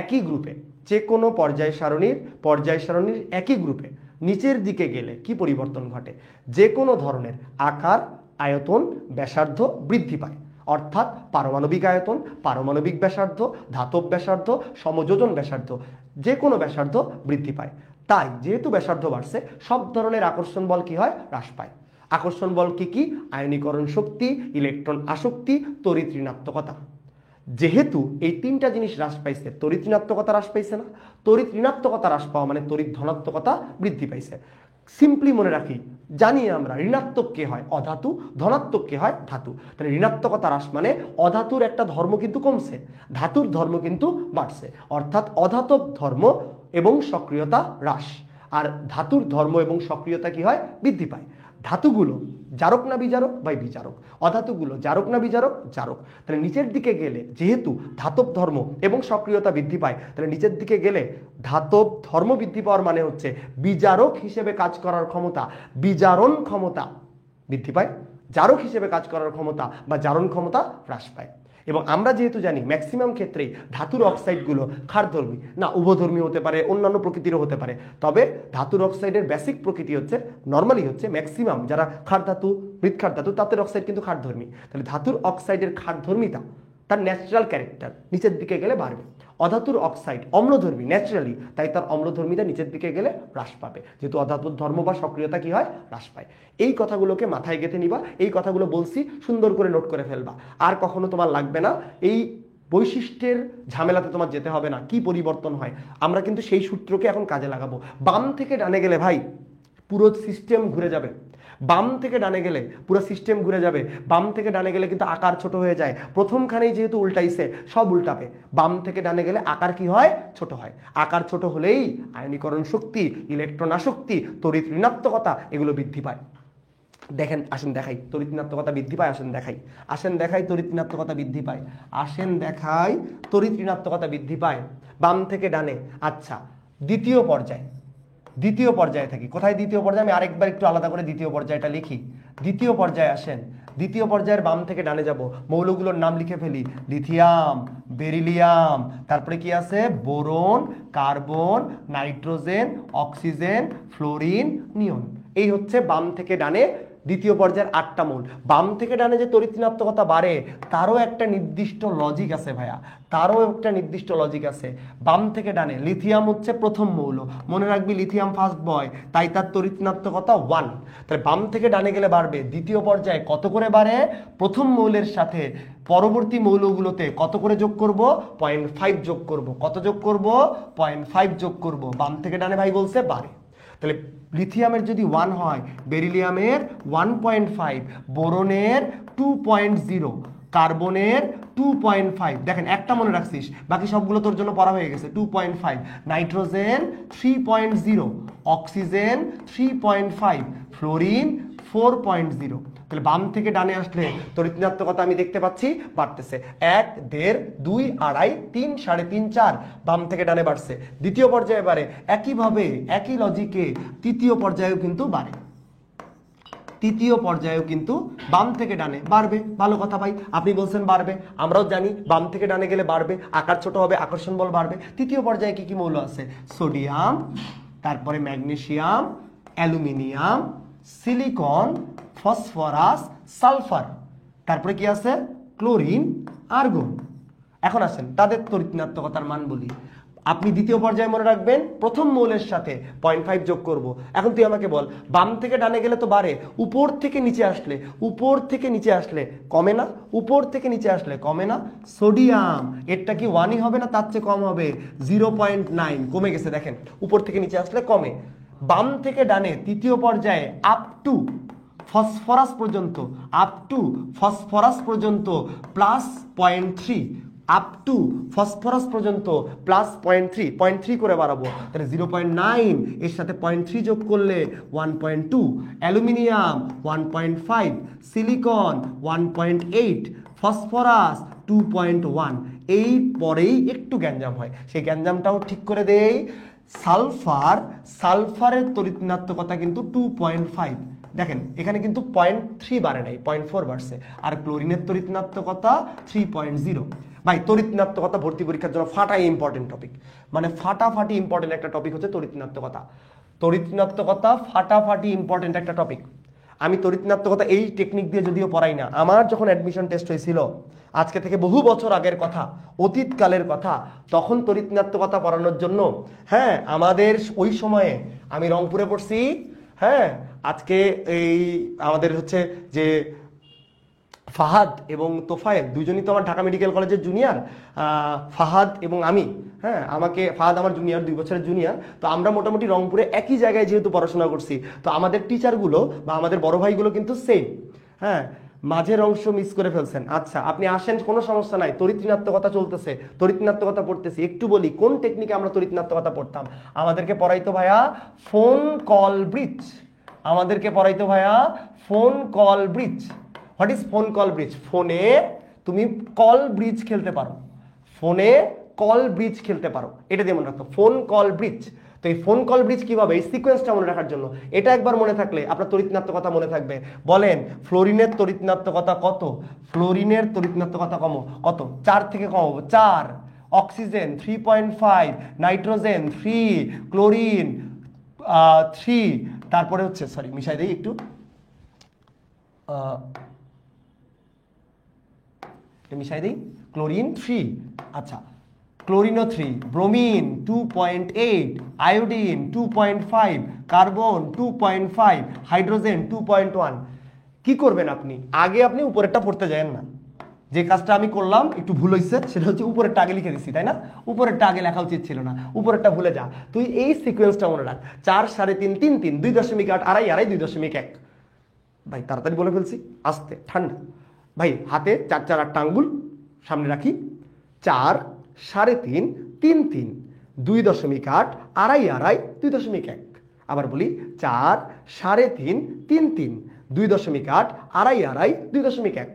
একই গ্রুপে যে কোনো পর্যায় সারণীর একই গ্রুপে নিচের দিকে গেলে কি পরিবর্তন ঘটে? যে কোনো ধরনের আকার, আয়তন, ব্যাসার্ধ বৃদ্ধি পায়। অর্থাৎ পারমাণবিক আয়তন, পারমাণবিক ব্যাসার্ধ, ধাতব ব্যাসার্ধ, সমযোজন ব্যাসার্ধ, যে কোনো ব্যাসার্ধ বৃদ্ধি পায়। তাই যেহেতু ব্যাসার্ধ বাড়ছে, সব ধরনের আকর্ষণ বল কি হয়? হ্রাস পায়। আকর্ষণ বল কি কি? আয়নীকরণ শক্তি, ইলেকট্রন আসক্তি, তড়িৎ ঋণাত্মকতা। যেহেতু এই 3টা জিনিস হ্রাস পাইছে, তড়িৎ ঋণাত্মকতা হ্রাস পাইছে না? তড়িৎ ঋণাত্মকতা হ্রাস পাওয়া মানে তড়িৎ ধনাত্মকতা বৃদ্ধি পাইছে। সিম্পলি মনে রাখি, জানি আমরা ঋণাত্মক কে হয়? অধাতু, ধনাত্মক কে হয়? ধাতু। তাহলে ঋণাত্মকতা হ্রাস মানে অধাতুর একটা ধর্ম কিন্তু কমছে, ধাতুর ধর্ম কিন্তু বাড়ছে। অর্থাৎ অধাতব ধর্ম এবং সক্রিয়তা হ্রাস, আর ধাতুর ধর্ম এবং সক্রিয়তা কি হয়? বৃদ্ধি পায়। ধাতুগুলো জারক না বিজারক? ভাই বিজারক। অধাতুগুলো জারক না বিজারক? জারক। তাহলে নিচের দিকে গেলে যেহেতু ধাতব ধর্ম এবং সক্রিয়তা বৃদ্ধি পায়, তাহলে নিচের দিকে গেলে ধাতব ধর্ম বৃদ্ধি পাওয়ার মানে হচ্ছে বিজারক হিসেবে কাজ করার ক্ষমতা, বিজারণ ক্ষমতা বৃদ্ধি পায়। জারক হিসেবে কাজ করার ক্ষমতা বা জারণ ক্ষমতা হ্রাস পায়। এবং আমরা যেহেতু জানি ম্যাক্সিমাম ক্ষেত্রেই ধাতুর অক্সাইডগুলো ক্ষারধর্মী, না উভধর্মী হতে পারে, অন্যান্য প্রকৃতিরও হতে পারে, তবে ধাতুর অক্সাইডের বেসিক প্রকৃতি হচ্ছে নর্মালি হচ্ছে ম্যাক্সিমাম যারা ক্ষার ধাতু, মৃৎক্ষার ধাতু, তাদের অক্সাইড কিন্তু ক্ষারধর্মী। তাহলে ধাতুর অক্সাইডের ক্ষারধর্মিতা, তার ন্যাচারাল ক্যারেক্টার নিচের দিকে গেলে বাড়বে। অধাতুর অক্সাইড অম্লধর্মী ন্যাচারালি, তাই তার অম্লধর্মিতা নিচের দিকে গেলে হ্রাস পাবে, যেহেতু অধাতুর ধর্ম বা সক্রিয়তা কি হয়? হ্রাস পায়। এই কথাগুলোকে মাথায় গেঁথে নিবা, এই কথাগুলো বলছি সুন্দর করে নোট করে ফেলবা, আর কখনো তোমার লাগবে না এই বৈশিষ্ট্যের ঝামেলাতে তোমার যেতে হবে না। কি পরিবর্তন হয় আমরা কিন্তু সেই সূত্রকে এখন কাজে লাগাবো। বাম থেকে ডানে গেলে ভাই পুরো সিস্টেম ঘুরে যাবে। বাম থেকে ডানে গেলে পুরো সিস্টেম ঘুরে যাবে। বাম থেকে ডানে গেলে কিন্তু আকার ছোট হয়ে যায়। প্রথমখানেই যেহেতু উল্টাইছে, সব উল্টাবে। বাম থেকে ডানে গেলে আকার কি হয়? ছোট হয়। আকার ছোট হলেই আয়নীকরণ শক্তি, ইলেকট্রন আসক্তি, তড়িৎ ঋণাত্মকতা এগুলো বৃদ্ধি পায়। দেখেন, আসেন দেখাই তড়িৎ ঋণাত্মকতা বৃদ্ধি পায়। আসেন দেখাই তড়িৎ ঋণাত্মকতা বৃদ্ধি পায়। আসেন দেখাই তড়িৎ ঋণাত্মকতা বৃদ্ধি পায় বাম থেকে ডানে। আচ্ছা, দ্বিতীয় পর্যায়ে থাকি। কোথায় দ্বিতীয় পর্যায়ে? আমি আরেকবার একটু আলাদা করে দ্বিতীয় পর্যায়টা লিখি। দ্বিতীয় পর্যায়ে আসেন। দ্বিতীয় পর্যায়ের বাম থেকে ডানে যাব, মৌলগুলোর নাম লিখে ফেলি। লিথিয়াম, বেরিলিয়াম, তারপরে কি আছে? Boron, carbon, nitrogen, oxygen, fluorine, neon. এই হচ্ছে বাম থেকে ডানে দ্বিতীয় পর্যায়ের 8টা মৌল। বাম থেকে ডানে যে তড়িৎ ঋণাত্মকতা বাড়ে তারও একটা নির্দিষ্ট লজিক আছে ভাইয়া, তারও একটা নির্দিষ্ট লজিক আছে। বাম থেকে ডানে লিথিয়াম হচ্ছে প্রথম মৌল, মনে রাখবি লিথিয়াম ফার্স্ট বয়, তাই তার তড়িৎ ঋণাত্মকতা 1। তাহলে বাম থেকে ডানে গেলে বাড়বে। দ্বিতীয় পর্যায়ে কত করে বাড়ে? প্রথম মৌলের সাথে পরবর্তী মৌলগুলোতে কত করে যোগ করব? 0.5 যোগ করব। কত যোগ করব? 0.5 যোগ করব। বাম থেকে ডানে ভাই বলছে বাড়ে। তাহলে লিথিয়ামের যদি 1 হয়, বেরিলিয়ামের 1.5, বোরনের 2.0, কার্বনের 2.5। দেখেন একটা মনে রাখছিস, বাকি সবগুলো তোর জন্য পড়া হয়ে গেছে। 2.5, নাইট্রোজেন 3.0, অক্সিজেন 3.5, ফ্লোরিন 4.0। তাহলে বাম থেকে ডানে আসলে তড়িৎ ঋণাত্মকতা আমি দেখতে পাচ্ছি বাড়তেছে। 1, 1.5, 2, 2.5, 3, 3.5, 4 বাম থেকে ডানে বাড়ছে। দ্বিতীয় পর্যায়ে বাড়ে। একইভাবে একই লজিকে তৃতীয় পর্যায়েও কিন্তু বাড়ে। তৃতীয় পর্যায়েও কিন্তু বাম থেকে ডানে বাড়বে। ভালো কথা ভাই, আপনি বলছেন বাড়বে, আমরাও জানি বাম থেকে ডানে গেলে বাড়বে, আকার ছোট হবে, আকর্ষণ বল বাড়বে। তৃতীয় পর্যায়ে কি কি মৌল আছে? সোডিয়াম, তারপরে magnesium, aluminium, silicon, phosphorus, sulphur, তারপরে কি আছে? Chlorine, argon. এখন আসেন তাদের তড়িৎ ঋণাত্মকতার মান বলি। আপনি দ্বিতীয় পর্যায়ে মনে রাখবেন প্রথম মৌলের সাথে 0.5 যোগ করব। এখন তুই আমাকে বল, বাম থেকে ডানে গেলে তো বাড়ে, উপর থেকে নিচে আসলে কমে না? উপর থেকে নিচে আসলে কমে না? সোডিয়াম এরটা কি 1ই হবে না তার চেয়ে কম হবে? 0.9 কমে গেছে। দেখেন উপর থেকে নিচে আসলে কমে। বাম থেকে ডানে তৃতীয় পর্যায়ে আপ টু ফসফরাস পর্যন্ত প্লাস 0.3, আপ টু ফসফরাস পর্যন্ত প্লাস 0.3 করে বাড়াবো। তাহলে 0.9 এর সাথে 0.3 যোগ করলে 1.2, অ্যালুমিনিয়াম 1.5, সিলিকন 1.8, ফসফরাস 2.1। এই পরেই একটু গ্যাঞ্জাম হয়, সেই গ্যাঞ্জামটাও ঠিক করে দেই। সালফারের তড়িৎ ঋণাত্মকতা কিন্তু 2.5, দেখেন এখানে কিন্তু 0.3 বাড়ে নাই, 0.4 বাড়ছে। আর ক্লোরিনের তড়িৎ ঋণাত্মকতা 3.0। ভাই তড়িৎ ঋণাত্মকতা ভর্তি পরীক্ষার জন্য ফাটাই ইম্পর্টেন্ট টপিক, মানে ফাটাফাটি ইম্পর্টেন্ট একটা টপিক হচ্ছে তড়িৎ ঋণাত্মকতা। তড়িৎ ঋণাত্মকতা ফাটাফাটি ইম্পর্টেন্ট একটা টপিক। আমি তড়িৎ ঋণাত্মকতা এই টেকনিক দিয়ে যদিও পড়াই না, আমার যখন অ্যাডমিশন টেস্ট হয়েছিল আজকে থেকে বহু বছর আগের কথা, অতীতকালের কথা, তখন তড়িৎ ঋণাত্মকতা পড়ানোর জন্য হ্যাঁ আমাদের ওই সময়ে আমি রংপুরে পড়ছি। হ্যাঁ আজকে এই আমাদের হচ্ছে যে ফাহাদ এবং তোফায়েল দুজনই তো আমার ঢাকা মেডিকেল কলেজের জুনিয়র, ফাহাদ এবং আমি, হ্যাঁ ফাহাদ আমার জুনিয়র, 2 বছরের জুনিয়র। তো আমরা মোটামুটি রংপুরে একই জায়গায় যেহেতু পড়াশোনা করছি, তো আমাদের টিচারগুলো বা আমাদের বড় ভাইগুলো কিন্তু সেম। হ্যাঁ মাঝের অংশ মিস করে ফেলছেন, আচ্ছা আপনি আসেন, কোনো সমস্যা নাই, তড়িৎ ঋণাত্মকতা চলতেছে, তড়িৎ ঋণাত্মকতা পড়তেছি। একটু বলি কোন টেকনিকে আমরা তড়িৎ ঋণাত্মকতা পড়তাম। আমাদেরকে পড়াইতো ভাইয়া ফোন কল ব্রিজ, আমাদেরকে পড়াইতো ভাইয়া phone call bridge. What is phone call bridge? ফোনে তুমি কল ব্রিজ খেলতে পারো, ফোনে কল ব্রিজ খেলতে পারো, এটা দিয়ে মনে রাখতো, ফোন কল ব্রিজ। তো এই ফোন কল ব্রিজ কিভাবে, এই সিকোয়েন্সটা মনে রাখার জন্য, এটা একবার মনে থাকলে আপনার তড়িৎ ঋণাত্মকতা মনে থাকবে। বলেন ফ্লোরিনের তড়িৎ ঋণাত্মকতা কত? ফ্লোরিনের তড়িৎ ঋণাত্মকতা কত? 4 থেকে কমাবো, 4। অক্সিজেন 3.5, নাইট্রোজেন 3, ক্লোরিন 3, তারপরে হচ্ছে সরি মিশাই দেই একটু, মিশাই দিই, ক্লোরিন 3, আচ্ছা ক্লোরিনও 3, ব্রোমিন 2.8, আয়োডিন 2.5, কার্বন 2.5, হাইড্রোজেন 2.1। কি করবেন আপনি? আগে আপনি উপরেরটা পড়তে যাবেন না, যে কাজটা আমি করলাম একটু ভুল হয়েছে, সেটা হচ্ছে উপরেরটা আগে লিখে দিচ্ছি, তাই না? উপরেরটা আগে লেখা উচিত ছিল না, উপরেরটা ভুলে যা। তুই এই সিকোয়েন্সটা মনে রাখ, 4, 3.5, 3.3, 2.8, আড়াই, 2.1। ভাই তাড়াতাড়ি বলে ফেলছি, আস্তে ঠান্ডা। ভাই হাতে 4, 4, 8 আঙ্গুল সামনে রাখি, 4, 3.5, 3.3, 2.8, আড়াই, 2.1। আবার বলি 4, 3.5, 3.3, 2.8, আড়াই, 2.1।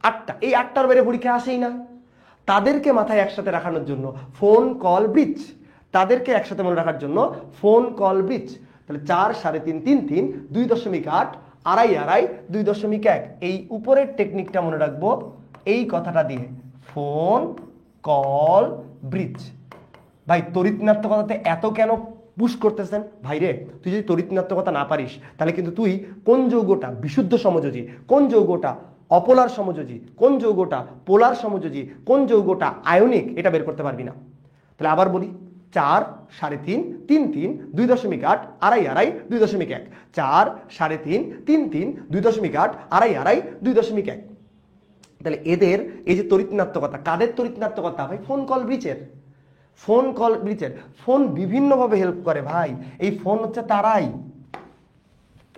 8টা, এই 8টার বাইরে পরীক্ষা আসেই না। তাদেরকে মাথায় একসাথে রাখানোর জন্য ফোন কল ব্রিজ, তাদেরকে একসাথে মনে রাখার জন্য ফোন কল ব্রিজ। তাহলে 4, 3.5, 3.3, 2.8, আড়াই, 2.1। এই উপরের টেকনিকটা মনে রাখবো এই কথাটা দিয়ে, ফোন কল ব্রিজ। ভাই তড়িৎ ঋণাত্মকতাতে এত কেন পুশ করতেছেন? ভাই রে তুই যদি তড়িৎ ঋণাত্মকতা না পারিস, তাহলে কিন্তু তুই কোন যৌগটা বিশুদ্ধ সমযোজী, কোন যৌগটা অপোলার সমযোজী, কোন যৌগটা পোলার সমযোজী, কোন যৌগটা আয়নিক, এটা বের করতে পারবি না। তাহলে আবার বলি, 4, 3.5, 3.3, 2.8, আড়াই, 2.1। 4, 3.5, 3.3, 2.8, আড়াই, 2.1। তাহলে এদের এই যে তড়িৎ ঋণাত্মকতা, কাদের তড়িৎ ঋণাত্মকতা? ভাই ফোন কল ব্রিজের, ফোন কল ব্রিজের। ফোন বিভিন্নভাবে হেল্প করে ভাই, এই ফোন হচ্ছে তারাই,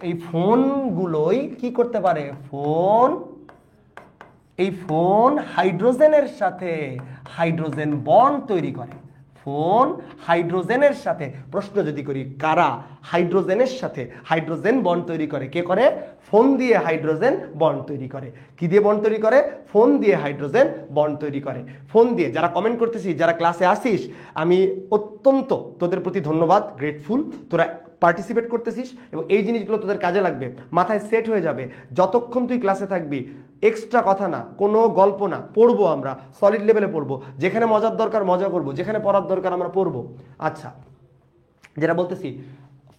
এই ফোনগুলোই কি করতে পারে, এই ফোন হাইড্রোজেনের সাথে হাইড্রোজেন বন্ড তৈরি করে। ফোন হাইড্রোজেনের সাথে, প্রশ্ন যদি করি কারা হাইড্রোজেনের সাথে হাইড্রোজেন বন্ড তৈরি করে? কে করে? ফোন দিয়ে হাইড্রোজেন বন্ড তৈরি করে। কি দিয়ে বন্ড তৈরি করে? ফোন দিয়ে হাইড্রোজেন বন্ড তৈরি করে। ফোন দিয়ে। যারা কমেন্ট করতেছিস, যারা ক্লাসে আসিস, আমি অত্যন্ত তোদের প্রতি ধন্যবাদ, গ্রেটফুল। তোরা পার্টিসিপেট করতেছিস এবং এই জিনিসগুলো তোদের কাজে লাগবে, মাথায় সেট হয়ে যাবে যতক্ষণ তুই ক্লাসে থাকবি। এক্সট্রা কথা না, কোনো গল্প না, পড়বো আমরা, সলিড লেভেলে পড়বো, যেখানে মজার দরকার মজা করবো, যেখানে পড়ার দরকার আমরা পড়বো। আচ্ছা, যেটা বলতেছি,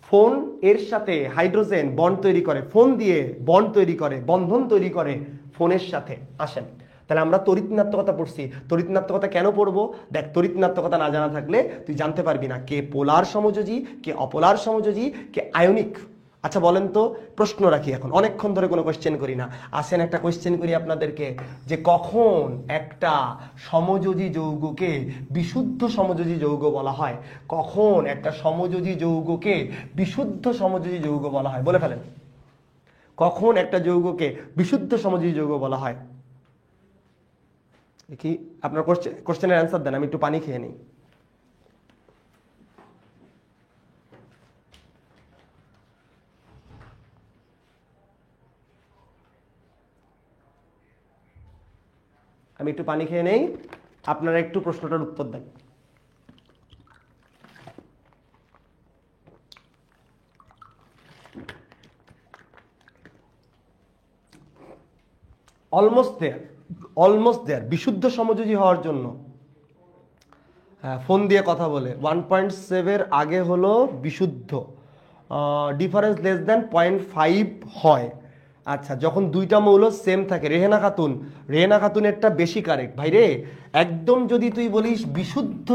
ফোন এর সাথে হাইড্রোজেন বন্ড তৈরি করে, ফোন দিয়ে বন্ড তৈরি করে, বন্ধন তৈরি করে ফোনের সাথে। আসেন তাহলে আমরা তড়িৎ ঋণাত্মকতা পড়ছি। তড়িৎ ঋণাত্মকতা কেন পড়বো? দেখ, তড়িৎ ঋণাত্মকতা না জানা থাকলে তুই জানতে পারবি না কে পোলার সমযোজী, কে অপোলার সমযোজী, কে আয়নিক। আচ্ছা বলেন তো, প্রশ্ন রাখি, এখন অনেকক্ষণ ধরে কোনো কোয়েশ্চেন করি না, আসেন একটা কোয়েশ্চেন করি আপনাদেরকে, যে কখন একটা সমযোজী যৌগকে বিশুদ্ধ সমযোজী যৌগ বলা হয়? কখন একটা সমযোজী যৌগকে বিশুদ্ধ সমযোজী যৌগ বলা হয়? বলে ফেলেন, কখন একটা যৌগকে বিশুদ্ধ সমযোজী যৌগ বলা হয়? কি আপনার কোশ্চেনের অ্যান্সার দেন, আমি একটু পানি খেয়ে নিই। আমি একটু পানি খেয়ে নেই। আপনারা একটু প্রশ্নটার উত্তর দেন। অলমোস্ট দেয়ার বিশুদ্ধ সমযোজী হওয়ার জন্য, হ্যাঁ ফোন দিয়ে কথা বলে 1.7 আগে হলো বিশুদ্ধ, ডিফারেন্স লেস দ্যান 0.5 হয়। আচ্ছা, যখন দুইটা মৌল সেম থাকে, রেহেনা খাতুনেরটা বেশি কারেক্ট ভাই রে। একদম যদি তুই বলিস বিশুদ্ধ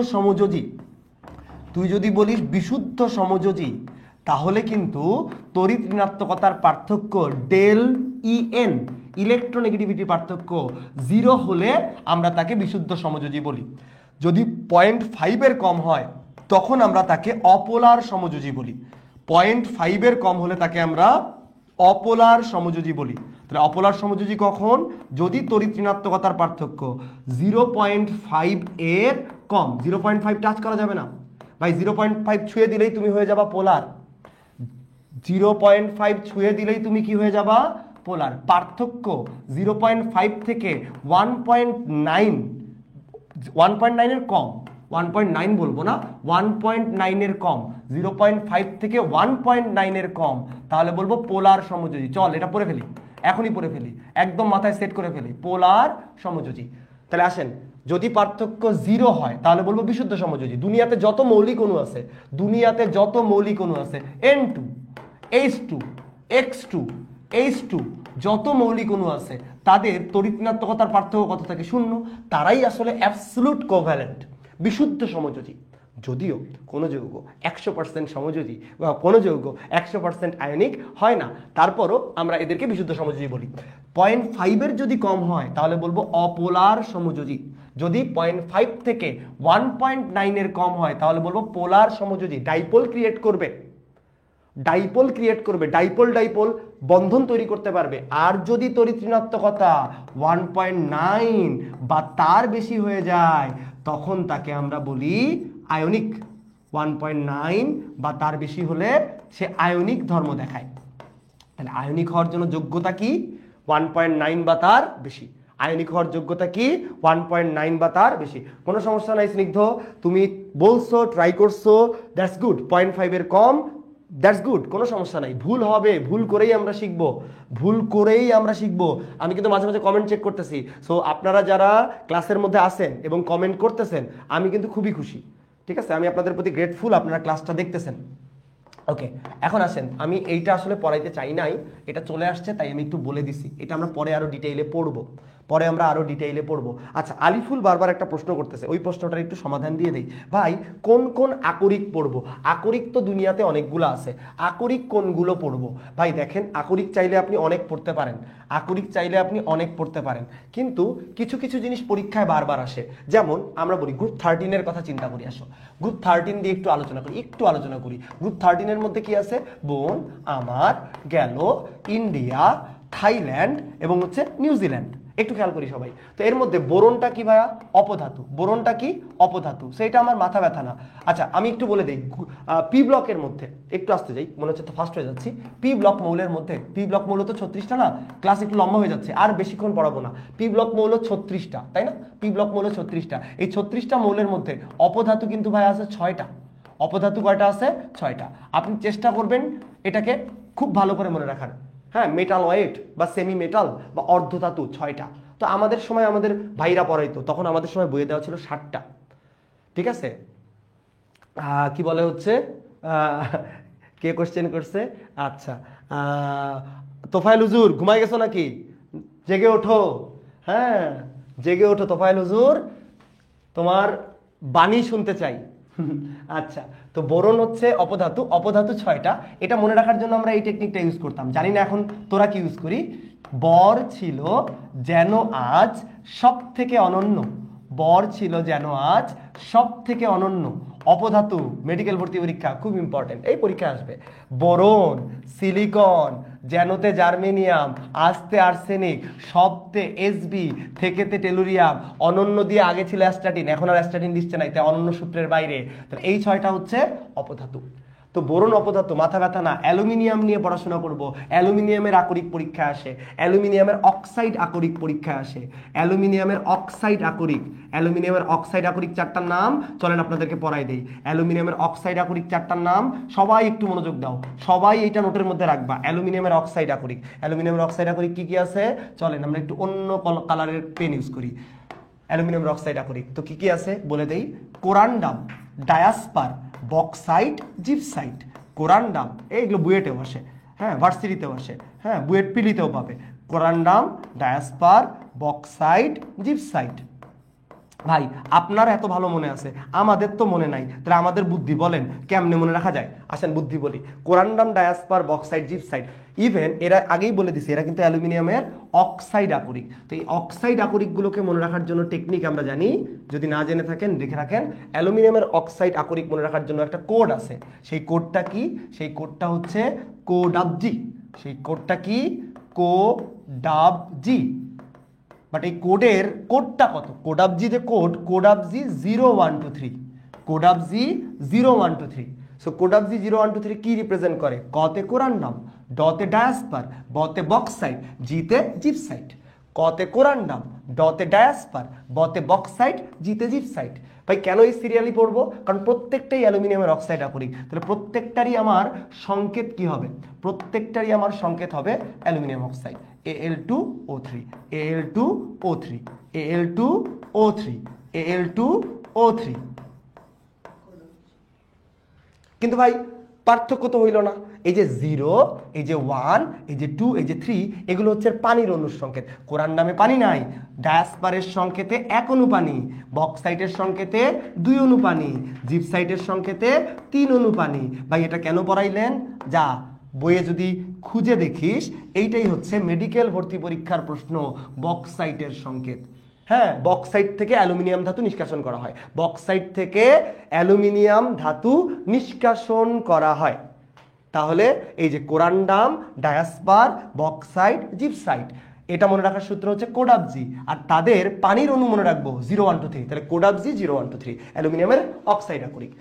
সমযোজী, তাহলে কিন্তু তড়িৎ ঋণাত্মকতার পার্থক্য ডেল ইএন, ইলেকট্রোনেগেটিভিটি পার্থক্য 0 হলে আমরা তাকে বিশুদ্ধ সমযোজী বলি। যদি 0.5 কম হয় তখন আমরা তাকে অপোলার সমযোজী বলি। 0.5 কম হলে তাকে আমরা অপোলার সমযোজী বলি। তাহলে অপোলার সমযোজী কখন? যদি তড়িৎ ঋণাত্মকতার পার্থক্য 0.5 এর কম। 0.5 টাচ করা যাবে না ভাই, 0.5 ছুঁয়ে দিলেই তুমি হয়ে যাবা পোলার। 0.5 ছুঁয়ে দিলেই তুমি কি হয়ে যাবা? পোলার। পার্থক্য 0.5 থেকে 1.9 এর কম, 1.9 বলবো না, 1.9 এর কম, 0.5 থেকে 1.9 এর কম, তাহলে বলবো পোলার সমযোজী। চল এটা পড়ে ফেলি, এখনই পড়ে ফেলি, একদম মাথায় সেট করে ফেলি, পোলার সমযোজী। তাহলে আসেন, যদি পার্থক্য 0 হয় তাহলে বলবো বিশুদ্ধ সমযোজী। দুনিয়াতে যত মৌলিক অণু আছে, N2, H2, X2, H2, যত মৌলিক অণু আছে তাদের তড়িৎ ঋণাত্মকতার পার্থক্য কত থাকে? 0। তারাই আসলে অ্যাবসলিউট কোভ্যালেন্ট, বিশুদ্ধ সমযোজী। যদিও কোনো যৌগ 100% সমযোজী বা কোনো যৌগ 100% আয়নিক হয় না, তারপরও আমরা এদেরকে বিশুদ্ধ সমযোজী বলি। 0.5 যদি কম হয় তাহলে বলবো অপোলার সমযোজী। যদি 0.5 থেকে 1.9 কম হয় তাহলে বলবো পোলার সমযোজী। ডাইপোল ক্রিয়েট করবে, ডাইপোল বন্ধন তৈরি করতে পারবে। আর যদি তড়িৎ ঋণাত্মকতা 1.9 বা তার বেশি হয়ে যায় তখন তাকে আমরা বলি আয়নিক। 1.9 বা তার বেশি হলে সে আয়নিক ধর্ম দেখায়। তাহলে আয়নিক হওয়ার জন্য যোগ্যতা কি? 1.9 বা তার বেশি। আয়নিক হওয়ার যোগ্যতা কি? 1.9 বা তার বেশি। কোনো সমস্যা নাই স্নিগ্ধ, তুমি বলছো, ট্রাই করছো, দ্যাটস গুড। 0.5 এর কম, দ্যাটস গুড, কোনো সমস্যা নাই। ভুল হবে, ভুল করেই আমরা শিখবো। আমি কিন্তু মাঝে মাঝে কমেন্ট চেক করতেছি। সো আপনারা যারা ক্লাসের মধ্যে আছেন এবং কমেন্ট করতেছেন, আমি কিন্তু খুবই খুশি। ঠিক আছে, আমি আপনাদের প্রতি গ্রেটফুল, আপনারা ক্লাসটা দেখতেছেন। ওকে, এখন আসেন, আমি এইটা আসলে পড়াইতে চাই নাই, এটা চলে আসছে তাই আমি একটু বলে দিছি। এটা আমরা পরে আরো ডিটেইলে পড়বো। আচ্ছা, আলিফুল বারবার একটা প্রশ্ন করতেছে, ওই প্রশ্নটার একটু সমাধান দিয়ে দেই। ভাই কোন কোন আকরিক পড়বো? আকরিক তো দুনিয়াতে অনেকগুলো আছে, আকরিক কোনগুলো পড়বো? ভাই দেখেন, আকরিক চাইলে আপনি অনেক পড়তে পারেন, কিন্তু কিছু কিছু জিনিস পরীক্ষায় বারবার আসে। যেমন আমরা বলি গ্রুপ 13 কথা চিন্তা করি। আসো গ্রুপ 13 দিয়ে একটু আলোচনা করি। গ্রুপ 13 মধ্যে কি আছে? বোন, আমার, গেল, ইন্ডিয়া, থাইল্যান্ড এবং হচ্ছে নিউজিল্যান্ড। একটু খেয়াল করি সবাই। তো এর মধ্যে বোরনটা কি ভাইয়া? অপধাতু। সেটা আমার মাথা ব্যথা না। আচ্ছা, আমি একটু বলে দিই, পি ব্লকের মধ্যে একটু আসতে যাই, মনে হচ্ছে তো ফাস্ট হয়ে যাচ্ছি। পি ব্লক মৌলের মধ্যে, পি ব্লক মৌল তো 36টা না, ক্লাস একটু লম্বা হয়ে যাচ্ছে, আর বেশিক্ষণ পড়াবো না। পি ব্লক মৌল 36টা, তাই না? পি ব্লক মৌল 36টা। এই 36টা মৌলের মধ্যে অপধাতু কিন্তু ভাই আছে 6টা। অপধাতু কয়টা আছে? 6টা। আপনি চেষ্টা করবেন এটাকে খুব ভালো করে মনে রাখার। হ্যাঁ, মেটালয়েড বা সেমি মেটাল বা অর্ধধাতু 6টা। তো আমাদের সময় আমাদের ভাইরা পড়াইতো, তখন আমাদের সময় বইয়ে দেওয়া ছিল 7টা। ঠিক আছে, কি বলে হচ্ছে, কে কোশ্চেন করছে? আচ্ছা, তোফায়েল হুজুর ঘুমাই গেছো নাকি? জেগে ওঠো, হ্যাঁ জেগে ওঠো তোফায়েল হুজুর, তোমার বাণী শুনতে চাই। আচ্ছা, তো বোরন হচ্ছে অপধাতু 6টা। এটা মনে রাখার জন্য আমরা এই টেকনিকটা ইউজ করতাম, জানি না এখন তোরা কি ইউজ করি। বর ছিল যেন আজ সব থেকে অনন্য। অপধাতু, মেডিকেল ভর্তি পরীক্ষা খুব ইম্পর্টেন্ট, এই পরীক্ষা আসবে। বোরন, সিলিকন, যেনতে জার্মেনিয়াম, আস্তে আর্সেনিক, সবতে এসবি, থেকেতে টেলুরিয়াম, অনন্য দিয়ে আগে ছিল অ্যাস্টাটিন, এখন আর অ্যাস্টাটিন দিচ্ছে না, তাই অনন্য সূত্রের বাইরে। তাহলে এই 6টা হচ্ছে অপধাতু। তো বোরন অপদার্থ, মাথা ব্যথা না, অ্যালুমিনিয়াম নিয়ে পড়াশোনা করব। অ্যালুমিনিয়ামের আকরিক পরীক্ষা আসে, অ্যালুমিনিয়ামের অক্সাইড আকরিক পরীক্ষা আসে, অ্যালুমিনিয়ামের অক্সাইড আকরিক, অ্যালুমিনিয়ামের অক্সাইড আকরিক চারটার নাম চলেন আপনাদেরকে পড়াই দেই। অ্যালুমিনিয়ামের অক্সাইড আকরিক চারটার নাম, সবাই একটু মনোযোগ দাও, সবাই এইটা নোটের মধ্যে রাখবা। অ্যালুমিনিয়ামের অক্সাইড আকরিক, অ্যালুমিনিয়ামের অক্সাইড আকরিক কি কি আছে চলেন আমরা একটু অন্য কালারের পেন ইউজ করি। অ্যালুমিনিয়াম অক্সাইড আকরিক তো কি কি আছে বলে দেই। Corundum, diaspore, bauxite, gibbsite. Corundum এইগুলো বুয়েটেও আসে, হ্যাঁ ভার্সিটিতেও আসে, হ্যাঁ বুয়েট পিলিতেও পাবে। Corundum, diaspore, bauxite, gibbsite. ভাই আপনার এত ভালো মনে আছে, আমাদের তো মনে নাই, তাহলে আমাদের বুদ্ধি বলেন কেমনে মনে রাখা যায়? আসেন বুদ্ধি বলি। কোরান্ডাম, ডায়াসপার, বক্সাইট, জিপসাইট, ইভেন এরা আগেই বলে দিছি এরা কিন্তু অ্যালুমিনিয়ামের অক্সাইড আকরিক। তো এই অক্সাইড আকরিকগুলোকে মনে রাখার জন্য টেকনিক আমরা জানি, যদি না জেনে থাকেন দেখে রাখেন। অ্যালুমিনিয়ামের অক্সাইড আকরিক মনে রাখার জন্য একটা কোড আছে, সেই কোডটা কি? সেই কোডটা হচ্ছে কোডাবজি। সেই কোডটা কি? কোডাবজি। বাট এই কোডটা কত? কোডাবজি যে কোডাবজি 0123, কোডাবজি 0123। সো কোডাবজি 0123 কি রিপ্রেজেন্ট করে? কতে কোরান্ডাম, ডতে ডায়াসপার, বতে বক্সাইট, জিতে জিপসাইট। কতে কোরান্ডাম, ডতে ডায়াসপার, বতে বক্সাইট, জিতে জিপসাইট। ভাই কেন এই সিরিয়ালি পড়বো? কারণ প্রত্যেকটাই অ্যালুমিনিয়ামের অক্সাইড আকরিক, তাহলে প্রত্যেকটারই আমার সংকেত কি হবে? প্রত্যেকটারই আমার সংকেত হবে aluminium oxide. Al2O3, Al2O3, Al2O3, Al2O3। কিন্তু ভাই পার্থক্য তো হইল না। এই যে 0, এই যে 1, এই যে 2, এই যে 3, এগুলো হচ্ছে পানির অণুর সংকেত। কোরান্ডামে পানি নাই, ডায়াসপারের সংকেতে 1 অণু পানি, বক্সাইটের সংকেতে 2 অণু পানি, জিপসাইটের সংকেতে 3 অণু পানি। ভাই এটা কেন পড়াইলেন? যা বইয়ে যদি খুঁজে দেখিস, এইটাই হচ্ছে মেডিকেল ভর্তি পরীক্ষার প্রশ্ন, বক্সাইটের সংকেত। হ্যাঁ, বক্সাইট থেকে অ্যালুমিনিয়াম ধাতু নিষ্কাশন করা হয়, বক্সাইট থেকে অ্যালুমিনিয়াম ধাতু নিষ্কাশন করা হয়। তাহলে এই যে কোরান্ডাম, ডায়াসপার, বক্সাইট, জিপসাইট, এটা মনে রাখার সূত্র হচ্ছে কোডাবজি। আর তাদের পানির অণু মনে রাখবো 0123, তাহলে কোডাবজি 0123 অ্যালুমিনিয়ামের অক্সাইড আকরিক।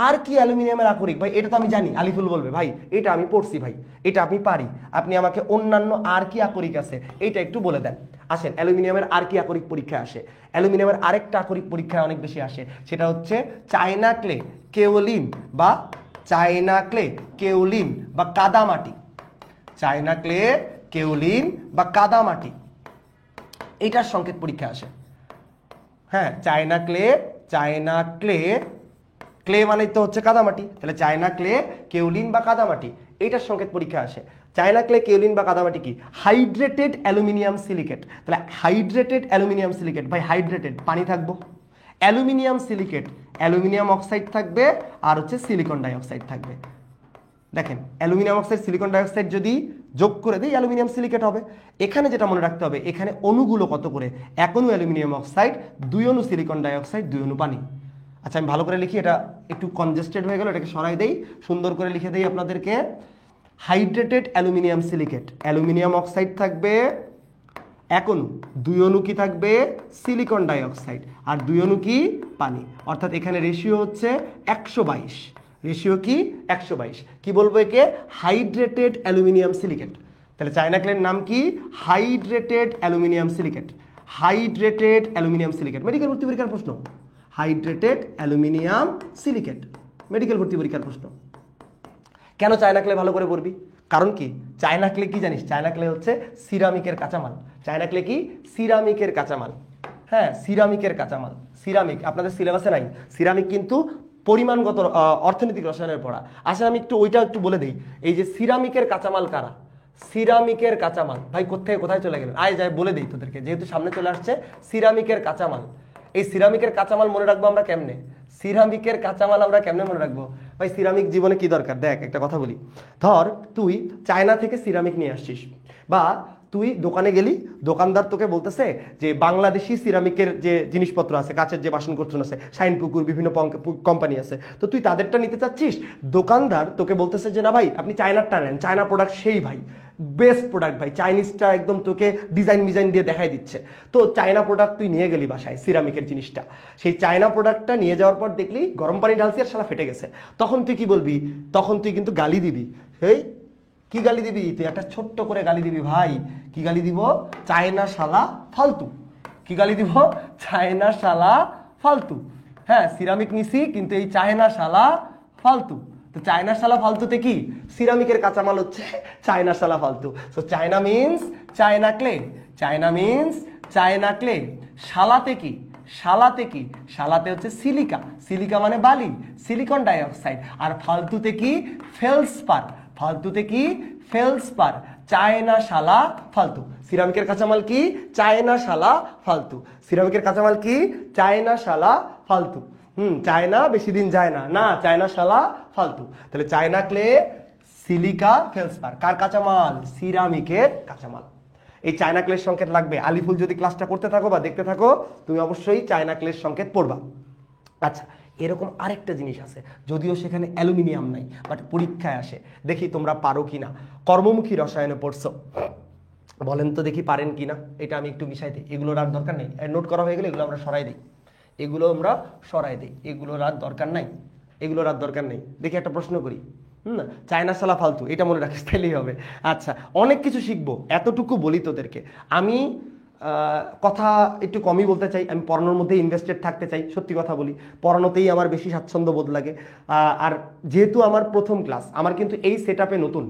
আর কি অ্যালুমিনিয়ামের আকরিক? ভাই এটা তো আমি জানি, আলিফুল বলবে ভাই এটা আমি পড়ছি, ভাই এটা আমি পারি, আপনি আমাকে অন্যান্য আর কি আকরিক আছে এইটা একটু বলে দেন। আসেন অ্যালুমিনিয়ামের আর কি আকরিক পরীক্ষা আসে। অ্যালুমিনিয়ামের আরেকটা আকরিক পরীক্ষায় অনেক বেশি আসে, সেটা হচ্ছে চায়না ক্লে, কেওলিন বা চায়না ক্লে, কেওলিন বা কাদামাটি। চায়না ক্লে, কেওলিন বা কাদামাটি, এইটার সংকেত পরীক্ষা আসে। হ্যাঁ, China clay, China clay, clay মানে তো হচ্ছে কাদামাটি, তাহলে চায়না ক্লে, কেওলিন বা কাদামাটি, এইটার সংকেত পরীক্ষা আসে। চায়না ক্লে, কেওলিন বা কাদামাটি কি? Hydrated aluminium silicate. তাহলে হাইড্রেটেড অ্যালুমিনিয়াম সিলিকেট, ভাই হাইড্রেটেড পানি থাকবো, অ্যালুমিনিয়াম সিলিকেট অ্যালুমিনিয়াম অক্সাইড থাকবে আর হচ্ছে সিলিকন ডাইঅক্সাইড থাকবে। দেখেন অ্যালুমিনিয়াম অক্সাইড, সিলিকন ডাইঅক্সাইড যদি যোগ করে দিই অ্যালুমিনিয়াম সিলিকেট হবে। এখানে যেটা মনে রাখতে হবে, এখানে অণুগুলো কত করে? 1 অণু অ্যালুমিনিয়াম অক্সাইড, 2 অণু সিলিকন ডাইঅক্সাইড, 2 অণু পানি। আচ্ছা আমি ভালো করে লিখি, এটা একটু কনজেস্টেড হয়ে গেল, এটাকে সরাই দেই, সুন্দর করে লিখে দেই আপনাদেরকে। Hydrated aluminium silicate, aluminium oxide থাকবে 1 অণু, 2 অণু কি থাকবে? সিলিকন ডাইঅক্সাইড, আর 2 অণু কি? পানি। অর্থাৎ এখানে রেশিও হচ্ছে 122, রেশিও কি? 122। কি বলবো একে? Hydrated aluminium silicate. তাহলে চায়না ক্লের নাম কি? Hydrated aluminium silicate, hydrated aluminium silicate. Medical ভর্তি পরীক্ষার প্রশ্ন, হাইড্রেটেড অ্যালুমিনিয়াম সিলিকেট, মেডিকেল ভর্তি পরীক্ষার প্রশ্ন। কেন চায়না ক্লে ভালো করে পড়বি? কারণ কি? চায়না ক্লে কি জানিস? চায়না ক্লে হচ্ছে সিরামিকের কাঁচামাল। চায়না ক্লে কি? সিরামিকের কাঁচামাল। হ্যাঁ, সিরামিকের কাঁচামাল। সিরামিক আপনাদের সিলেবাসে নাই, সিরামিক কিন্তু পরিমাণগত অর্থনৈতিক রসায়নের পড়া। আসলে আমি ওইটা একটু বলে দিই। এই যে সিরামিকের কাঁচামাল কারা? সিরামিকের কাঁচামাল, ভাই কোথায় কোথায় চলে গেলেন? আয় যাই বলে দিই তোদেরকে, যেহেতু সামনে চলে আসছে সিরামিকের কাঁচামাল। এই সিরামিকের কাঁচামাল মনে রাখবো আমরা কেমনে? সিরামিকের কাঁচামাল আমরা কেমনে মনে রাখবো? ভাই সিরামিক জীবনে কি দরকার? দেখ একটা কথা বলি, ধর তুই চায়না থেকে সিরামিক নিয়ে আসছিস, বা তুই দোকানে গেলি, দোকানদার তোকে বলতেছে যে বাংলাদেশি সিরামিকের যে জিনিসপত্র আছে, কাচের যে বাসনপত্র আছে, শাইনপুকুর, বিভিন্ন কোম্পানি আছে, তো তুই তাদেরটা নিতে চাচ্ছিস। দোকানদার তোকে বলতেছে যে না ভাই আপনি চায়নারটা নেন, চায়না প্রোডাক্ট সেই ভাই, বেস্ট প্রোডাক্ট ভাই, চাইনিজটা একদম তোকে ডিজাইন দিয়ে দেখাই দিচ্ছে। তো চায়না প্রোডাক্ট তুই নিয়ে গেলি বাসায়, সিরামিকের জিনিসটা, সেই চায়না প্রোডাক্টটা নিয়ে যাওয়ার পর দেখলি গরম পানি ঢালছি আর শালা ফেটে গেছে, তখন তুই কি বলবি? তখন তুই কিন্তু গালি দিবি। এই কি গালি দিবি তুই? একটা ছোট্ট করে গালি দিবি ভাই। কি গালি দিব? চায়না শালা ফালতু। কি গালি দিব? চায়না শালা ফালতু। হ্যাঁ, সিরামিক নিছি কিন্তু এই চায়না শালা ফালতু। তো চায়না শালা ফালতুতে কি? সিরামিকের কাঁচামাল হচ্ছে চায়না শালা ফালতু। So china means china clay, china means china clay. শালাতে কি? শালাতে কি? শালাতে হচ্ছে সিলিকা, সিলিকা মানে বালি, সিলিকন ডাইঅক্সাইড। আর ফালতুতে কি? ফেলসপার। ফালতুতে কি? ফেলসপার। চায়না শালা ফালতু। সিরামিকের কাঁচামাল কি? চায়না শালা ফালতু। সিরামিকের কাঁচামাল কি? চায়না শালা ফালতু। চায়না বেশি দিন যায় না, না চায়না শালা ফালতু। তাহলে চায়না ক্লে, সিলিকা, ফেলসপার কার কাঁচামাল? সিরামিকের কাঁচামাল। এই চায়না ক্লের সংকেত লাগবে। আলিফুল যদি ক্লাসটা করতে থাকো বা দেখতে থাকো, তুমি অবশ্যই চায়না ক্লের সংকেত পড়বা। আচ্ছা, এরকম আরেকটা জিনিস আছে, যদিও সেখানে অ্যালুমিনিয়াম নাই, বাট পরীক্ষায় আসে, দেখি তোমরা পারো কিনা। কর্মমুখী রসায়নে পড়ছো, বলেন তো দেখি পারেন কিনা। এটা আমি একটু মিশাই দিই, এগুলোর আর দরকার নেই, নোট করা হয়ে গেলে এগুলো আমরা সরাই দিই, এগুলো আমরা সরাই দিই, এগুলোর আর দরকার নাই, এগুলোর আর দরকার নেই। দেখি একটা প্রশ্ন করি, চায়না শালা ফালতু, এটা মনে রাখিস, তাইলেই হবে। আচ্ছা, অনেক কিছু শিখবো, এতটুকু বলি তোদেরকে। আমি কথা একটু কমই বলতে চাই, আমি পড়ানোর মধ্যে ইনভেস্টেড থাকতে চাই, সত্যি কথা বলি, পড়ানোতেই আমার বেশি স্বাচ্ছন্দ্য বোধ লাগে। আর যেহেতু আমার প্রথম ক্লাস, আমার কিন্তু এই সেট আপে নতুন,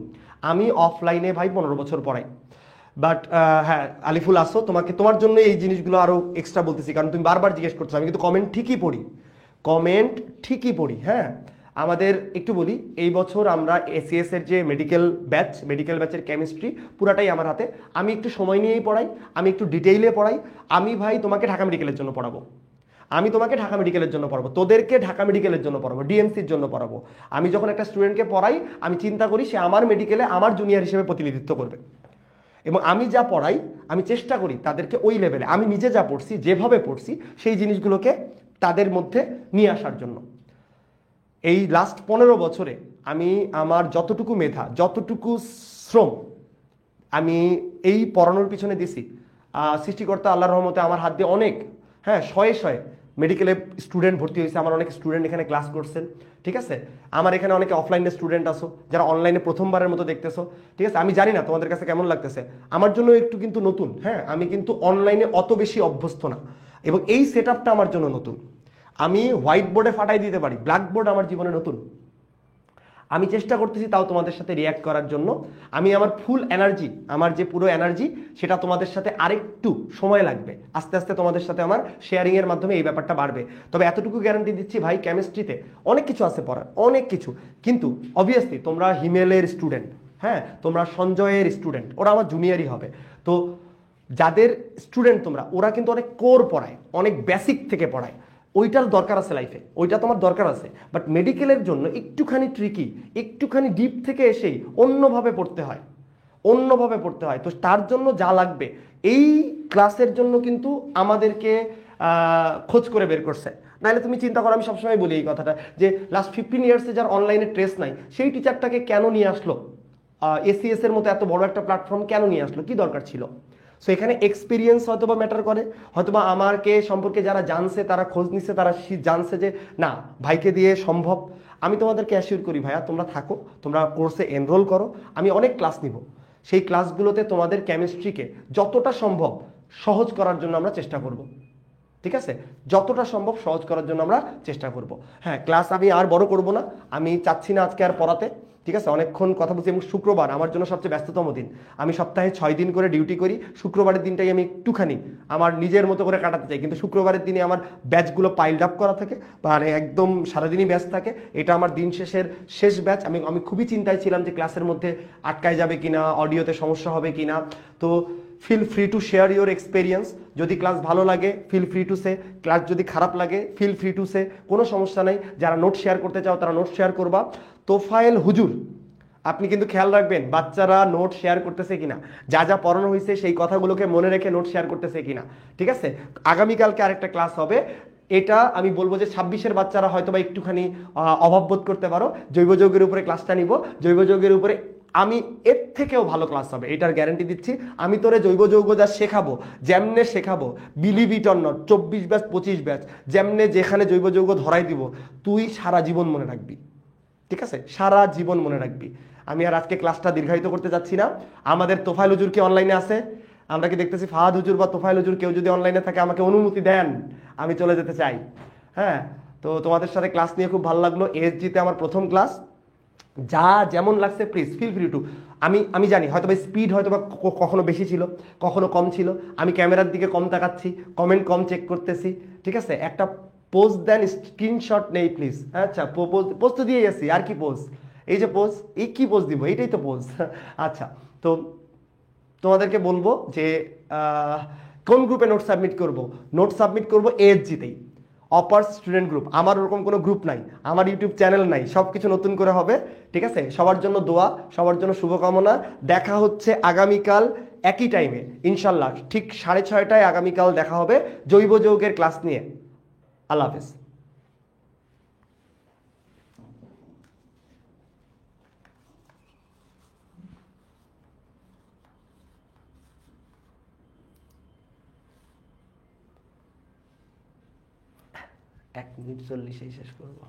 আমি অফলাইনে ভাই 15 বছর পড়াই। বাট হ্যাঁ আলিফুল আসো, তোমার জন্য এই জিনিসগুলো আরো এক্সট্রা বলতেছি, কারণ তুমি বারবার জিজ্ঞেস করছো। আমি কিন্তু কমেন্ট ঠিকই পড়ি, কমেন্ট ঠিকই পড়ি। হ্যাঁ, আমাদের একটু বলি, এই বছর আমরা এসিএস এর যে মেডিকেল ব্যাচের কেমিস্ট্রি পুরাটাই আমার হাতে। আমি একটু সময় নিয়েই পড়াই, আমি একটু ডিটেইলে পড়াই। আমি ভাই তোমাকে ঢাকা মেডিকেলের জন্য পড়াবো, আমি তোমাকে ঢাকা মেডিকেলের জন্য পড়াবো, তোদেরকে ঢাকা মেডিকেলের জন্য পড়াবো, ডিএমসির জন্য পড়াবো। আমি যখন একটা স্টুডেন্টকে পড়াই, আমি চিন্তা করি সে আমার মেডিকেলে আমার জুনিয়র হিসেবে প্রতিনিধিত্ব করবে, এবং আমি যা পড়াই আমি চেষ্টা করি তাদেরকে ওই লেভেলে, আমি নিজে যা পড়ছি, যেভাবে পড়ছি, সেই জিনিসগুলোকে তাদের মধ্যে নিয়ে আসার জন্য। এই লাস্ট 15 বছরে আমি আমার যতটুকু মেধা, যতটুকু শ্রম আমি এই পড়ানোর পিছনে দিছি, সৃষ্টিকর্তা আল্লাহর রহমতে আমার হাত দিয়ে অনেক, হ্যাঁ, শয়ে মেডিকেলে স্টুডেন্ট ভর্তি হয়েছে, আমার অনেক স্টুডেন্ট এখানে ক্লাস করছেন, ঠিক আছে। আমার এখানে অনেকে অফলাইনে স্টুডেন্ট আসো, যারা অনলাইনে প্রথমবারের মতো দেখতেছো, ঠিক আছে। আমি জানি না তোমাদের কাছে কেমন লাগতেছে, আমার জন্য একটু কিন্তু নতুন। হ্যাঁ, আমি কিন্তু অনলাইনে অত বেশি অভ্যস্ত না, এবং এই সেট আপটা আমার জন্য নতুন। আমি হোয়াইট বোর্ডে ফাটাই দিতে পারি, ব্ল্যাক বোর্ড আমার জীবনে নতুন। আমি চেষ্টা করতেছি তাও তোমাদের সাথে রিয়্যাক্ট করার জন্য। আমি আমার ফুল এনার্জি, আমার যে পুরো এনার্জি, সেটা তোমাদের সাথে আরেকটু সময় লাগবে, আস্তে আস্তে তোমাদের সাথে আমার শেয়ারিংয়ের মাধ্যমে এই ব্যাপারটা বাড়বে। তবে এতটুকু গ্যারান্টি দিচ্ছি ভাই, কেমিস্ট্রিতে অনেক কিছু আছে পড়ার, অনেক কিছু, কিন্তু অবভিয়াসলি তোমরা হিমেলের স্টুডেন্ট, হ্যাঁ, তোমরা সঞ্জয়ের স্টুডেন্ট, ওরা আমার জুনিয়রই হবে। তো যাদের স্টুডেন্ট তোমরা, ওরা কিন্তু অনেক কোর পড়ায়, অনেক বেসিক থেকে পড়ায়, ওইটার দরকার আছে লাইফে, ওইটা তোমার দরকার আছে। বাট মেডিকেলের জন্য একটুখানি ট্রিকি, একটুখানি ডিপ থেকে এসেই অন্যভাবে পড়তে হয়, অন্যভাবে পড়তে হয়। তো তার জন্য যা লাগবে, এই ক্লাসের জন্য কিন্তু আমাদেরকে খোঁজ করে বের করছে। নাহলে তুমি চিন্তা করো, আমি সবসময় বলি এই কথাটা, যে লাস্ট 15 ইয়ার্সে যার অনলাইনে ট্রেস নাই, সেই টিচারটাকে কেন নিয়ে আসলো এসিএস এর মতো এত বড় একটা প্ল্যাটফর্ম, কেন নিয়ে আসলো, কি দরকার ছিল? সো এখানে এক্সপিরিয়েন্স হয়তোবা ম্যাটার করে, হয়তোবা আমাকে সম্পর্কে যারা জানছে, তারা খোঁজ নিচ্ছে, তারা জানছে যে না, ভাইকে দিয়ে সম্ভব। আমি তোমাদেরকে অ্যাসিওর করি ভাইয়া, তোমরা থাকো, তোমরা কোর্সে এনরোল করো, আমি অনেক ক্লাস নিব, সেই ক্লাসগুলোতে তোমাদের কেমিস্ট্রিকে যতটা সম্ভব সহজ করার জন্য আমরা চেষ্টা করব, ঠিক আছে, যতটা সম্ভব সহজ করার জন্য আমরা চেষ্টা করব। হ্যাঁ, ক্লাস আমি আর বড় করব না, আমি চাচ্ছি না আজকে আর পড়াতে, ঠিক আছে, অনেকক্ষণ কথা বলছি। এবং শুক্রবার আমার জন্য সবচেয়ে ব্যস্ততম দিন, আমি সপ্তাহে 6 দিন করে ডিউটি করি, শুক্রবারের দিনটাই আমি একটুখানি আমার নিজের মতো করে কাটাতে চাই, কিন্তু শুক্রবারের দিনে আমার ব্যাচগুলো পাইল্ড আপ করা থাকে, মানে একদম সারাদিনই ব্যাচ থাকে। এটা আমার দিন শেষের শেষ ব্যাচ। আমি খুবই চিন্তায় ছিলাম যে ক্লাসের মধ্যে আটকায় যাবে কিনা, অডিওতে সমস্যা হবে কিনা। তো feel free to share your experience. যদি ক্লাস ভালো লাগে feel free to say, class যদি খারাপ লাগে ফিল ফ্রি টু সে, কোনো সমস্যা নেই। যারা নোট শেয়ার করতে চাও তারা নোট শেয়ার করবা। তোফায়েল হুজুর, আপনি কিন্তু খেয়াল রাখবেন বাচ্চারা নোট শেয়ার করতেছে কিনা, যা যা পড়ানো হয়েছে সেই কথাগুলোকে মনে রেখে নোট শেয়ার করতেছে কিনা, ঠিক আছে। আগামীকালকে আরেকটা ক্লাস হবে, এটা আমি বলবো যে 26-এর বাচ্চারা হয়তো বা একটুখানি অভাববোধ করতে পারো, জৈব যৌগের উপরে ক্লাসটা নিব, জৈব যৌগের উপরে আমি এর থেকেও ভালো ক্লাস হবে, এটার গ্যারান্টি দিচ্ছি। আমি তোরে জৈব যৌগ যা শেখাবো, যেমনে শেখাবো, believe it or not, 24 batch 25 batch, যেমনে যেখানে জৈব যৌগ ধরাই দিব, তুই সারা জীবন মনে রাখবি। ঠিক আছে, সারা জীবন মনে রাখবি। আমি আর আজকে ক্লাসটা দীর্ঘায়িত করতে যাচ্ছি না। আমাদের তোফায়েল হুজুর কি অনলাইনে আছে? আমরা কি দেখতেছি ফাহাদ হুজুর বা তোফায়েল হুজুর কেউ যদি অনলাইনে থাকে আমাকে অনুমতি দেন, আমি চলে যেতে চাই। হ্যাঁ, তো তোমাদের সাথে ক্লাস নিয়ে খুব ভালো লাগলো। এসজিতে আমার প্রথম ক্লাস, যা যেমন লাগছে প্লিজ ফিল ফ্রি টু। আমি জানি হয়তো বা স্পিড হয়তো বা কখনো বেশি ছিল, কখনো কম ছিল, আমি ক্যামেরার দিকে কম তাকাচ্ছি, কমেন্ট কম চেক করতেছি। ঠিক আছে, একটা পোজ দেন, স্ক্রিনশট নেই প্লিজ। আচ্ছা, পোজ তো দিয়েই আসি, আর কি পোজ? এই যে পোজ, এই কি পোজ দিব? এইটাই তো পোজ। আচ্ছা, তো তোমাদেরকে বলবো যে কোন গ্রুপে নোট সাবমিট করব। নোট সাবমিট করব এএসজিতেই, অপার স্টুডেন্ট গ্রুপ। আমার ওরকম কোনো গ্রুপ নাই, আমার ইউটিউব চ্যানেল নাই, সব কিছু নতুন করে হবে। ঠিক আছে, সবার জন্য দোয়া, সবার জন্য শুভকামনা। দেখা হচ্ছে আগামীকাল একই টাইমে ইনশাল্লাহ, ঠিক 6:30টায় আগামীকাল দেখা হবে জৈব যৌগের ক্লাস নিয়ে। আল্লাহ হাফেজ। এক মিনিট 40-এই শেষ করবো।